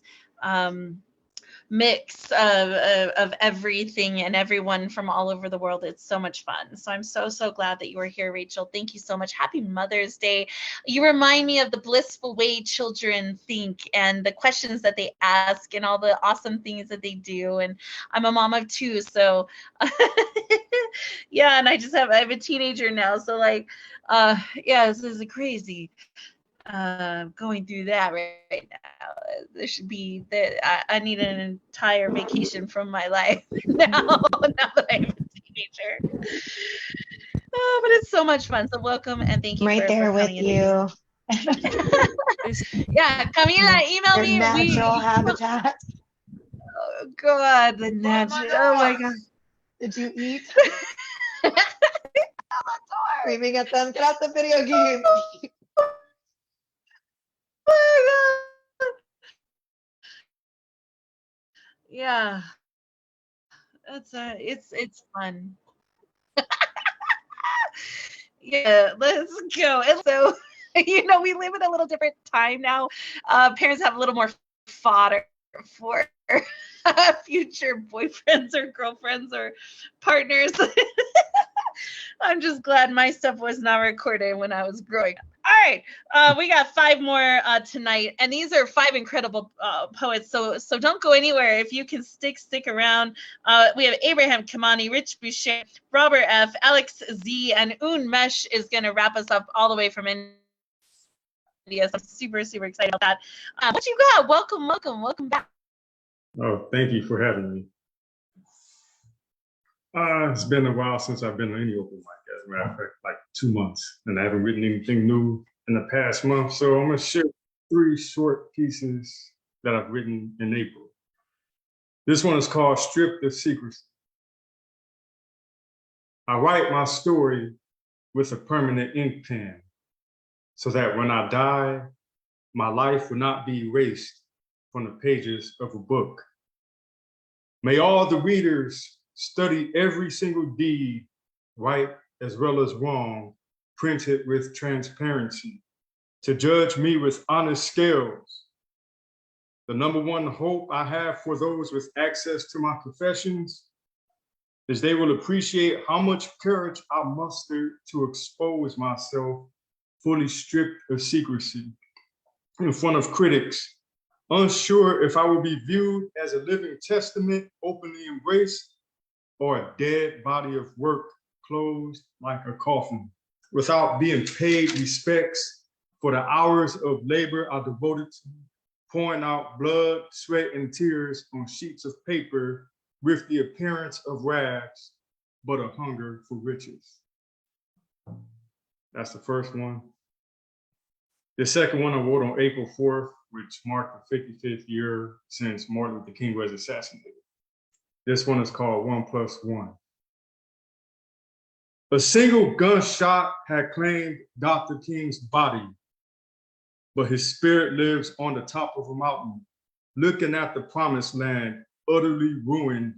mix of everything and everyone from all over the world. It's so much fun. So I'm so glad that you are here, Rachel. Thank you so much. Happy Mother's Day. You remind me of the blissful way children think and the questions that they ask and all the awesome things that they do. And I'm a mom of two, so yeah, and I have a teenager now. So like, yeah, this is crazy. Going through that right now. There should be that I need an entire vacation from my life now that I have a teenager. Oh, but it's so much fun. So welcome and thank you Right for there with coming in. you. Yeah, Camila, email Your me. natural habitat. Oh God, the natural. Oh my God. Did you eat? Screaming at them. Get out the video game. Yeah, it's fun. Yeah, let's go. And so, we live in a little different time now. Parents have a little more fodder for future boyfriends or girlfriends or partners. I'm just glad my stuff was not recorded when I was growing up. All right, we got 5 more tonight, and these are 5 incredible poets. So don't go anywhere. If you can stick around. We have Abraham Kamani, Rich Boucher, Robert F, Alex Z, and Un Mesh is going to wrap us up all the way from India. So I'm super excited about that. What you got? Welcome back. Oh, thank you for having me. It's been a while since I've been on any open mic. As a matter of fact, like 2 months, and I haven't written anything new in the past month. So I'm gonna share 3 short pieces that I've written in April. This one is called Stripped of Secrecy. I write my story with a permanent ink pen so that when I die, my life will not be erased from the pages of a book. May all the readers study every single deed, right as well as wrong, printed with transparency, to judge me with honest scales. The number one hope I have for those with access to my professions is they will appreciate how much courage I mustered to expose myself fully stripped of secrecy in front of critics, unsure if I will be viewed as a living testament openly embraced or a dead body of work closed like a coffin, without being paid respects for the hours of labor I devoted to pouring out blood, sweat, and tears on sheets of paper with the appearance of rags, but a hunger for riches. That's the first one. The second one I wrote on April 4th, which marked the 55th year since Martin Luther King was assassinated. This one is called 1+1. A single gunshot had claimed Dr. King's body, but his spirit lives on the top of a mountain, looking at the promised land, utterly ruined.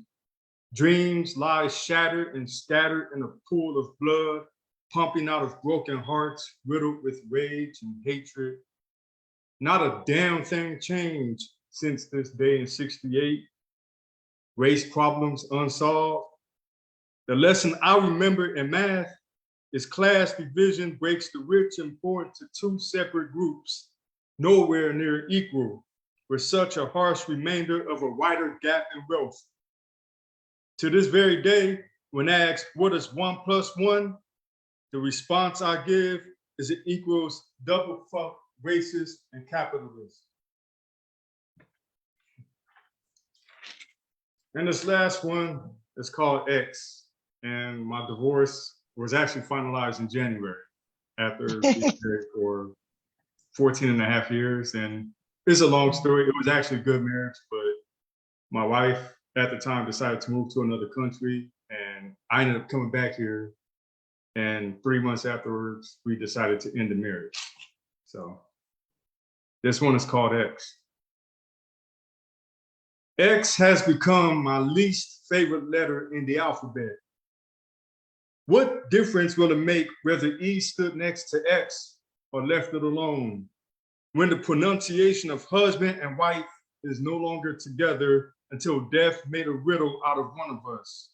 Dreams lie shattered and scattered in a pool of blood, pumping out of broken hearts, riddled with rage and hatred. Not a damn thing changed since this day in '68. Race problems unsolved. The lesson I remember in math is class division breaks the rich and poor into 2 separate groups, nowhere near equal, with such a harsh remainder of a wider gap in wealth. To this very day, when asked what is 1+1, the response I give is it equals double fuck racist and capitalist. And this last one is called X, and my divorce was actually finalized in January after being married for 14 and a half years. And it's a long story. It was actually a good marriage, but My wife at the time decided to move to another country, and I ended up coming back here. And 3 months afterwards, we decided to end the marriage. So this one is called X. X has become my least favorite letter in the alphabet. What difference will it make whether E stood next to X or left it alone when the pronunciation of husband and wife is no longer together until death made a riddle out of one of us?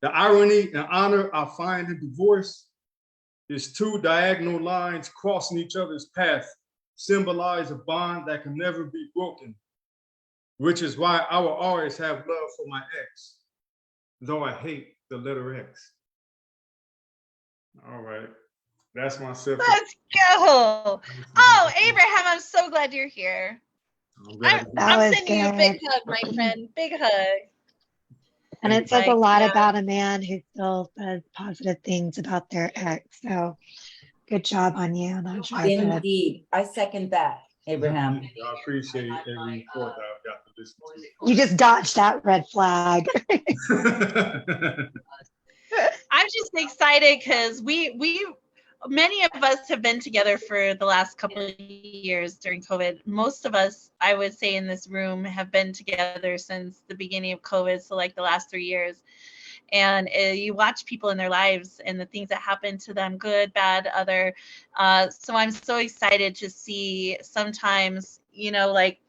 The irony and honor I find in divorce is two diagonal lines crossing each other's path symbolize a bond that can never be broken, which is why I will always have love for my ex, though I hate the letter X. All right, that's my simple. Let's go. Oh, Abraham, I'm so glad you're here. I'm sending you a big hug, my friend. Big hug. And it says a lot about a man who still says positive things about their ex. So good job on you. That's right. Indeed. I second that, Abraham. I appreciate every quote that I've got to listen to. You just dodged that red flag. I'm just excited because many of us have been together for the last couple of years during COVID. Most of us, I would say, in this room have been together since the beginning of COVID, so like the last 3 years. And you watch people in their lives and the things that happen to them, good, bad, other. So I'm so excited to see sometimes, like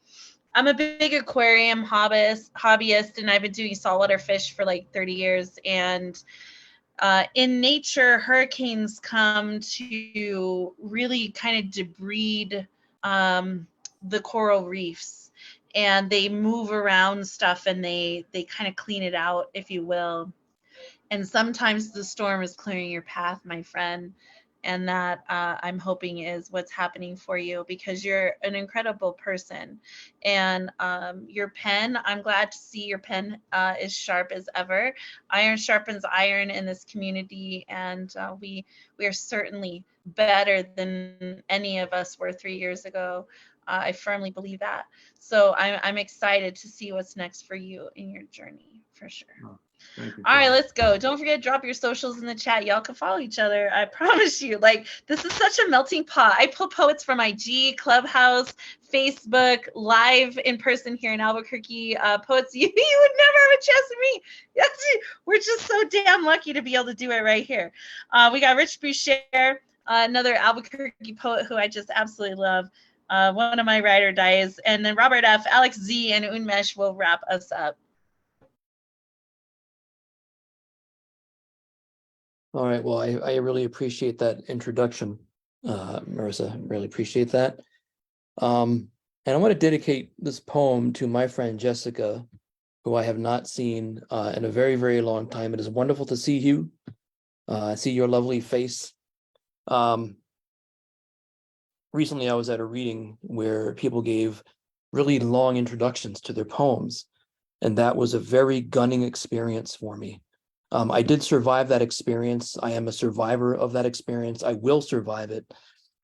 I'm a big aquarium hobbyist, and I've been doing saltwater fish for like 30 years. And in nature, hurricanes come to really kind of debride the coral reefs, and they move around stuff, and they kind of clean it out, if you will. And sometimes the storm is clearing your path, my friend. And that I'm hoping is what's happening for you, because you're an incredible person. And your pen, I'm glad to see your pen is sharp as ever. Iron sharpens iron in this community, and we are certainly better than any of us were 3 years ago. I firmly believe that. So I'm excited to see what's next for you in your journey, for sure. Thank you. All right, let's go. Don't forget to drop your socials in the chat. Y'all can follow each other. I promise you, like, this is such a melting pot. I pull poets from IG, Clubhouse, Facebook, live in person here in Albuquerque. Poets you would never have a chance to meet. We're just so damn lucky to be able to do it right here. We got Rich Boucher, another Albuquerque poet who I just absolutely love. One of my ride or dies. And then Robert F., Alex Z., and Unmesh will wrap us up. All right. Well, I really appreciate that introduction, Marissa. Really appreciate that. And I want to dedicate this poem to my friend Jessica, who I have not seen in a very, very long time. It is wonderful to see you, see your lovely face. Recently, I was at a reading where people gave really long introductions to their poems, and that was a very gunning experience for me. I did survive that experience. I am a survivor of that experience. I will survive it.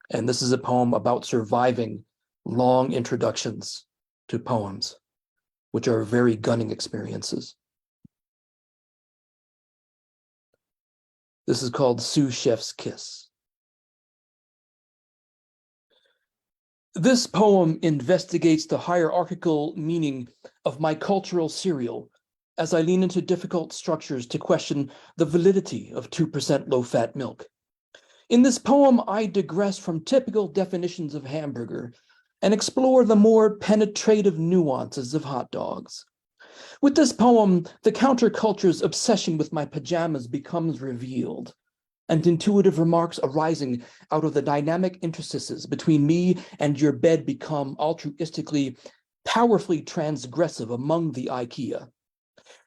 And this is a poem about surviving long introductions to poems, which are very gunning experiences. This is called Sous Chef's Kiss. This poem investigates the hierarchical meaning of my cultural cereal as I lean into difficult structures to question the validity of 2% low-fat milk. In this poem, I digress from typical definitions of hamburger and explore the more penetrative nuances of hot dogs. With this poem, the counterculture's obsession with my pajamas becomes revealed, and intuitive remarks arising out of the dynamic interstices between me and your bed become altruistically, powerfully transgressive among the IKEA.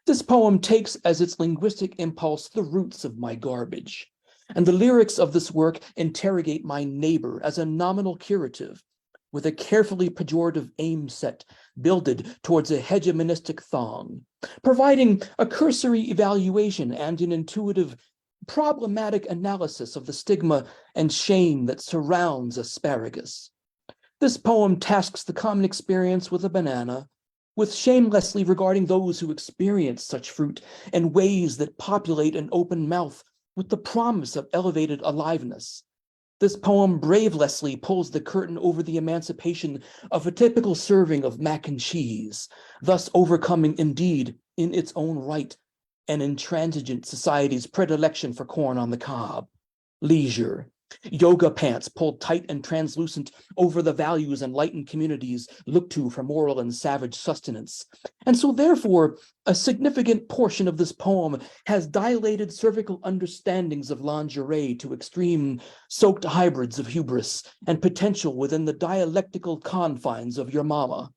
This poem takes as its linguistic impulse the roots of my garbage, and the lyrics of this work interrogate my neighbor as a nominal curative, with a carefully pejorative aim set builded towards a hegemonistic thong, providing a cursory evaluation and an intuitive, problematic analysis of the stigma and shame that surrounds asparagus. This poem tasks the common experience with a banana, with shamelessly regarding those who experience such fruit in ways that populate an open mouth with the promise of elevated aliveness. This poem bravelessly pulls the curtain over the emancipation of a typical serving of mac and cheese, thus overcoming indeed, in its own right, an intransigent society's predilection for corn on the cob. Leisure, yoga pants pulled tight and translucent over the values enlightened communities look to for moral and savage sustenance. And so therefore, a significant portion of this poem has dilated cervical understandings of lingerie to extreme soaked hybrids of hubris and potential within the dialectical confines of your mama,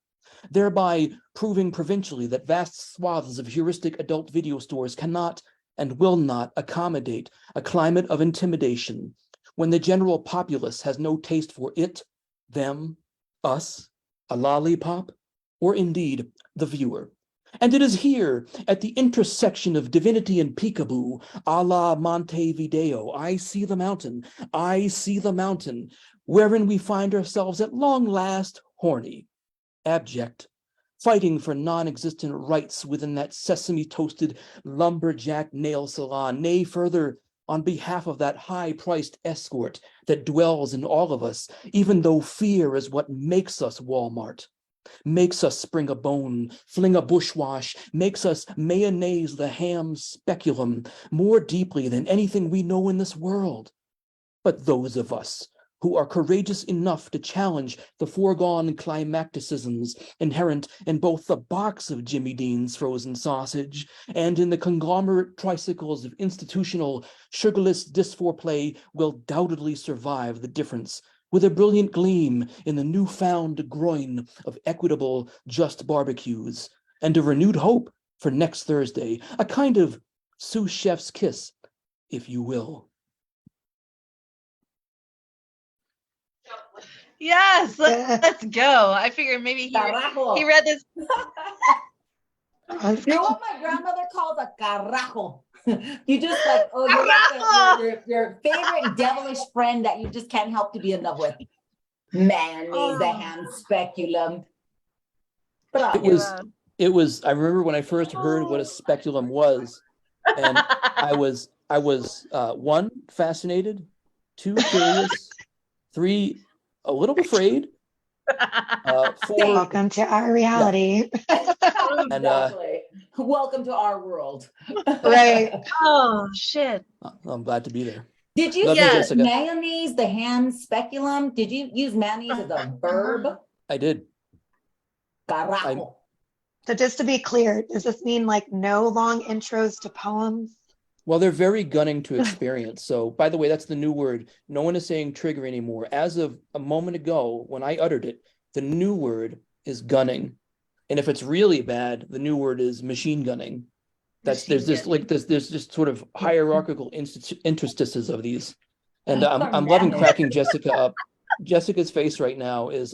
thereby proving provincially that vast swaths of heuristic adult video stores cannot and will not accommodate a climate of intimidation when the general populace has no taste for it, them, us, a lollipop, or indeed the viewer. And it is here, at the intersection of divinity and peekaboo, a la Montevideo, I see the mountain, wherein we find ourselves at long last horny, abject, fighting for non-existent rights within that sesame-toasted lumberjack nail salon, nay, further, on behalf of that high-priced escort that dwells in all of us, even though fear is what makes us Walmart, makes us spring a bone, fling a bushwash, makes us mayonnaise the ham speculum more deeply than anything we know in this world. But those of us who are courageous enough to challenge the foregone climacticisms inherent in both the box of Jimmy Dean's frozen sausage and in the conglomerate tricycles of institutional sugarless disforeplay will doubtedly survive the difference, with a brilliant gleam in the newfound groin of equitable, just barbecues, and a renewed hope for next Thursday, a kind of sous chef's kiss, if you will. Yes, let's go. I figured maybe he read this. You're what my grandmother called a carajo. You just like, oh, you're like your favorite devilish friend that you just can't help to be in love with. Mayonnaise, the ham speculum. It was, I remember when I first heard what a speculum was, and I was one, fascinated, two, curious, three, a little afraid, four, welcome to our reality. Yeah. And welcome to our world. Right. Oh shit. I'm glad to be there. Did you use mayonnaise, the ham speculum? Did you use mayonnaise as a verb? I did. Carajo. So just to be clear, does this mean like no long intros to poems? Well, they're very gunning to experience. So, by the way, that's the new word. No one is saying trigger anymore. As of a moment ago, when I uttered it, the new word is gunning. And if it's really bad, the new word is machine gunning. There's just sort of hierarchical interstices of these. And I'm loving cracking Jessica up. Jessica's face right now this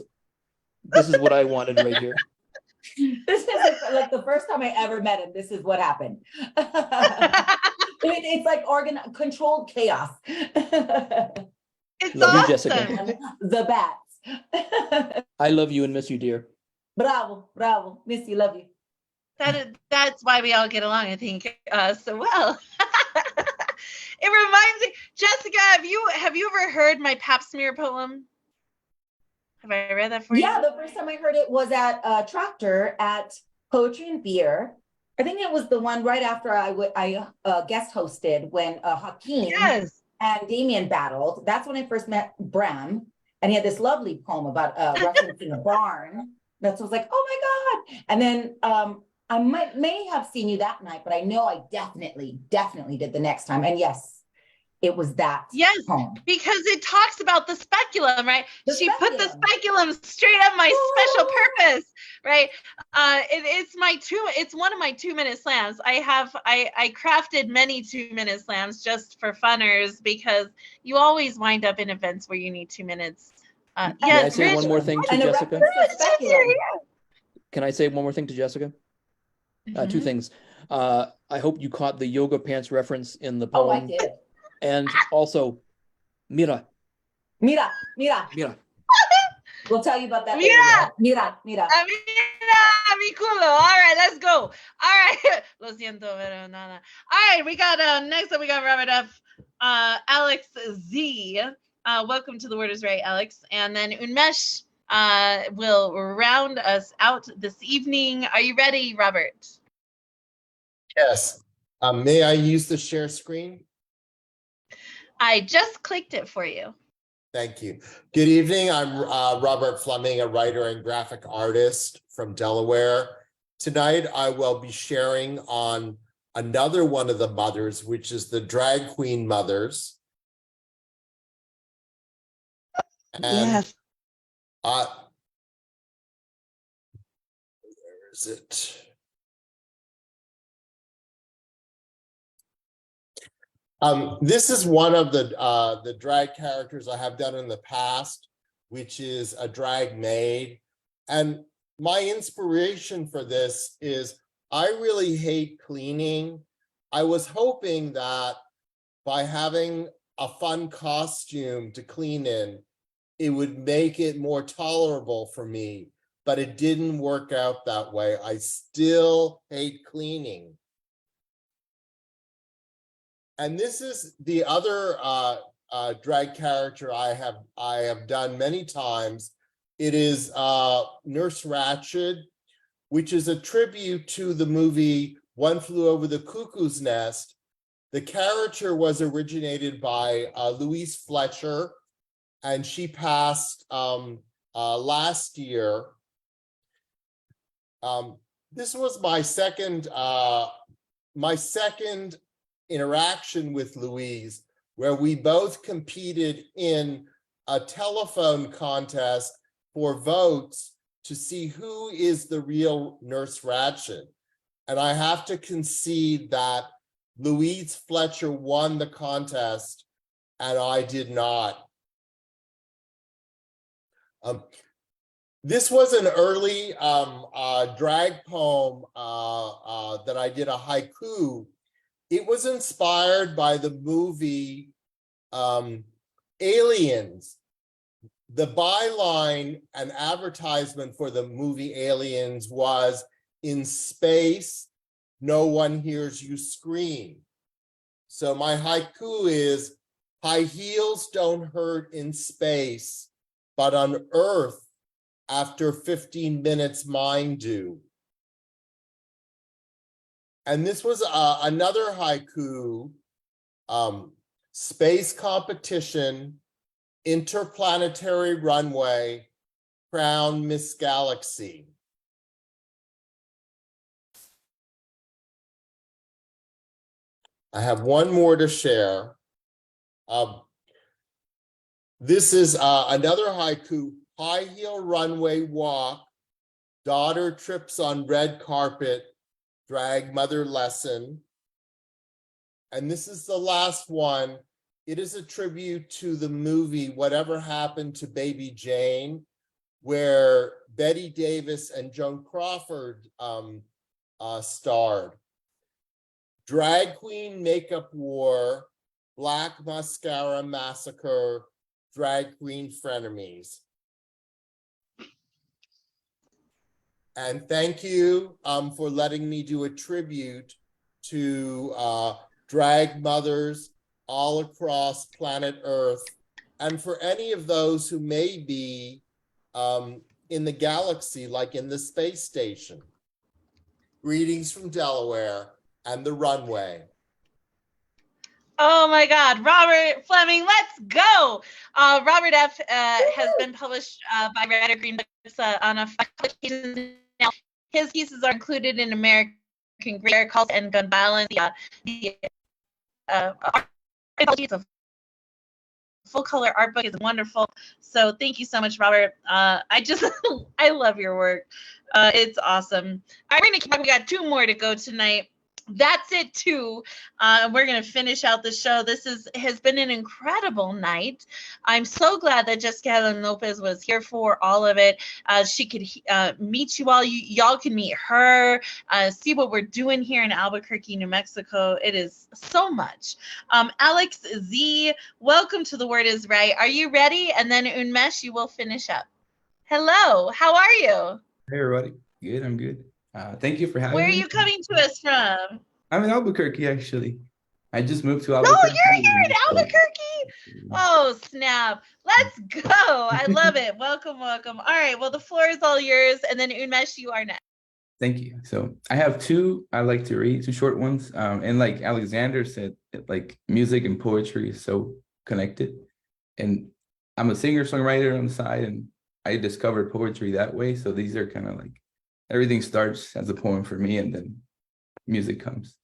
is what I wanted right here. This is like the first time I ever met him. This is what happened. It's like controlled chaos. It's love awesome. You, Jessica. The bats. I love you and miss you, dear. Bravo, miss you, love you. That's why we all get along, I think, so well. It reminds me, Jessica, have you ever heard my pap smear poem? Have I read that for you? Yeah, the first time I heard it was at Tractor at Poetry and Beer. I think it was the one right after I guest hosted when Hakeem and Damien battled. That's when I first met Bram, and he had this lovely poem about referencing a barn. That's I was like, oh my God. And then I may have seen you that night, but I know I definitely did the next time. And yes, it was that poem. Because it talks about the speculum, right? She put the speculum straight up my special purpose, right? It's one of my 2-minute slams. I crafted many 2-minute slams just for funners because you always wind up in events where you need 2 minutes. Can I say one more thing to Jessica? Can I say one more thing to Jessica? Two things. I hope you caught the yoga pants reference in the poem. Oh, I did. And also, mira. Mira. We'll tell you about that later. Mira. mi culo. All right, let's go. All right. Lo siento, pero nada. All right, we got next up we got Robert F. Alex Z. Welcome to The Word is Right, Alex. And then Unmesh will round us out this evening. Are you ready, Robert? Yes. May I use the share screen? I just clicked it for you. Thank you. Good evening. I'm Robert Fleming, a writer and graphic artist from Delaware. Tonight, I will be sharing on another one of the mothers, which is the drag queen mothers. And Yes. where is it? This is one of the drag characters I have done in the past, which is a drag maid. And my inspiration for this is I really hate cleaning. I was hoping that by having a fun costume to clean in, it would make it more tolerable for me, but it didn't work out that way. I still hate cleaning. And this is the other drag character I have done many times. It is Nurse Ratched, which is a tribute to the movie One Flew Over the Cuckoo's Nest. The character was originated by Louise Fletcher, and she passed last year. This was my second interaction with Louise, where we both competed in a telephone contest for votes to see who is the real Nurse Ratched. And I have to concede that Louise Fletcher won the contest and I did not. This was an early drag poem that I did, a haiku. It was inspired by the movie Aliens. The byline and advertisement for the movie Aliens was, "In space, no one hears you scream." So my haiku is, "High heels don't hurt in space, but on Earth, after 15 minutes, mine do." And this was another haiku, space competition, interplanetary runway, crown Miss Galaxy. I have one more to share. This is another haiku, high heel runway walk, daughter trips on red carpet, drag mother lesson. And this is the last one. It is a tribute to the movie Whatever Happened to Baby Jane, where Betty Davis and Joan Crawford starred. Drag queen makeup war, black mascara massacre, drag queen frenemies. And thank you for letting me do a tribute to drag mothers all across planet Earth, and for any of those who may be in the galaxy, like in the space station. Greetings from Delaware and the runway. Oh my God, Robert Fleming, let's go. Robert F. Has been published by Ryder Green Books on a occasion now. His pieces are included in American Great Calls and Gun Violence. It's a full color art book. Is wonderful. So thank you so much, Robert. I love your work. It's awesome. All right, we're gonna keep on. We got 2 more to go tonight. That's it too. We're gonna finish out the show. This has been an incredible night. I'm so glad that Jessica Helen Lopez was here for all of it. She could meet you all. Y'all can meet her. See what we're doing here in Albuquerque, New Mexico. It is so much. Alex Z, welcome to The Word is Right. Are you ready? And then Unmesh, you will finish up. Hello. How are you? Hey everybody. Good, I'm good. Thank you for having Where are me. you coming to us from? I'm in Albuquerque, actually. I just moved to No, Albuquerque. you're here in Albuquerque. Oh, snap. Let's go. I love it. Welcome, welcome. All right. Well, the floor is all yours. And then Unmesh, you are next. Thank you. So I have two I like to read, two short ones. And like Alexander said, like music and poetry is so connected. And I'm a singer-songwriter on the side, and I discovered poetry that way. So these are kind of like everything starts as a poem for me, and then music comes.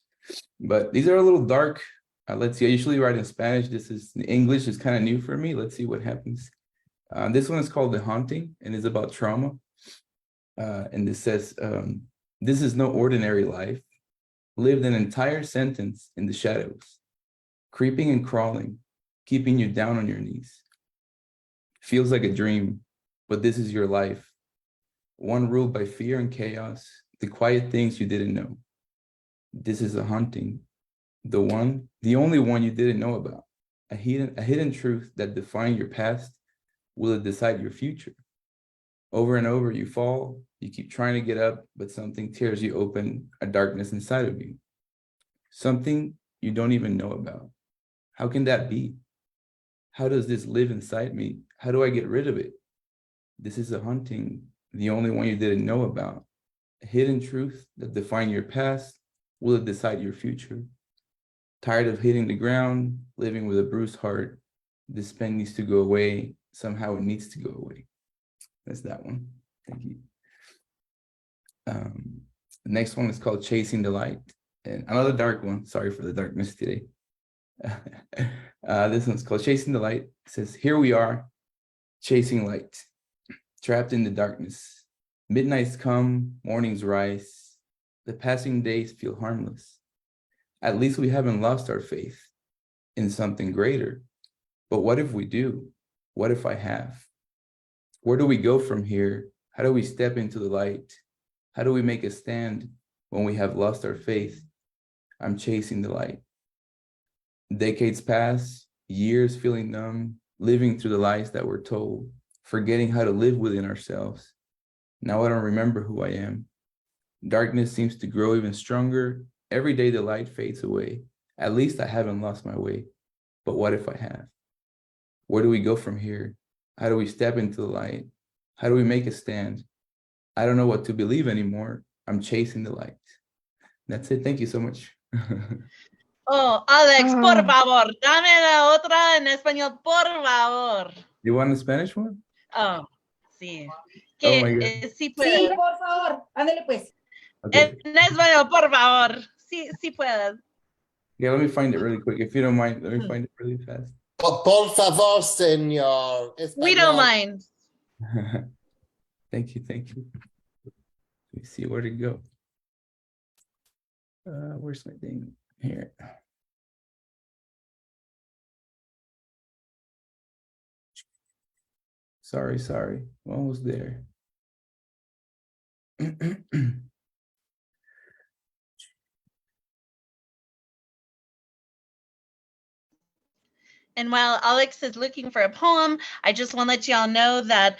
But these are a little dark. Let's see. I usually write in Spanish. This is English is kind of new for me. Let's see what happens. This one is called The Haunting, and is about trauma. And it says, this is no ordinary life. Lived an entire sentence in the shadows, creeping and crawling, keeping you down on your knees. Feels like a dream, but this is your life. One ruled by fear and chaos, the quiet things you didn't know. This is a haunting, the only one you didn't know about. A hidden truth that defined your past. Will it decide your future? Over and over you fall, you keep trying to get up, but something tears you open, a darkness inside of you. Something you don't even know about. How can that be? How does this live inside me? How do I get rid of it? This is a haunting, the only one you didn't know about. A hidden truth that defined your past. Will it decide your future? Tired of hitting the ground, living with a bruised heart. This pain needs to go away. Somehow it needs to go away. That's that one. Thank you. The next one is called Chasing the Light. And another dark one. Sorry for the darkness today. This one's called Chasing the Light. It says, here we are, chasing light, trapped in the darkness. Midnights come, mornings rise. The passing days feel harmless. At least we haven't lost our faith in something greater. But what if we do? What if I have? Where do we go from here? How do we step into the light? How do we make a stand when we have lost our faith? I'm chasing the light. Decades pass, years feeling numb, living through the lies that we're told, forgetting how to live within ourselves. Now I don't remember who I am. Darkness seems to grow even stronger. Every day the light fades away. At least I haven't lost my way. But what if I have? Where do we go from here? How do we step into the light? How do we make a stand? I don't know what to believe anymore. I'm chasing the light. That's it. Thank you so much. Oh, Alex, por favor, dame la otra en español, por favor. You want the Spanish one? Oh, sí. Oh my God. Sí puedes. Sí, por favor, ándale pues. Okay. En español, por favor. Sí, sí puedes. Yeah, let me find it really quick. If you don't mind, let me find it really fast. Por favor, señor. We don't mind. Thank you, thank you. Let me see where to go. Where's my thing? Here. Sorry. Almost there. And while Alex is looking for a poem, I just want to let y'all know that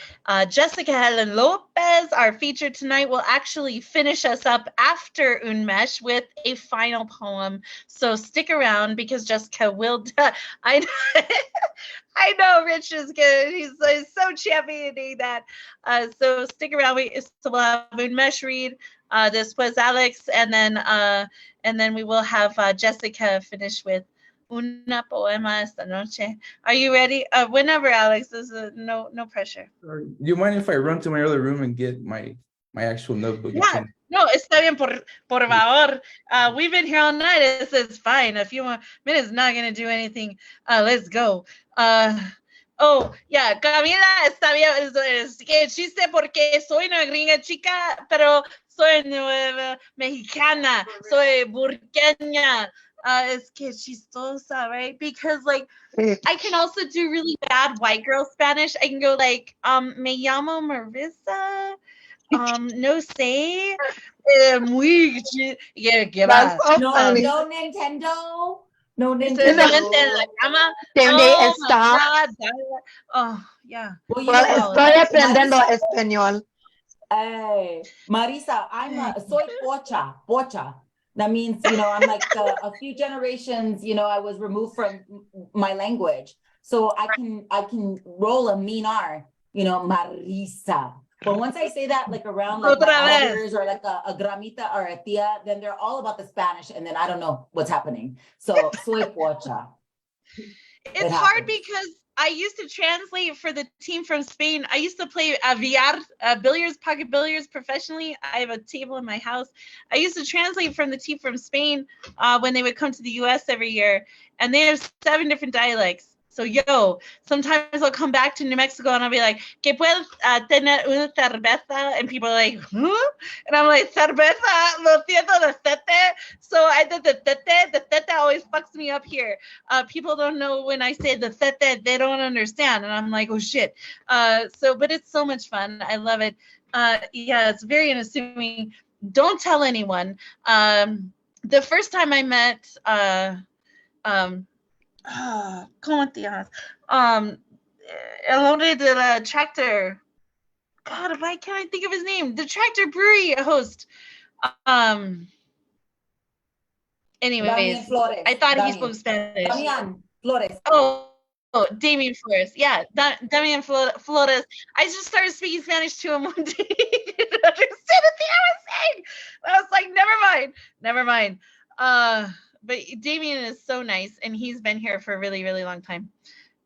Jessica Helen Lopez, our feature tonight, will actually finish us up after Unmesh with a final poem. So stick around because Jessica will. I know Rich is good. He's so championing that. So stick around. We'll have Unmesh read. This was Alex, and then we will have Jessica finish with una poema esta noche. Are you ready? Whenever, Alex. This is no pressure. Do you mind if I run to my other room and get my actual notebook? Yeah. No, está bien, por favor. We've been here all night. It's fine. A few more minutes, not going to do anything. Let's go. Oh, yeah, Camila está bien. Es que chiste porque soy una gringa chica, pero soy nueva mexicana. Soy burqueña. Es que chistosa, right? Because like I can also do really bad white girl Spanish. I can go like, me llamo Marissa. No sé. Muy yeah, No Nintendo. No Nintendo. Oh, my God. Oh, yeah. Well, estoy aprendiendo español. Hey, Marisa, soy pocha. That means, I'm like a few generations, I was removed from my language. So I can roll a mean R, Marisa. But once I say that like around like my Otra vez. elders or like a gramita or a tia, then they're all about the Spanish and then I don't know what's happening. So soy pocha. It's hard because I used to translate for the team from Spain. I used to play billiards, pocket billiards professionally. I have a table in my house. I used to translate from the team from Spain when they would come to the US every year. And they have 7 different dialects. So, sometimes I'll come back to New Mexico and I'll be like, ¿Qué puedo tener una cerveza? And people are like, huh? And I'm like, cerveza, lo siento, the tete. So I did the tete. The tete always fucks me up here. People don't know when I say the tete, they don't understand. And I'm like, oh shit. But it's so much fun. I love it. It's very unassuming. Don't tell anyone. The first time I met, ¿cómo te llamas? El hombre de la tractor. God, why can't I think of his name? The tractor brewery host. Anyways, I thought he spoke Spanish. Damian Flores. Oh, Damian Flores. Yeah, Damian Flores. I just started speaking Spanish to him one day. He didn't understand a thing I was saying. I was like, never mind. But Damien is so nice, and he's been here for a really, really long time.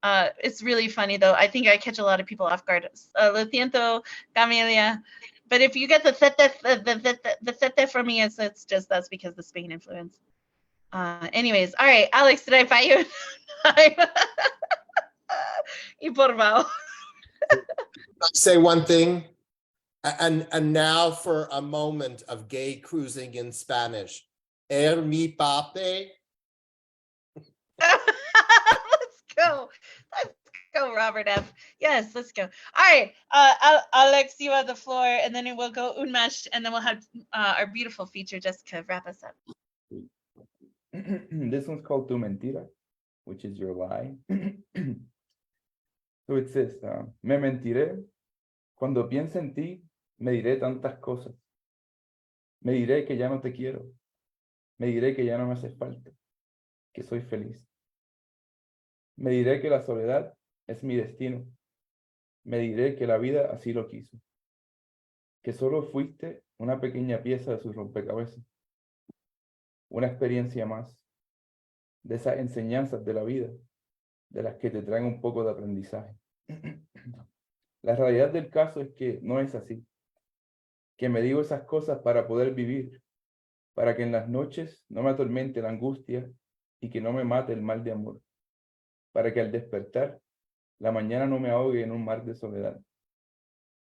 It's really funny, though. I think I catch a lot of people off guard. Lo siento, Camelia. But if you get the sete from me, it's just that's because of the Spain influence. Anyways, all right, Alex, did I fight you? Y por favor. Say one thing, and now for a moment of gay cruising in Spanish. Mi pape. Let's go, Robert F. Yes, let's go. All right, Alex, you have the floor, and then we'll go Unmesh, and then we'll have our beautiful feature Jessica wrap us up. This one's called Tu Mentira, which is your lie. So it says, me mentiré, cuando piense en ti, me diré tantas cosas. Me diré que ya no te quiero. Me diré que ya no me haces falta, que soy feliz. Me diré que la soledad es mi destino. Me diré que la vida así lo quiso. Que solo fuiste una pequeña pieza de su rompecabezas. Una experiencia más. De esas enseñanzas de la vida, de las que te traen un poco de aprendizaje. La realidad del caso es que no es así. Que me digo esas cosas para poder vivir. Para que en las noches no me atormente la angustia y que no me mate el mal de amor. Para que al despertar, la mañana no me ahogue en un mar de soledad.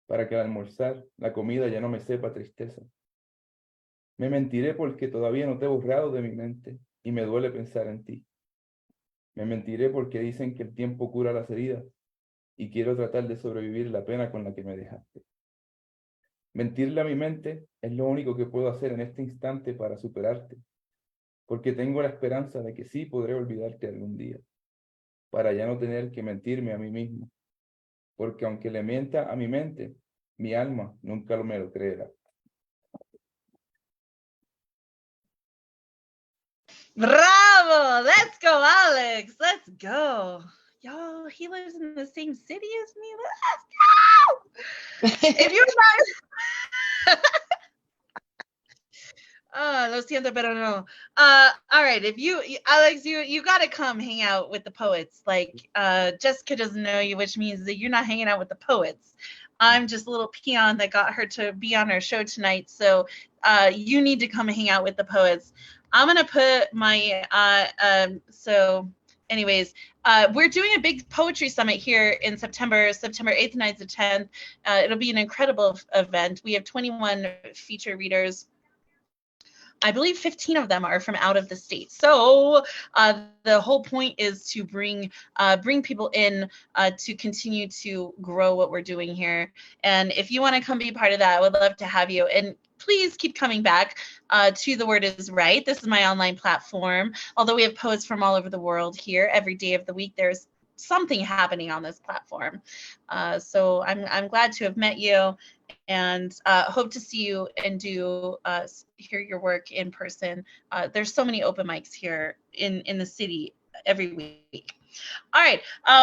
Para que al almorzar, la comida ya no me sepa tristeza. Me mentiré porque todavía no te he borrado de mi mente y me duele pensar en ti. Me mentiré porque dicen que el tiempo cura las heridas y quiero tratar de sobrevivir la pena con la que me dejaste. Mentirle a mi mente es lo único que puedo hacer en este instante para superarte, porque tengo la esperanza de que sí podré olvidarte algún día, para ya no tener que mentirme a mí mismo, porque aunque le mienta a mi mente, mi alma nunca me lo creerá. Bravo! Let's go, Alex. Let's go. Y'all, he lives in the same city as me. Let's go! If you're not... lo siento, pero no. All right, Alex, you got to come hang out with the poets. Like, Jessica doesn't know you, which means that you're not hanging out with the poets. I'm just a little peon that got her to be on our show tonight. So you need to come hang out with the poets. I'm going to put my, anyways, we're doing a big poetry summit here in September 8th, 9th, and 10th. It'll be an incredible event. We have 21 feature readers. I believe 15 of them are from out of the state. So the whole point is to bring people in to continue to grow what we're doing here. And if you want to come be part of that, I would love to have you. And please keep coming back to The Word is Right. This is my online platform. Although we have poets from all over the world here every day of the week, there's something happening on this platform. So I'm glad to have met you, and hope to see you and hear your work in person. There's so many open mics here in the city every week. All right,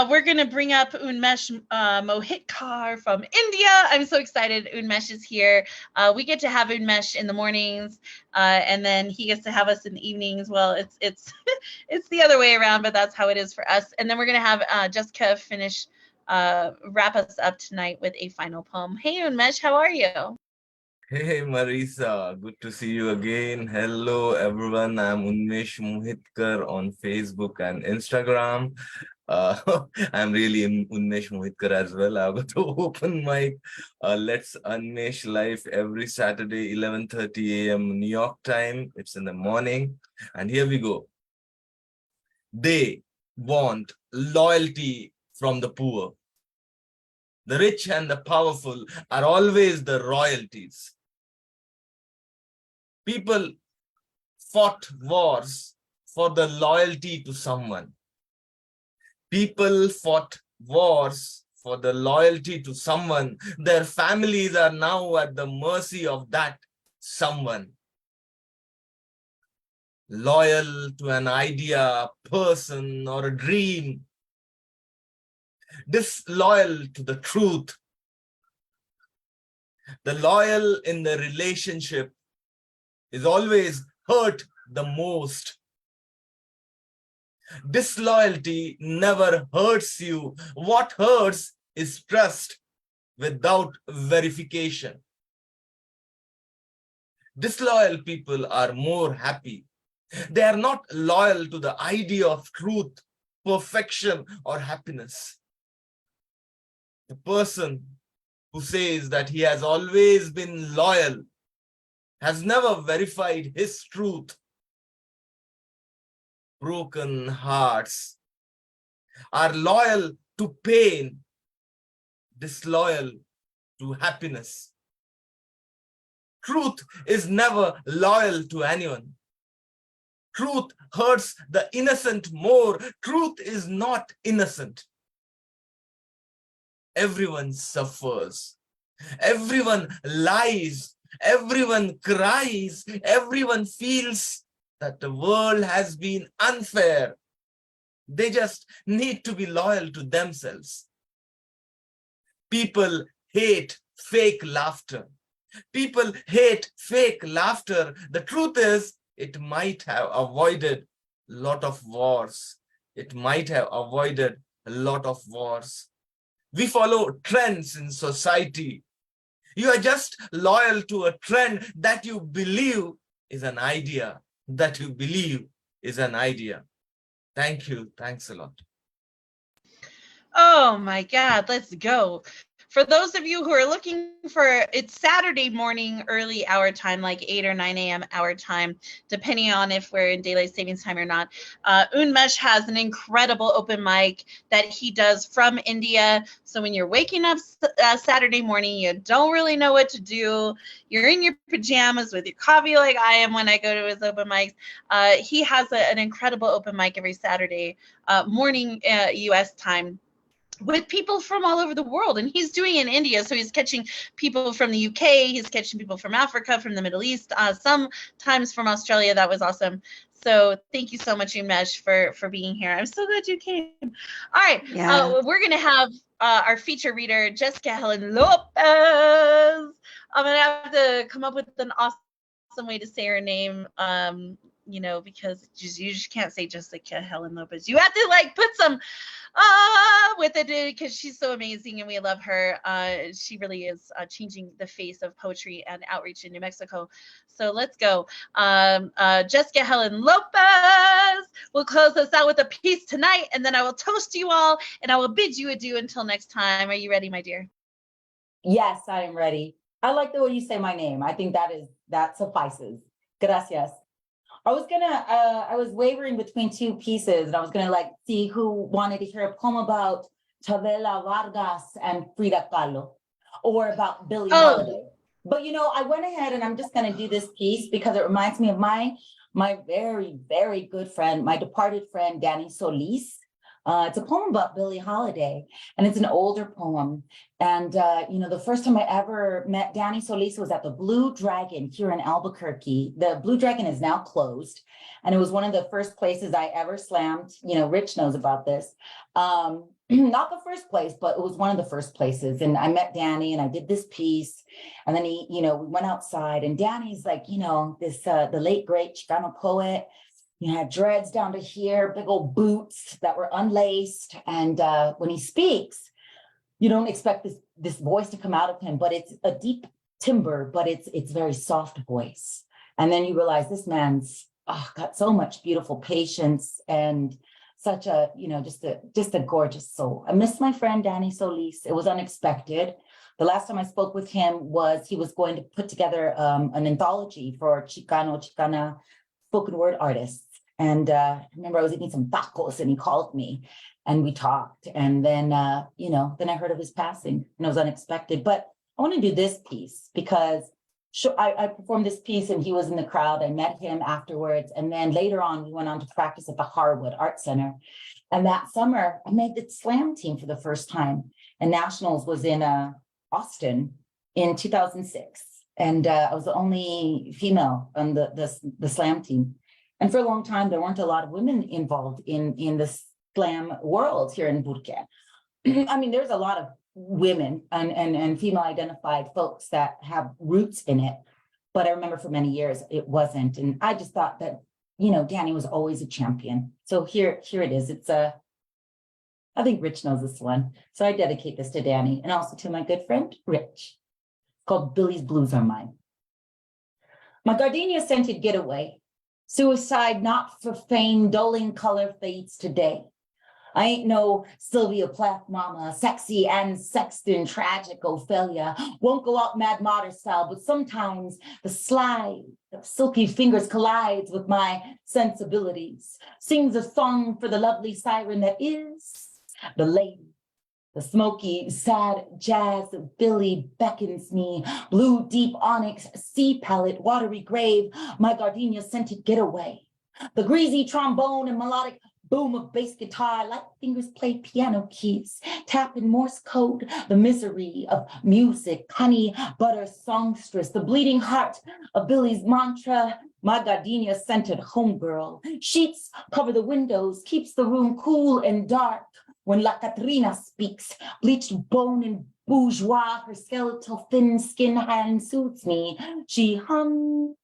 we're gonna bring up Unmesh Mohitkar from India. I'm so excited Unmesh is here. We get to have Unmesh in the mornings, and then he gets to have us in the evenings. Well, it's it's the other way around, but that's how it is for us. And then we're gonna have Jessica wrap us up tonight with a final poem. Hey Unmesh, how are you? Hey Marissa, good to see you again. Hello everyone, I'm Unmesh Mohitkar on Facebook and Instagram. I'm really in Unmesh Mohitkar as well. I've got to open mic. Let's Unmesh live every Saturday, 11:30 a.m. New York time. It's in the morning. And here we go. They want loyalty from the poor. The rich and the powerful are always the royalties. People fought wars for the loyalty to someone. People fought wars for the loyalty to someone. Their families are now at the mercy of that someone. Loyal to an idea, person, or a dream. Disloyal to the truth. The loyal in the relationship is always hurt the most. Disloyalty never hurts you. What hurts is trust without verification. Disloyal people are more happy. They are not loyal to the idea of truth, perfection, or happiness. The person who says that he has always been loyal has never verified his truth. Broken hearts are loyal to pain, disloyal to happiness. Truth is never loyal to anyone. Truth hurts the innocent more. Truth is not innocent. Everyone suffers. Everyone lies. Everyone cries. Everyone feels that the world has been unfair. They just need to be loyal to themselves. People hate fake laughter. People hate fake laughter. The truth is, it might have avoided a lot of wars. It might have avoided a lot of wars. We follow trends in society. You are just loyal to a trend that you believe is an idea. That you believe is an idea. Thank you. Thanks a lot. Oh my God, let's go. For those of you who are looking for, it's Saturday morning, early hour time, like 8 or 9 a.m. our time, depending on if we're in daylight savings time or not. Unmesh has an incredible open mic that he does from India. So when you're waking up Saturday morning, you don't really know what to do. You're in your pajamas with your coffee like I am when I go to his open mics. He has an incredible open mic every Saturday morning U.S. time, with people from all over the world. And he's doing it in India. So he's catching people from the UK, he's catching people from Africa, from the Middle East, sometimes from Australia. That was awesome. So thank you so much, Unmesh, for being here. I'm so glad you came. All right, we're going to have our feature reader, Jessica Helen Lopez. I'm going to have to come up with an awesome way to say her name. You know, because you just can't say Jessica Helen Lopez. You have to like put some with it, because she's so amazing and we love her. She really is changing the face of poetry and outreach in New Mexico. So let's go. Jessica Helen Lopez will close us out with a piece tonight, and then I will toast you all and I will bid you adieu until next time. Are you ready, my dear? Yes, I am ready. I like the way you say my name. I think that suffices. Gracias. I was wavering between two pieces, and I was gonna like see who wanted to hear a poem about Chavela Vargas and Frida Kahlo, or about Billie Holiday. But you know, I went ahead and I'm just gonna do this piece because it reminds me of my very, very good friend, my departed friend, Danny Solis. It's a poem about Billie Holiday, and it's an older poem. And, the first time I ever met Danny Solis was at the Blue Dragon here in Albuquerque. The Blue Dragon is now closed, and it was one of the first places I ever slammed. Rich knows about this. Not the first place, but it was one of the first places. And I met Danny and I did this piece. And then we went outside, and Danny's like, the late great Chicano poet. He had dreads down to here, big old boots that were unlaced. And when he speaks, you don't expect this voice to come out of him, but it's a deep timbre, but it's very soft voice. And then you realize this man's got so much beautiful patience and such a, just a gorgeous soul. I miss my friend Danny Solis. It was unexpected. The last time I spoke with him he was going to put together an anthology for Chicana spoken word artists. And I remember I was eating some tacos and he called me and we talked. And then, then I heard of his passing, and it was unexpected. But I want to do this piece because I performed this piece and he was in the crowd. I met him afterwards. And then later on, we went on to practice at the Harwood Art Center. And that summer, I made the slam team for the first time. And Nationals was in Austin in 2006. And I was the only female on the slam team. And for a long time, there weren't a lot of women involved in the slam world here in Burke. I mean, there's a lot of women and female identified folks that have roots in it. But I remember for many years, it wasn't. And I just thought that, Danny was always a champion. So here it is. It's I think Rich knows this one. So I dedicate this to Danny and also to my good friend, Rich. It's called Billy's Blues Are Mine. My gardenia scented getaway. Suicide not for fame, dulling color fades today. I ain't no Sylvia Plath mama, sexy and sexton, tragic Ophelia. Won't go out mad martyr style, but sometimes the slide of silky fingers collides with my sensibilities. Sings a song for the lovely siren that is the lady. The smoky, sad jazz of Billy beckons me. Blue, deep onyx, sea palette, watery grave, my gardenia scented getaway. The greasy trombone and melodic boom of bass guitar, light fingers play piano keys, tap in Morse code, the misery of music, honey, butter, songstress, the bleeding heart of Billy's mantra, my gardenia scented homegirl. Sheets cover the windows, keeps the room cool and dark. When La Catrina speaks, bleached bone and bourgeois, her skeletal thin skin hand suits me. She hums,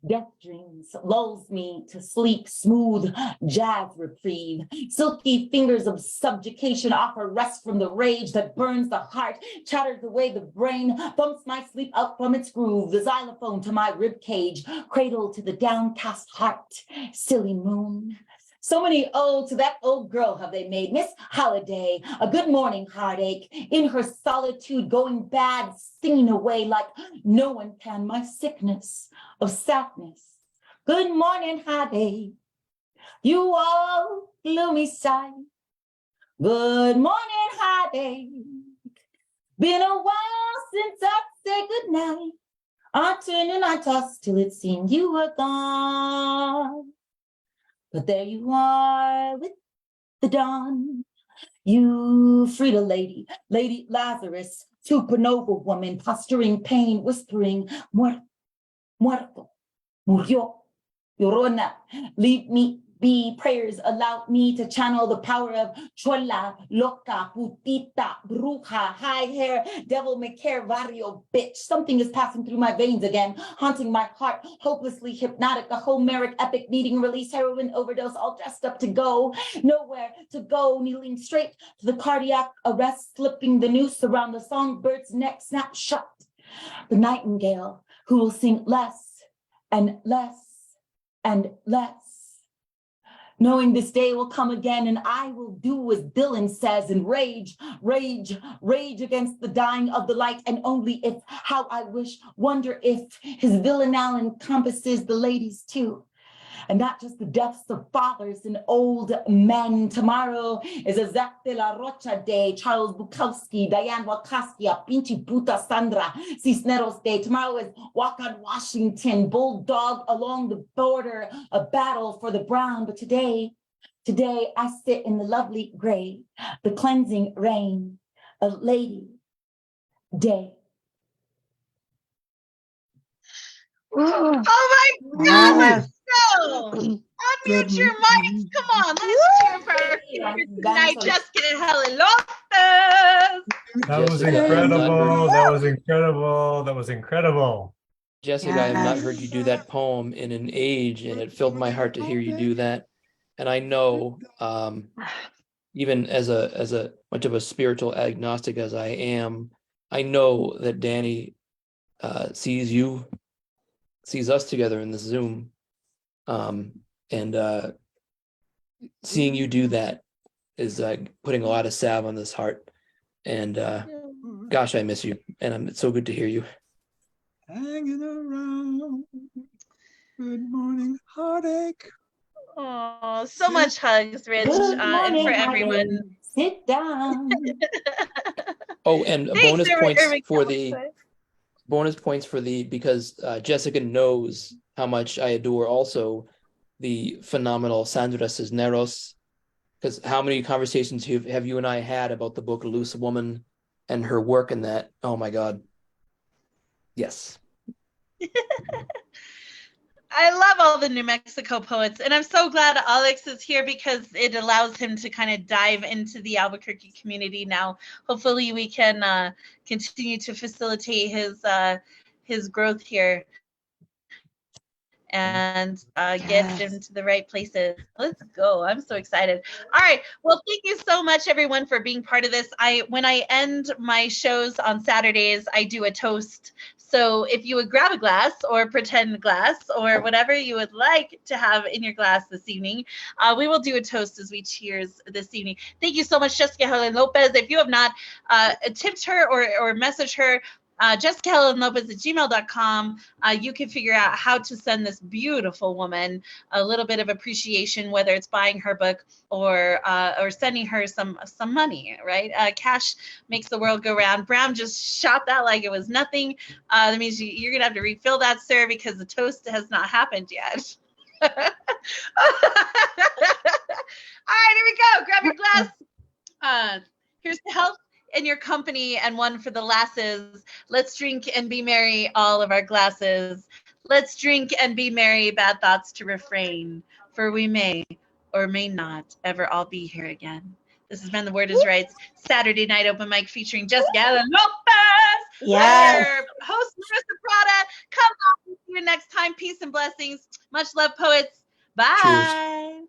death dreams, lulls me to sleep, smooth jazz reprieve. Silky fingers of subjugation offer rest from the rage that burns the heart, chatters away the brain, bumps my sleep out from its groove, the xylophone to my rib cage, cradle to the downcast heart, silly moon. So many odes to that old girl have they made. Miss Holiday, a good morning heartache, in her solitude going bad, singing away like no one can my sickness of sadness. Good morning heartache, you all gloomy sight. Good morning heartache, been a while since I said goodnight. I turn and I toss till it seemed you were gone. But there you are with the dawn. You Frida lady, Lady Lazarus, supernova woman, posturing pain, whispering, muerto, murió, llorona, leave me be, prayers allow me to channel the power of chola, loca, putita, bruja, high hair, devil may care, vario, bitch. Something is passing through my veins again, haunting my heart, hopelessly hypnotic, a Homeric epic needing release, heroin overdose, all dressed up to go, nowhere to go, kneeling straight to the cardiac arrest, slipping the noose around the songbird's neck, snap shut. The nightingale who will sing less and less and less. Knowing this day will come again and I will do as Dylan says and rage, rage, rage against the dying of the light, and only if, how I wish, wonder if his villanelle encompasses the ladies too. And not just the deaths of fathers and old men. Tomorrow is a Zac de la Rocha Day, Charles Bukowski, Diane Wakaski, Pinchi Puta Sandra Cisneros Day. Tomorrow is Walk on Washington, Bulldog along the border, a battle for the brown. But today Today I sit in the lovely gray, the cleansing rain of Lady Day. Oh my God, let's go. Unmute your mics. Come on, let's cheer for our speaker tonight, Jessica Helen Lopez. That was Jessica, I have not heard incredible. you. That was incredible. That was incredible. Jessica, I have not heard you do that poem in an age, and it filled my heart to hear you do that. And I know, even as a much of a spiritual agnostic as I am, I know that Danny sees us together in this Zoom, and seeing you do that is putting a lot of salve on this heart. And gosh, I miss you, and it's so good to hear you. Hanging around. Good morning, heartache. Oh, so much hugs, Rich, Good and morning, for heartache. everyone. Sit down. Oh, and Thanks, bonus points for the because Jessica knows how much I adore also the phenomenal Sandra Cisneros, because how many conversations have you and I had about the book Loose Woman and her work in that? Oh my God. Yes. I love all the New Mexico poets, and I'm so glad Alex is here because it allows him to kind of dive into the Albuquerque community now. Hopefully we can continue to facilitate his growth here and get him to the right places. Let's go. I'm so excited. All right. Well, thank you so much, everyone, for being part of this. When I end my shows on Saturdays, I do a toast. So if you would grab a glass or pretend glass or whatever you would like to have in your glass this evening, we will do a toast as we cheers this evening. Thank you so much, Jessica Helen Lopez. If you have not tipped her or messaged her, Jessica Helen Lopez at gmail.com. You can figure out how to send this beautiful woman a little bit of appreciation, whether it's buying her book or sending her some money, right? Cash makes the world go round. Bram just shot that like it was nothing. That means you're going to have to refill that, sir, because the toast has not happened yet. All right, here we go. Grab your glass. Here's the health in your company and one for the lasses. Let's drink and be merry, all of our glasses. Let's drink and be merry, bad thoughts to refrain, for we may or may not ever all be here again. This has been The Word is Right's Saturday Night Open Mic featuring Jessica Helen Lopez. Yes. I'm your host, Marissa Prada. Come on, see you next time. Peace and blessings. Much love, poets. Bye. Cheers.